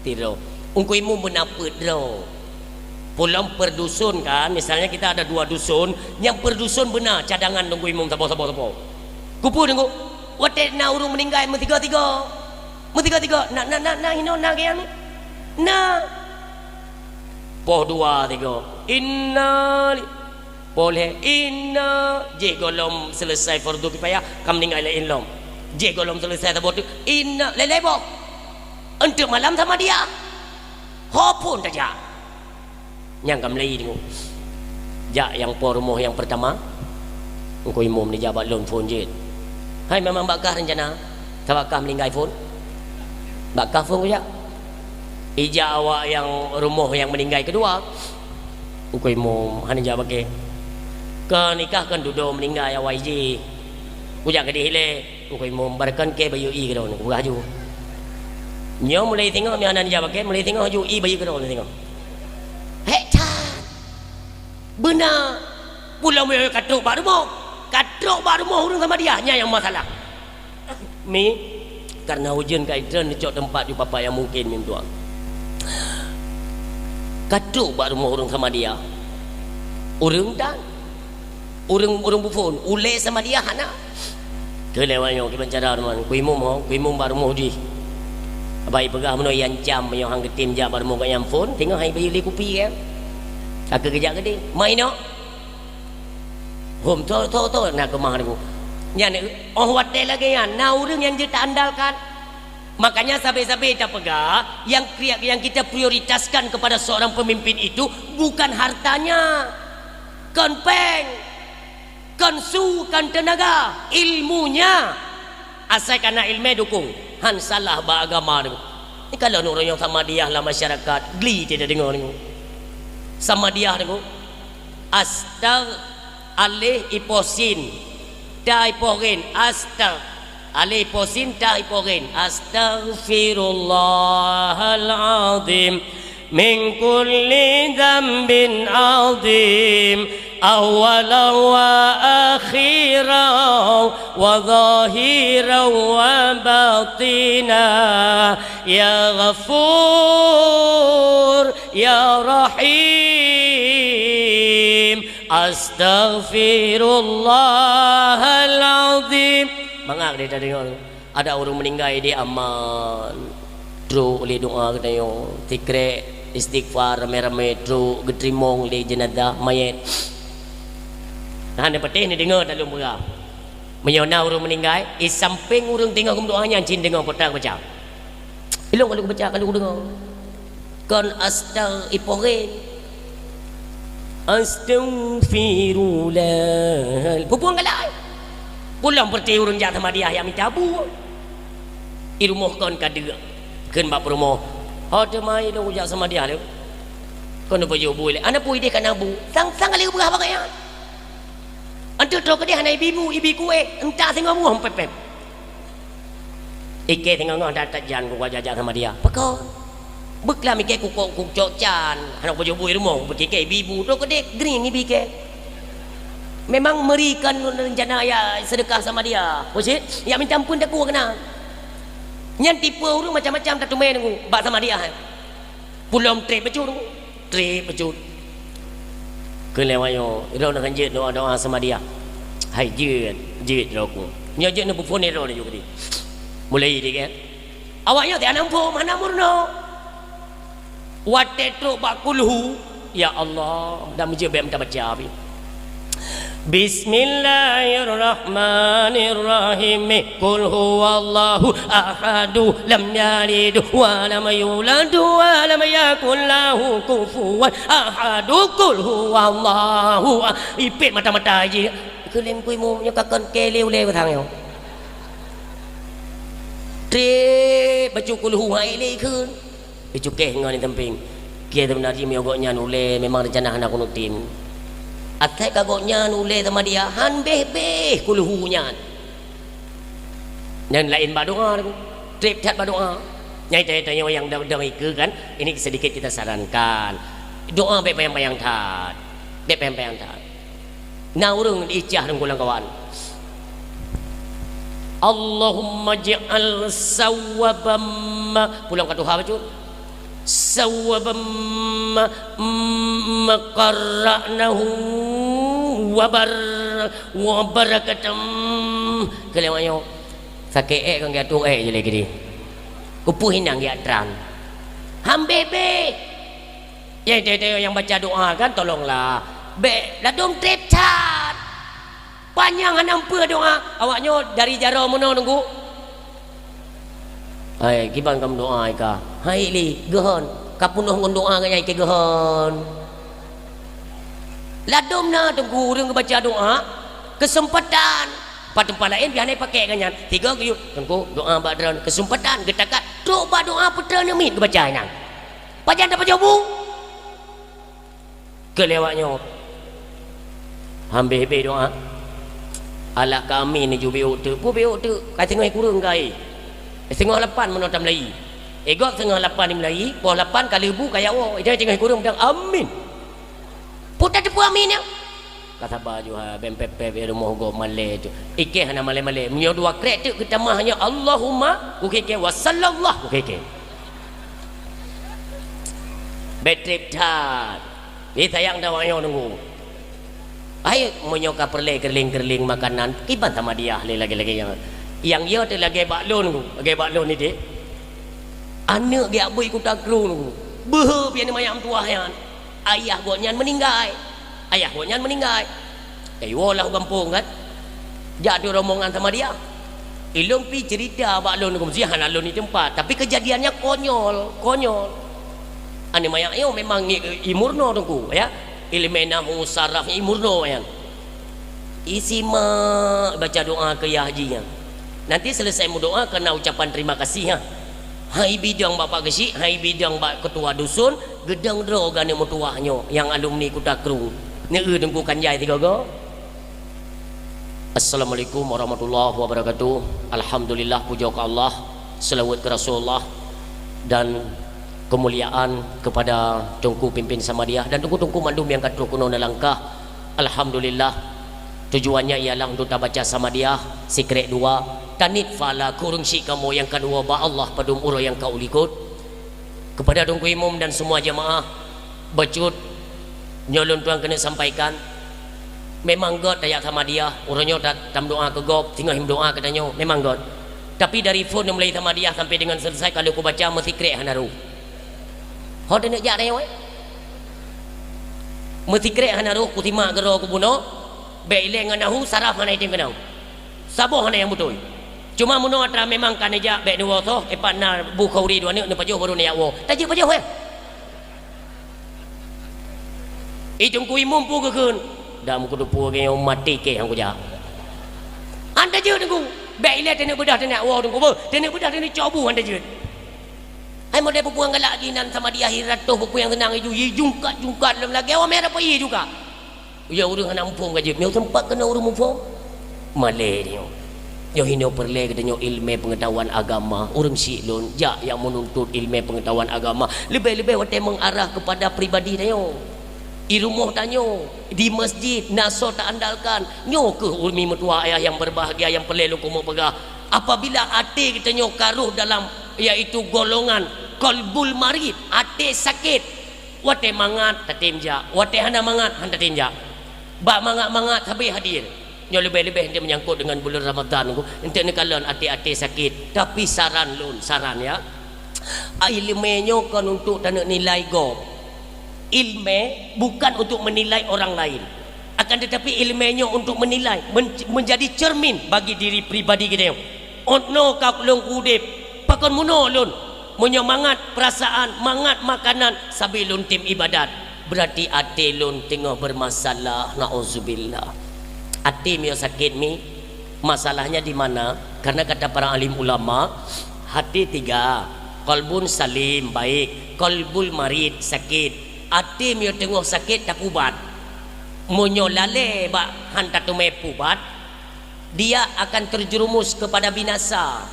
[SPEAKER 1] tidak ungku ilmu menapa dah pulang per dusun kan misalnya kita ada 2 dusun yang per dusun benar cadangan ungku ilmu sabar kupu tengok wate na urung meninggal tiga na hino na kian na poh 2 3 inna boleh inna je golom selesai fardu kifayah kam meninggal ilmu je golom selesai tabut inna lelebo untuk malam sama dia hopun saja yang kam lagi tengok jak yang pormoh yang pertama engkau imam ni jabat loan phone je hai memang bakah rencana tawakah meninggal phone bakah phone je ija awak yang rumah yang meninggal kedua engkau imam hani jawab ke nikahkan duduk meninggal awak je kujak ke dihile engkau imam barkan ke bayu i ke daun aku baju nyo mulai tengok mian nan jawab ke mulai tengok ju i bayi ke daun tengok hecat benar pulang mulai katrok baru mau urung sama dia nya yang masalah mi karena hujan kaitan cok tempat di papa yang mungkin min tuan katrok baru mau urung sama dia urung dan urung bufon ule sama dia hana ke lewatnya kita cara teman kuimum baru mau di baik pegah meno yang jam yang hang ketim ja baru mau yang phone tengok hai bayu li kopi kan aku kerja gede main no hom to nak kemah ni nya ni oh wate lagi ya na urang yang kita andalkan makanya sampai-sampai kita pegah yang kita prioritaskan kepada seorang pemimpin itu bukan hartanya kan peng kan su kan tenaga ilmunya asal karena ilmu dukung han salah beragama ni. Ni kalau orang yang sama dia lah masyarakat geli tidak dengar ni. Sama dia ni. Astag alih iposin ta iporin astag alih iposin ta iporin astaghfirullahalazim min kulli dhanbin azim أولا وآخرا وظاهرا وباطنا يا غفور ya Rahim. Astaghfirullahaladzim. Mangak dia tak dengar. Ada orang meninggal dia aman. Terus oleh doa katanya. Tikrek istighfar rame-rame terus getrimong le jenazah mayat. Nah, ada petih ni dengar dalam berah. Menyona orang meninggal, samping orang tengok kum doanya cin dengar petang baca. Ilong kalau baca kalau dengar. Kan astaghfirullah. Pupuang galai. Pulang perti orang jat sama dia yang minta bu. Irumuh kon kadega. Keun bap rumah. Ada mai dong jat sama dia le. Kon apa jo boleh. Ana pui dia kan abu. Sang kali berah bagaya. Antu tu ke dia hanai ibu entah tengok buah pep. Ike tengok ngah datat jan ku jajak sama dia. Pekau. Beklah mikir ku cok jan. Anak bojo bui rumah berkike ibu tu ke dia gering ibu ke. Memang merikan rencana ya sedekah sama dia. Bosit, ya minta ampun tak ku kena. Nyan tipu orang macam-macam tak tumai nunggu bak sama dia. Pulang trip becut. Kelewayo, iro nak jit doa sama dia. Hai jit roku. Nya jit nak phone iro juga dia. Mulai dia kan. Awaknya tak nampu mana murno. Wate tro bakulhu. Ya Allah, dah mujib minta baca abi. Bismillahirrahmanirrahim. Qul huwallahu ahadu lam yalid wa lam yulad wa lam yakul lahu kufuwan ahadu. Qul huwallahu ipit mata-mata je. Kelem kui mu nya kakon keleu-leu thang yo. Tre baju qul huwa ile keun. Baju keh ngon ni temping. Kia sebenarnya miogoknya nule memang rencana anak kunutin. Atai kagoknya nule sama dia han beh kuluhunya. Dan lain berdoa tu. Trip chat berdoa. Nyai tanya yang dah ke kan. Ini sedikit kita sarankan. Doa baik bayang tat. Baik bayang tat. Nah urung ijah dan kulang kawan. Allahumma ja'al sawabam. Pulang ke Tuhan baca. Sawabam makarra'nahu wabarakatam. Kelewanya sakit kan gatung je lagi dia. Kupu hinang dia terang. Hambebe. Yang baca doa kan tolonglah. Be ladum trip chat. Panjang nampa doa. Awaknya dari jara mana nunggu? Hai kiban kamu doa ka. Hai li gehon. Kapunuh ngon doa ka nyai ke gehon. Ladumna tunggu urang baca doa kesempatan. Tempat lain biar pakai kanyan. 3 kali tunggu doa badran kesempatan getakat. Coba doa putra ni mit baca nang. Pajan dapat jawab. Kelewatnya. Ambil doa. Ala kami ni ju beuk tu. Pu beuk tu kai tengah kurang kai. Setengah 8 menotam lai. Egok setengah 8 ni melai, pukul 8 kali bu kaya wo. Dia tengah kurang bilang amin. Putar tepu amin ya. Kata baju ha bempep rumah go male tu. Ike hana male-male. Menyo dua krek tu kita mahnya Allahumma ukeke wa sallallahu ukeke. Betrip tat. Ni sayang dah wayo nunggu. Ayo menyoka perle kerling makanan kiban sama dia lagi yang dia tu lagi baklon ni dek. Anak dia abui ku takrung tu. Beuh pian mayam tuah yan. Ayah goknyan meninggal. Walah kampung kan. Jadi rombongan sama dia. Ilung pi cerita baklon ku mesti han alun ni tempat, tapi kejadiannya konyol. Ane mayang yo memang imurno tu ya. Ilmenahu saraf imurno yan. Isi baca doa ke hajinya. Nanti selesai doa kena ucapan terima kasih ya. Hai bidang bapak gesi, hai bidang bak ketua dusun, gedang dro gane mutuahnya yang alumni Kutakrung. Ni dengku kanjai 3 go. Assalamualaikum warahmatullahi wabarakatuh. Alhamdulillah puja ke Allah, selawat ke Rasulullah dan kemuliaan kepada Tungku pimpin sama dia dan tungku mandum yang katru kuno langkah. Alhamdulillah tujuannya ialah untuk baca sama dia secret 2 tanit fala kurung si kamu yang kedua ba Allah padum uro yang kau likut kepada Tunku Imam dan semua jemaah becut nyolon tuan kena sampaikan memang God tayak sama dia orangnya tam doa ke God tinggal him doa katanya memang God tapi dari phone yang mulai sama dia sampai dengan selesai kalau aku baca mesti krek hanaru hot nak jak dia mesti krek hanaru ku timak gero ku buno be ile nganahu saraf mana itim kenau saboh hana yang betul cuma muno atra memang kan aja be dua toh partner Bukhari dua ni pajo baru ni awo tajuk pajo he itong ku imum pu ke kun dah muku pu ke mati ke hang ku ja anda je tengku be ile tene bedah tene awo tengku bo tene bedah tene cobu anda je ai model pupuang galak ginan sama dia akhirat tu pupu yang tenang itu jungkat dalam lagi awak merah apa ye juga ya urang hana mumpung gaje meu tempat kena urang mumpung malay dia yo hino perle katanya ilmu pengetahuan agama urang silun ja yang menuntut ilmu pengetahuan agama lebih-lebih wate mengarah kepada pribadi dia di rumah tanyo di masjid naso tak andalkan nyo ke umi mertua ayah yang berbahagia yang perlu kumo pegah apabila ate kita nyo karuh dalam iaitu golongan qalbul marid ate sakit wate mangat tatimja wate hana mangat handa tinja ba mangat habis hadir nyo lebih-lebih dia menyangkut dengan bulan Ramadan ku ente ni kalon ate-ate sakit tapi saran ya ilmu nyo kan untuk tak nilai go ilmu bukan untuk menilai orang lain akan tetapi ilmunya untuk menilai menjadi cermin bagi diri pribadi kita ono kau long udip pakon muno lun menyemangat perasaan mangat makanan sabilun tim ibadat berarti ate lun tengah bermasalah nauzubillah ate mio sakit mi masalahnya di mana karena kata para alim ulama hati tiga qalbun salim baik qalbul marid sakit ate mio tengok sakit tak ubat monyo lale ba hanta tu mepubat dia akan terjerumus kepada binasa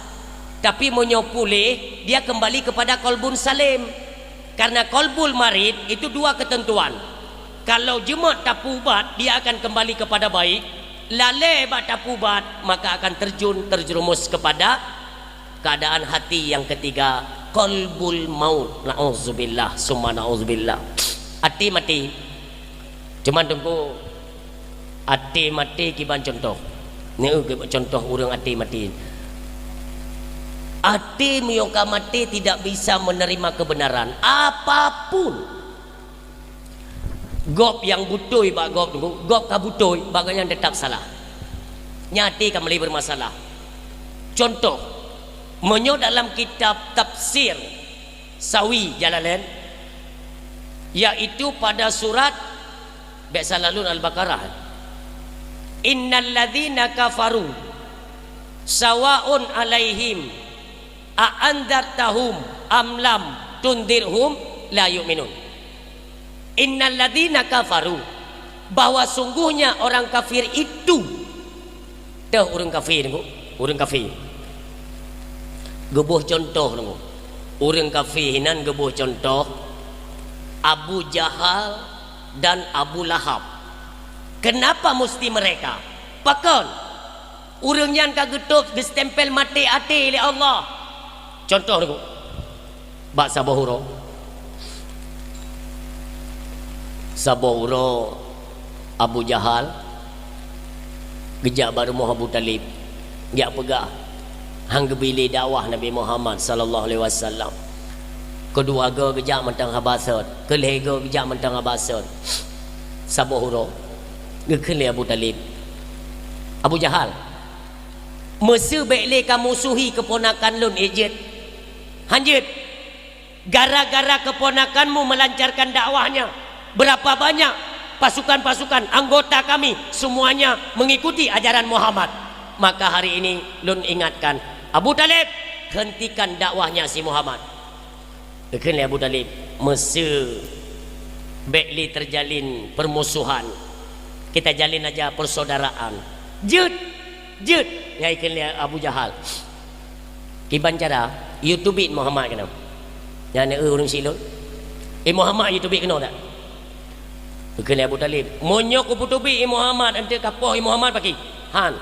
[SPEAKER 1] tapi monyo pulih dia kembali kepada qalbun salim karena qalbul marid itu dua ketentuan kalau jemaat tak ubat dia akan kembali kepada baik lale ba tak ubat maka akan terjerumus kepada keadaan hati yang ketiga qalbul maut na'udzubillah summa na'udzubillah ati mati cuman tunggu ati mati kiban contoh ni contoh urang ati mati ati miyoka mati tidak bisa menerima kebenaran apapun gop yang butoi ba gop tunggu gop ka butoi baganya tetap salah nyati kembali bermasalah contoh menyo dalam kitab tafsir Sawi Jalalain yaitu pada surat Besalalun Al-Baqarah innal ladzina kafaru sawaun alaihim a andartahum am lam tundirhum la yu'minun innal ladzina kafaru bahwa sungguhnya orang kafir itu dah orang kafir orang kafir gebuh contoh nunggu orang kafir hinan gebuh contoh Abu Jahal dan Abu Lahab kenapa mesti mereka pakon orang yang kagetup distempel mati ati oleh Allah contoh nunggu bak Sabahuro Abu Jahal gejak baru Abu Talib dia pegah hang gebili dakwah Nabi Muhammad sallallahu alaihi wasallam kedua go gejak mentang habasat kelego gejak mentang habasat Sabohuro gekele Abu Talib Abu Jahal mesu bekle ka musuhi keponakan lun ejit hanjit gara-gara keponakanmu melancarkan dakwahnya berapa banyak pasukan-pasukan anggota kami semuanya mengikuti ajaran Muhammad maka hari ini lun ingatkan Abu Talib hentikan dakwahnya si Muhammad dekene Abu Talib mesu bekli terjalin permusuhan kita jalin aja persaudaraan jut ya ikan Abu Jahal kiban cara YouTube Muhammad kena yang urang silun Muhammad YouTube kena tak dekene Abu Talib monyok kuputubi Muhammad ante kapoh Muhammad pagi han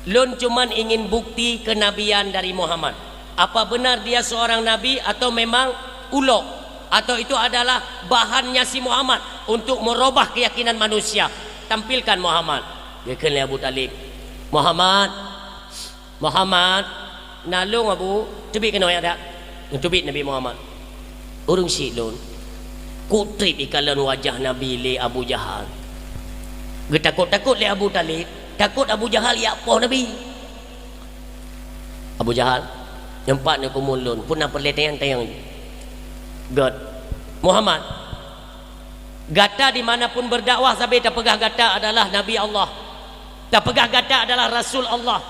[SPEAKER 1] lun cuman ingin bukti kenabian dari Muhammad apa benar dia seorang nabi atau memang ulok atau itu adalah bahannya si Muhammad untuk merubah keyakinan manusia. Tampilkan Muhammad. Dia kena Abu Talib. Muhammad, nalung Abu, tubik kena yang tak? Tubik Nabi Muhammad. Urung silun. Kutrip ikalan wajah Nabi le Abu Jahal. Takut le Abu Talib. Takut Abu Jahal ya apa Nabi. Abu Jahal nyempat ni kumulun pun nak perle tayang God Muhammad gata dimanapun berdakwah sampai tak pegah gata adalah Nabi Allah, tak pegah gata adalah Rasul Allah,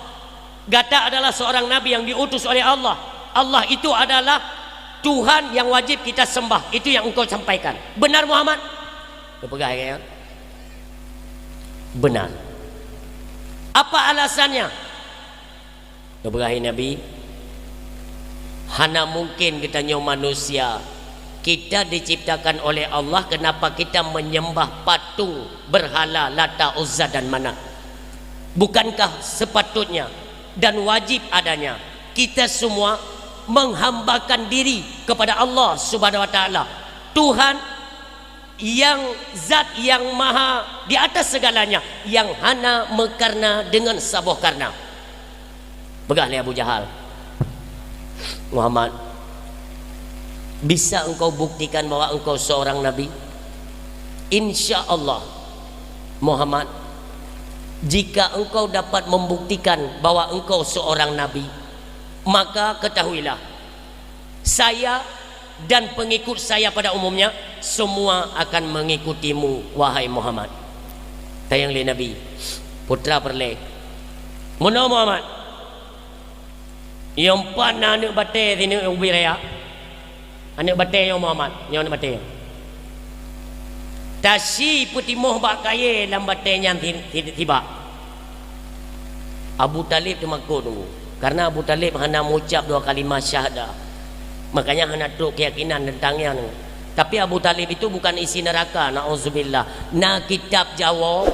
[SPEAKER 1] gata adalah seorang Nabi yang diutus oleh Allah. Allah itu adalah Tuhan yang wajib kita sembah. Itu yang engkau sampaikan. Benar Muhammad? Dia pegah ya? Benar. Apa alasannya? Dia pegahi Nabi, hana mungkin kita nyo manusia, kita diciptakan oleh Allah, kenapa kita menyembah patung berhala Lata, Uzza dan Manat? Bukankah sepatutnya dan wajib adanya kita semua menghambakan diri kepada Allah Subhanahu wa taala, Tuhan yang zat yang maha di atas segalanya, yang hana mekarna dengan sabuh karna. Begahlah Abu Jahal. Muhammad, bisa engkau buktikan bahwa engkau seorang nabi? Insya Allah Muhammad, jika engkau dapat membuktikan bahwa engkau seorang nabi, maka ketahuilah saya dan pengikut saya pada umumnya semua akan mengikutimu wahai Muhammad. Tayang le Nabi putra perle Muna Muhammad yang pana anak bate sini ubi raya anak bate yang Muhammad yang anak bate tasi putimoh bak kaya dalam bate yang tiba. Abu Talib tu makut tu karena Abu Talib hanya mengucap 2 kalimah syahadah, makanya hanya truk keyakinan tentangnya. Tapi Abu Talib itu bukan isi neraka, na'udzubillah. Nah kitab Jawa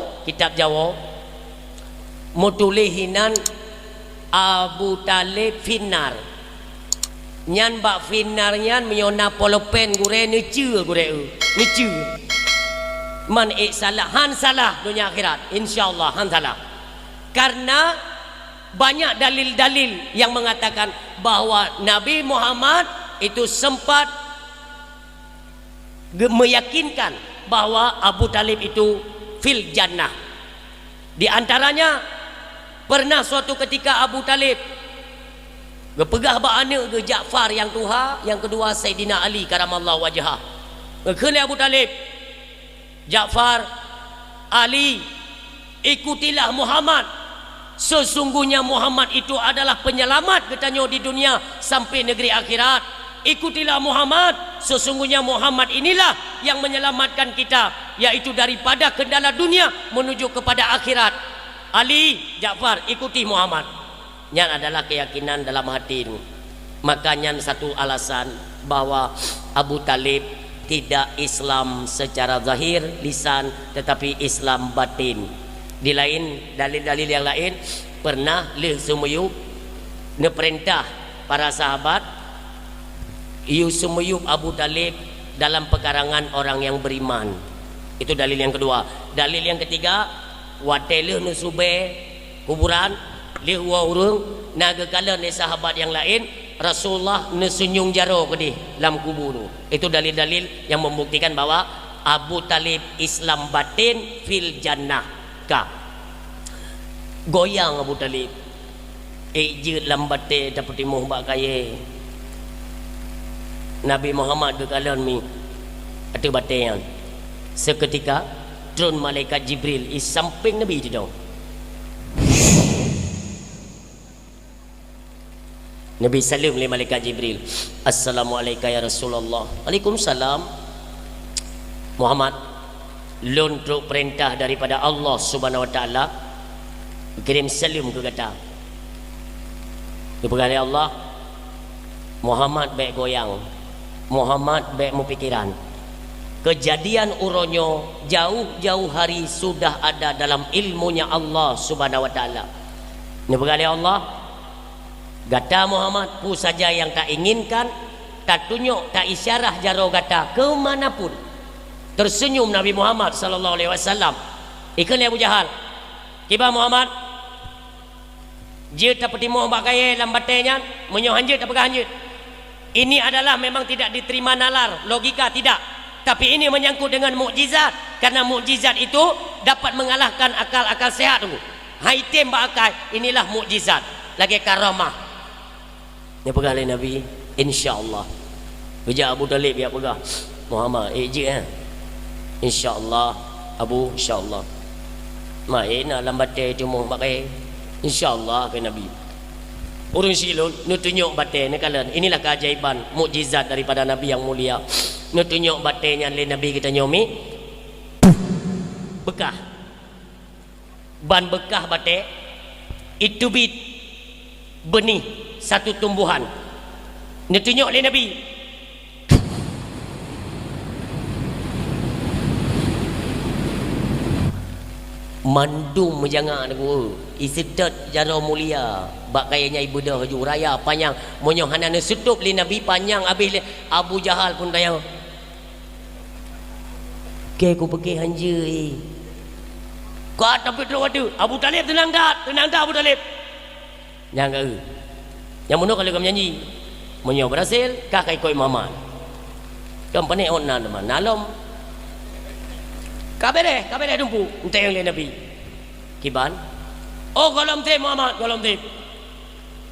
[SPEAKER 1] mutulihinan Abu Talib finar nyan bak finar nyan menyona polopen gure nece man salah han salah dunia akhirat insyaallah han salah, karena banyak dalil-dalil yang mengatakan bahwa Nabi Muhammad itu sempat meyakinkan bahwa Abu Talib itu fil jannah. Di antaranya pernah suatu ketika Abu Talib gepegah ba anak ke Ja'far yang tuha, yang kedua Sayyidina Ali karamallahu wajhah. Kena Abu Talib, Ja'far, Ali, ikutilah Muhammad. Sesungguhnya Muhammad itu adalah penyelamat katanya di dunia sampai negeri akhirat. Ikutilah Muhammad, sesungguhnya Muhammad inilah yang menyelamatkan kita, yaitu daripada kendala dunia menuju kepada akhirat. Ali, Ja'far, ikuti Muhammad. Yang adalah keyakinan dalam hati. Makanya satu alasan bahwa Abu Talib tidak Islam secara zahir lisan, tetapi Islam batin. Di lain dalil-dalil yang lain pernah le sumuyub neperintah para sahabat sumuyub Abu Talib dalam pekarangan orang yang beriman. Itu dalil yang kedua. Dalil yang ketiga, watele nusube kuburan le wa urung naga kala ni sahabat yang lain Rasulullah nesunyung jaro ke di dalam kubur tu. Itu dalil-dalil yang membuktikan bahwa Abu Talib Islam batin fil jannah. Goyang Abu Talib ejut lambate dapat timuh bak kaya Nabi Muhammad ke kalan mi ada batean seketika turun malaikat Jibril di samping Nabi tu dong. Nabi salam le malaikat Jibril, Assalamualaikum ya Rasulullah. Waalaikumsalam. Muhammad luntruk perintah daripada Allah Subhanahu wa taala kirim salam ke kata dipegang Allah. Muhammad baik goyang, Muhammad baik mupikiran. Kejadian uronyo jauh-jauh hari sudah ada dalam ilmunya Allah Subhanahu wa taala. Dipegang Allah, kata Muhammad, pu saja yang tak inginkan tak tunjuk, tak isyarah jaro kata ke manapun. Tersenyum Nabi Muhammad sallallahu alaihi wasallam. Ikan Abu Jahal. Kiba Muhammad. Dia tak pertimo bak kaya dalam batenya, menyo hanjut tak pegang hanjut. Ini adalah memang tidak diterima nalar, logika tidak. Tapi ini menyangkut dengan mukjizat, karena mukjizat itu dapat mengalahkan akal-akal sehat tu. Hai tembak akal, inilah mukjizat. Lagi karamah. Dia pegang oleh Nabi, insya-Allah. Bijak Abu Talib dia pegang. Muhammad, je insya-Allah Abu, insya-Allah. Mai nak lambat cuma pakai insya-Allah ke Nabi. Orang silun nu tunjuk batin kalian. Inilah keajaiban mukjizat daripada Nabi yang mulia. Nu tunjuk batinnya le Nabi kita nyomi bekah. Ban bekah batin itu bit benih satu tumbuhan. Nu tunjuk le Nabi. Mandum jangan aku isedat jara mulia bak kayanya ibu dah haju raya panjang monyo hanana setup li Nabi panjang habis Abu Jahal pun tayang ke ku pergi hanja kau tapi terus ada Abu Talib tenang tak Abu Talib jangan yang mana kalau kau menyanyi monyo berhasil kah kai koi mama kan panik onan teman nalom kabere dumpu entai oleh Nabi kiban oh golom te Muhammad golom te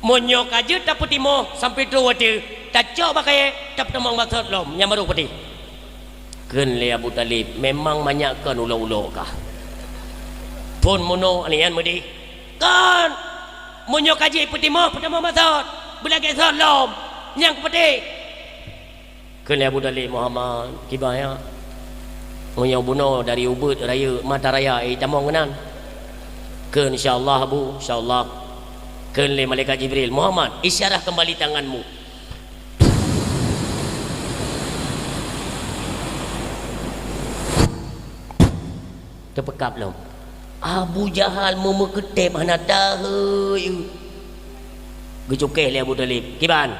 [SPEAKER 1] monyo kaje tak petimo sampai tu wate tak cok pakai tak temang maksud lom yang baru peti ken le Abu Talib memang banyakkan ulo-ulo kah pun mono alian mudi kan monyo kaje petimo maksud belagi sot lom yang peti ken le Abu Talib Muhammad kibaya monyo buno dari Ubud raya mata raya tamong kenan ke insyaallah Abu insyaallah ke le malaikat Jibril Muhammad isyarah kembali tanganmu terpekap belum Abu Jahal memeketep hana tahu gecuke le Abu Talib kiban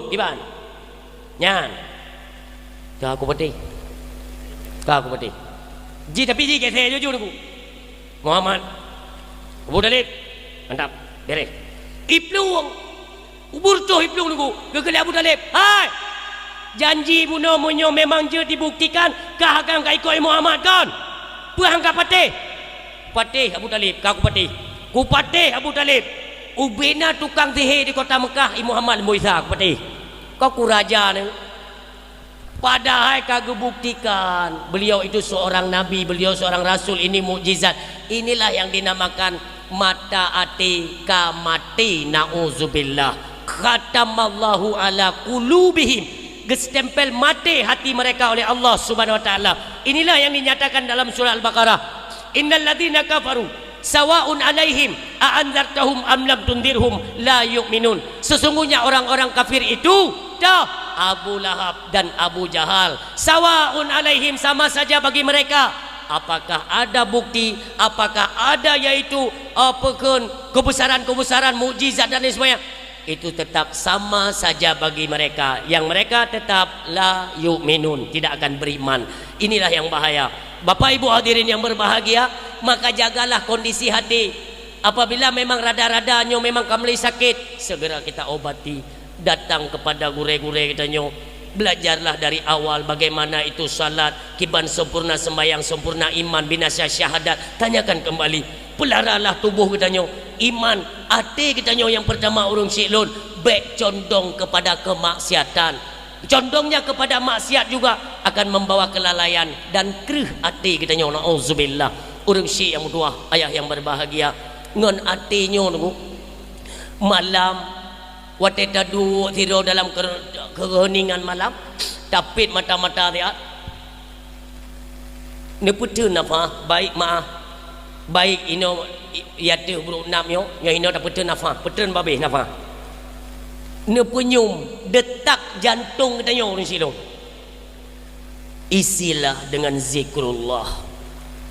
[SPEAKER 1] kiban nyan tak aku peti kau aku mati. Ji tapi ji ke saya jujur aku. Muhammad, Abu Talib, mantap, beres. Iplung, ubur tu iplung aku. Gegel Abu Talib. Hai, janji bunuh munyo memang je dibuktikan. Kah akan kau ikut Muhammad kan? Puang kau patih Abu Talib. Kau aku patih Abu Talib. Ubena tukang sihir di kota Mekah. Muhammad Muisa aku patih. Kau ku raja ni. Padahal kagak buktikan beliau itu seorang nabi, beliau seorang rasul, ini mukjizat. Inilah yang dinamakan mata ati kamati nauzubillah. Khatamallahu ala qulubihim. Gestempel mati hati mereka oleh Allah Subhanahu wa taala. Inilah yang dinyatakan dalam surah Al-Baqarah. Innal ladzina kafaru sawaun alaihim a'anzartahum am lam tundirhum la yu'minun. Sesungguhnya orang-orang kafir itu dah Abu Lahab dan Abu Jahal sawaun alaihim sama saja bagi mereka. Apakah ada bukti, apakah ada yaitu kebesaran-kebesaran mukjizat dan sebagainya, itu tetap sama saja bagi mereka. Yang mereka tetap la yu'minun, tidak akan beriman. Inilah yang bahaya. Bapak Ibu hadirin yang berbahagia, maka jagalah kondisi hati. Apabila memang rada-radanya memang kamu sakit, segera kita obati. Datang kepada gure-gure kita nyo, belajarlah dari awal bagaimana itu salat, kiban sempurna sembahyang, sempurna iman, binasa syahadat. Tanyakan kembali, pelaralah tubuh kita nyo, iman hati kita nyo yang pertama urung silun, baik condong kepada kemaksiatan. Condongnya kepada maksiat juga akan membawa kelalaian dan kerih hati kita nyo. Nauzubillah. Urung si yang kedua, ayah yang berbahagia, ngon hati nyo nunggu malam wate tadu tiro dalam keheningan malam tapit mata-mata dia ne putun apa baik maaf baik ino yate buruk nam yo yang ino tak putun apa putun babeh napa ne penyum detak jantung kita yo ni silo isilah dengan zikrullah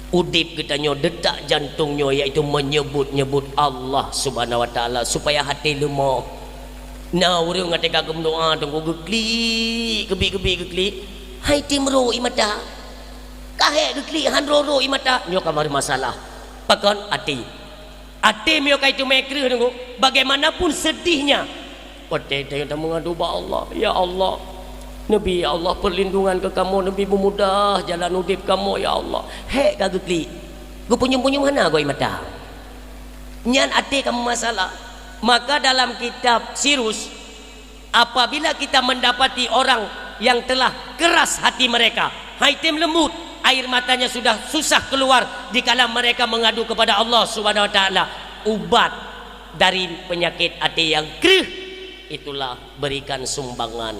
[SPEAKER 1] udip kita nyo detak jantungnya iaitu menyebut-nyebut Allah Subhanahu wa taala supaya hati lemah. Nah urang ngate kagem doa tunggu gekli kebi hai timro imata kahe gekli handro imata nyo kamar masalah pakon ati mio kai tu mekre tunggu bagaimanapun sedihnya ote tayong mengadu ba Allah ya Allah Nabi ya Allah perlindungan ke kamu Nabi memudah jalan udip kamu ya Allah he kagekli gue punyum hana gue imata nyan ati kamu masalah. Maka dalam kitab Sirus apabila kita mendapati orang yang telah keras hati mereka haitim lembut air matanya sudah susah keluar dikala mereka mengadu kepada Allah Subhanahu wa taala ubat dari penyakit hati yang keruh itulah berikan sumbangan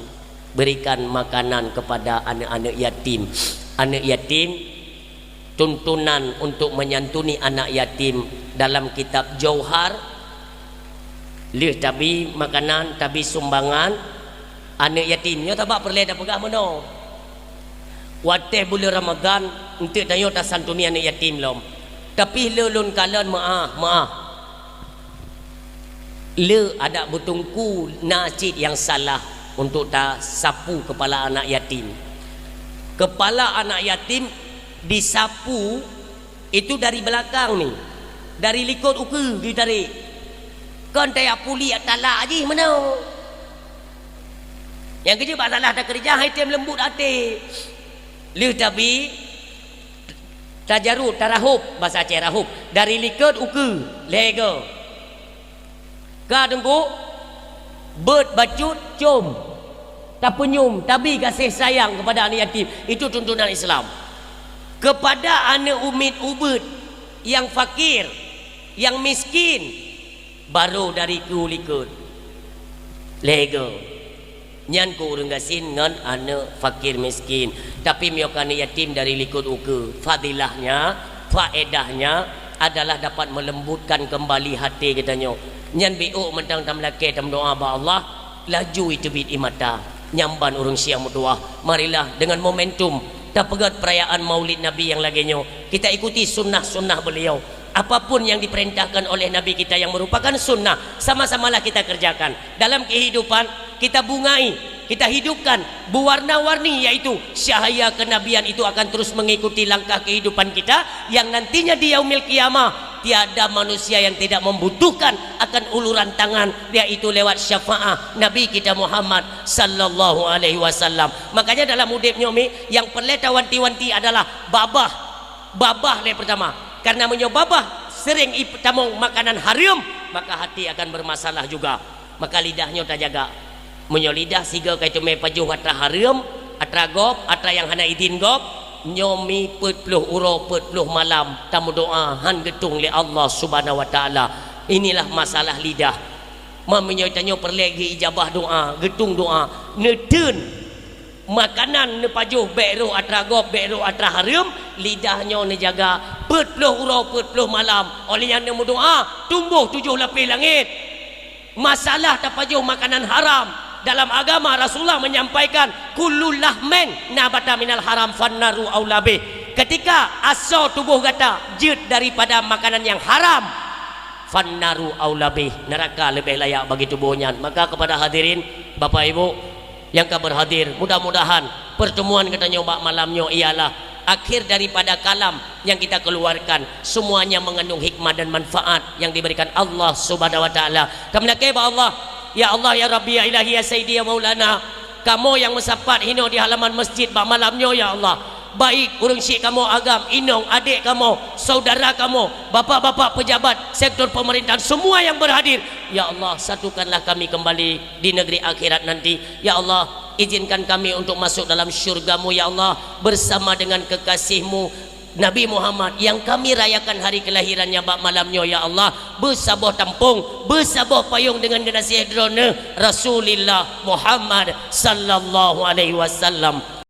[SPEAKER 1] berikan makanan kepada anak-anak yatim tuntunan untuk menyantuni anak yatim dalam kitab Jauhar lih tabi makanan tabi sumbangan anak yatimnya tabak perle dah pegah mano wateh bulan Ramadan untuk tayo ta santuni anak yatim lom tapi lelun kalan maaf le ada butungku nasib yang salah untuk ta sapu kepala anak yatim disapu itu dari belakang ni dari likut uku ditarik kan taya puli talak aji mana yang kerja masalah dah kerja haitem lembut hati lih tapi tajarut tarahub bahasa Aceh rahub dari likut uku lego ka dengku bet bacut cum tak penyum tapi kasih sayang kepada anak yatim itu tuntunan Islam kepada anak umid ubud yang fakir yang miskin baru dari kulikut lego nyan ku urang gasin ngan anak fakir miskin tapi miokan yatim dari likut uke fadilahnya faedahnya adalah dapat melembutkan kembali hati katanya nyan biu mentang tam laki tam doa ba Allah laju itu bit imata nyamban urang siang berdoa marilah dengan momentum tak pegat perayaan Maulid Nabi yang laginya kita ikuti sunnah beliau apapun yang diperintahkan oleh Nabi kita yang merupakan sunnah sama-samalah kita kerjakan dalam kehidupan kita bungai kita hidupkan berwarna-warni yaitu cahaya kenabian itu akan terus mengikuti langkah kehidupan kita yang nantinya di yaumil qiyamah tiada manusia yang tidak membutuhkan akan uluran tangan yaitu lewat syafaat Nabi kita Muhammad sallallahu alaihi wasallam makanya dalam udip nyomi yang perleta wanti-wanti adalah babah le pertama karena menyobabah sering tamong makanan haram maka hati akan bermasalah juga maka lidahnya tak jaga menyolidah siga kaitu me pajuh atra haram atra gop atra yang hana idin gop nyomi petluh uro petluh malam tamu doa han getung li Allah Subhanahu wa taala inilah masalah lidah menyotanya perlegi ijabah doa getung doa nedeun makanan ne pajuh beru atra gop beru atra haram lidahnya ne jaga petluh uro petluh malam oleh yang ne doa tumbuh 7 lapis langit masalah tak pajuh makanan haram dalam agama Rasulullah menyampaikan kullul lahmen nabata minal haram fannaru aulabe ketika asal tubuh kata jid daripada makanan yang haram fannaru aulabe neraka lebih layak bagi tubuhnya maka kepada hadirin Bapak Ibu yang berhadir mudah-mudahan pertemuan kita nyoba malamnya ialah akhir daripada kalam yang kita keluarkan semuanya mengandung hikmah dan manfaat yang diberikan Allah Subhanahu wa taala kami Allah ya Allah ya Rabbi ya Ilahi ya Sayyidi ya Maulana kamu yang mensapat hino di halaman masjid bak malamnya ya Allah baik urang syik kamu agam inong adik kamu saudara kamu bapak-bapak pejabat sektor pemerintahan semua yang berhadir ya Allah satukanlah kami kembali di negeri akhirat nanti ya Allah izinkan kami untuk masuk dalam syurgamu ya Allah bersama dengan kekasihmu Nabi Muhammad yang kami rayakan hari kelahirannya bak malamnya ya Allah bersabar tampung bersabar payung dengan generasi drone Rasulullah Muhammad sallallahu alaihi wasallam